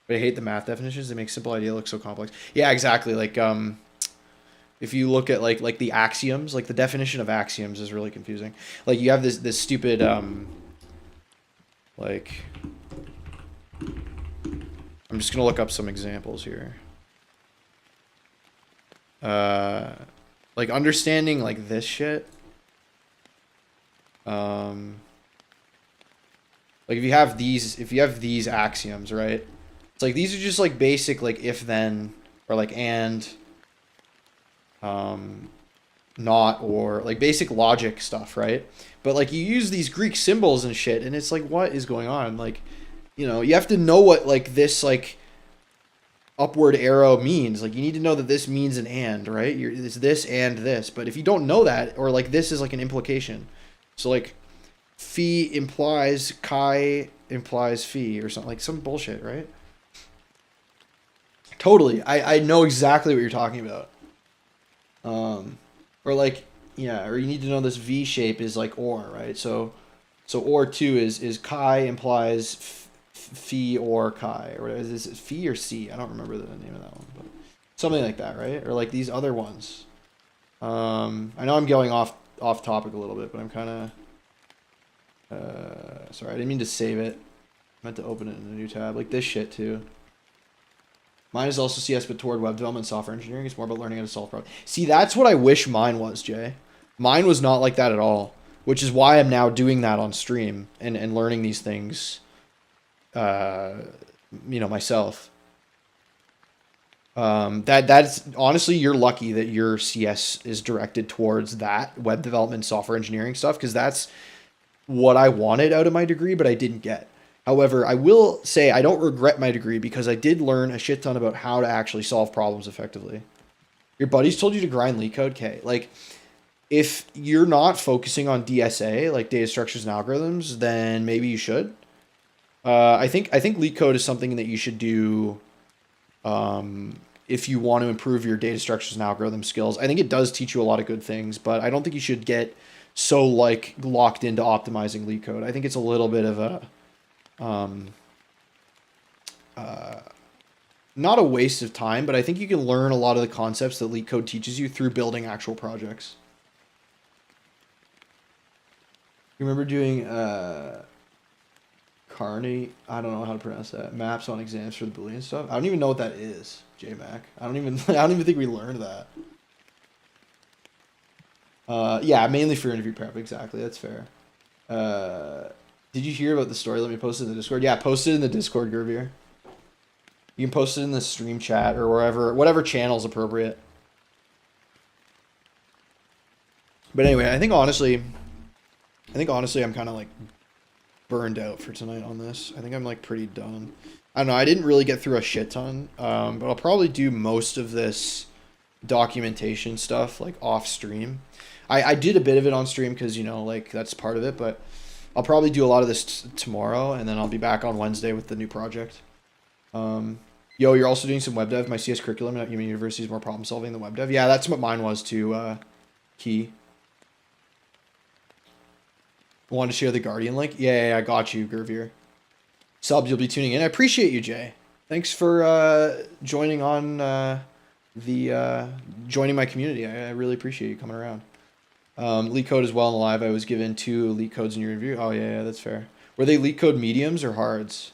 But I hate the math definitions. They make simple idea look so complex. Yeah, exactly. Like, if you look at like the axioms, like the definition of axioms is really confusing. Like you have this stupid like, I'm just gonna look up some examples here. Like understanding like this shit. Like if you have these axioms, right? It's like these are just like basic like if then or like and not or like basic logic stuff, right? But like you use these Greek symbols and shit, and it's like, what is going on? Like, you know, you have to know what like this like upward arrow means. Like you need to know that this means an and, right? It's this and this. But if you don't know that, or like this is like an implication. So like phi implies chi implies fee or something, like some bullshit, right? Totally. I know exactly what you're talking about. Or like, yeah, or you need to know this V shape is like or, right? So or two is chi implies phi or chi, or is it phi or c? I don't remember the name of that one, but something like that, right? Or like these other ones. I know I'm going off topic a little bit, but I'm kind of sorry, I didn't mean to save it. I meant to open it in a new tab, like this shit too. Mine is also CS, but toward web development and software engineering. It's more about learning how to solve problems. See, that's what I wish mine was, Jay. Mine was not like that at all, which is why I'm now doing that on stream and learning these things, myself. That's honestly, you're lucky that your CS is directed towards that web development, software engineering stuff, because that's what I wanted out of my degree, but I didn't get. However, I will say I don't regret my degree because I did learn a shit ton about how to actually solve problems effectively. Your buddies told you to grind leak code, okay? Like, if you're not focusing on DSA, like data structures and algorithms, then maybe you should. I think leak code is something that you should do if you want to improve your data structures and algorithm skills. I think it does teach you a lot of good things, but I don't think you should get so like locked into optimizing leak code. I think it's a little bit of a not a waste of time, but I think you can learn a lot of the concepts that leak code teaches you through building actual projects. You remember doing Carney? I don't know how to pronounce that. Maps on exams for the Boolean stuff. I don't even know what that is, JMac. I don't even think we learned that. Yeah, mainly for interview prep. Exactly, that's fair. Did you hear about the story? Let me post it in the Discord. Yeah, post it in the Discord, Gervier. You can post it in the stream chat or wherever, whatever channel is appropriate. But anyway, I think honestly, I'm kind of like burned out for tonight on this. I think I'm like pretty done. I don't know. I didn't really get through a shit ton, but I'll probably do most of this documentation stuff like off stream. I did a bit of it on stream because, like that's part of it, but I'll probably do a lot of this tomorrow, and then I'll be back on Wednesday with the new project. Yo, you're also doing some web dev. My CS curriculum at Human University is more problem solving than web dev. Yeah, that's what mine was too, Key. Want to share the Guardian link? Yeah, I got you, Gervier. Subs, you'll be tuning in. I appreciate you, Jay. Thanks for joining on joining my community. I really appreciate you coming around. Leak code as well in the live. I was given 2 leak codes in your review. Oh yeah, that's fair. Were they leak code mediums or hards?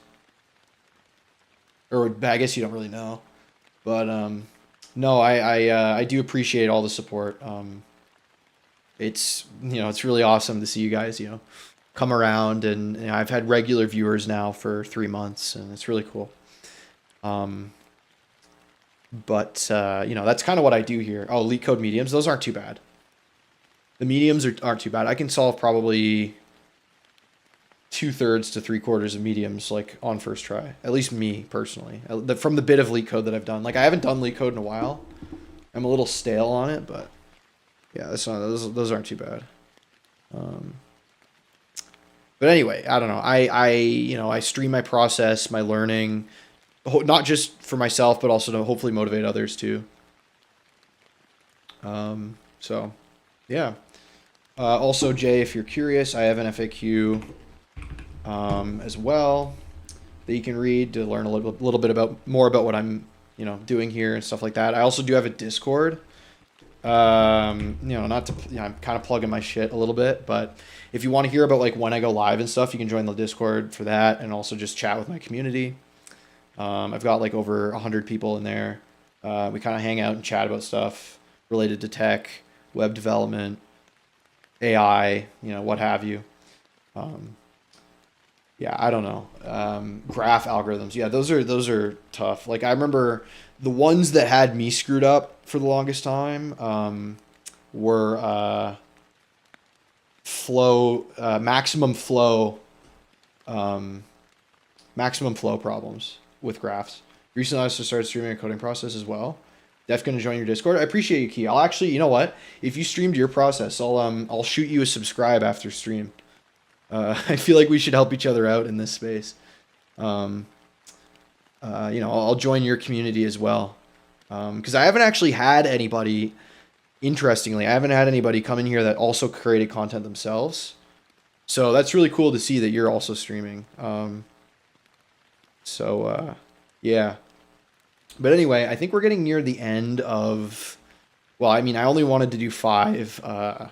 Or I guess you don't really know. But no, I do appreciate all the support. It's it's really awesome to see you guys come around, and I've had regular viewers now for 3 months, and it's really cool. But that's kind of what I do here. Oh, leak code mediums, those aren't too bad. The mediums aren't too bad. I can solve probably 2/3 to 3/4 of mediums like on first try. At least me personally, from the bit of leak code that I've done. Like I haven't done leak code in a while. I'm a little stale on it, but yeah, those aren't too bad. But anyway, I don't know. I stream my process, my learning, not just for myself, but also to hopefully motivate others too. So yeah. Also, Jay, if you're curious, I have an FAQ as well that you can read to learn a little bit more about what I'm doing here and stuff like that. I also do have a Discord. Not to I'm kind of plugging my shit a little bit, but if you want to hear about like when I go live and stuff, you can join the Discord for that, and also just chat with my community. I've got like over 100 people in there. We kind of hang out and chat about stuff related to tech, web development, AI, what have you. Yeah, I don't know. Graph algorithms. Yeah, those are tough. Like I remember the ones that had me screwed up for the longest time were maximum flow problems with graphs. Recently, I also started streaming a coding process as well. Def gonna join your Discord. I appreciate you, Key. I'll actually, you know what? If you streamed your process, I'll shoot you a subscribe after stream. I feel like we should help each other out in this space. I'll join your community as well. Because I haven't actually had anybody, interestingly, I haven't had anybody come in here that also created content themselves. So that's really cool to see that you're also streaming. Yeah. But anyway, I think we're getting near the end of, well, I mean, I only wanted to do 5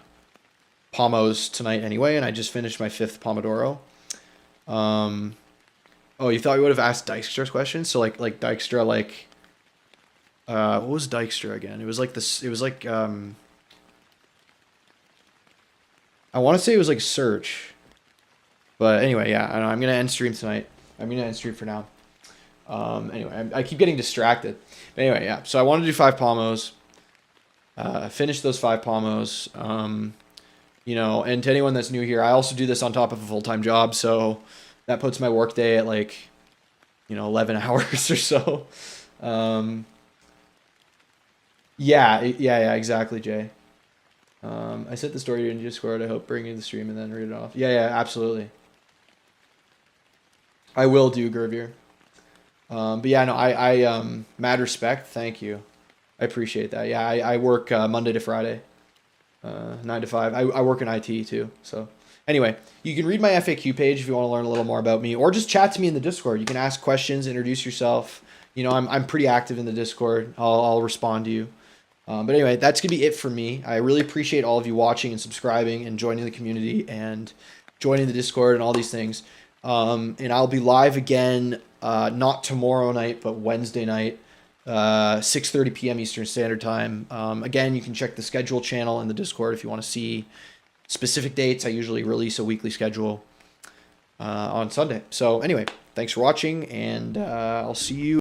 Pomos tonight anyway, and I just finished my 5th Pomodoro. Oh, you thought we would have asked Dijkstra's question? So like Dijkstra, like, what was Dijkstra again? It was like this, it was like, I want to say it was like search. But anyway, yeah, I know, I'm going to end stream tonight. I'm going to end stream for now. Anyway, I keep getting distracted. But anyway, yeah, so I want to do 5 Pomos. Finish those 5 Pomos. And to anyone that's new here, I also do this on top of a full-time job, so that puts my workday at like, 11 hours or so. Yeah, exactly, Jay. I sent the story in Discord. I hope bring you the stream and then read it off. Yeah, absolutely. I will do, Gervier. But yeah, no, I mad respect. Thank you. I appreciate that. Yeah, I work Monday to Friday, 9 to 5. I work in IT too. So anyway, you can read my FAQ page if you want to learn a little more about me, or just chat to me in the Discord. You can ask questions, introduce yourself. I'm pretty active in the Discord. I'll respond to you. But anyway, that's gonna be it for me. I really appreciate all of you watching and subscribing and joining the community and joining the Discord and all these things. And I'll be live again, not tomorrow night, but Wednesday night, 6:30 p.m. Eastern Standard Time. Again, you can check the schedule channel in the Discord if you want to see specific dates. I usually release a weekly schedule on Sunday. So anyway, thanks for watching, and I'll see you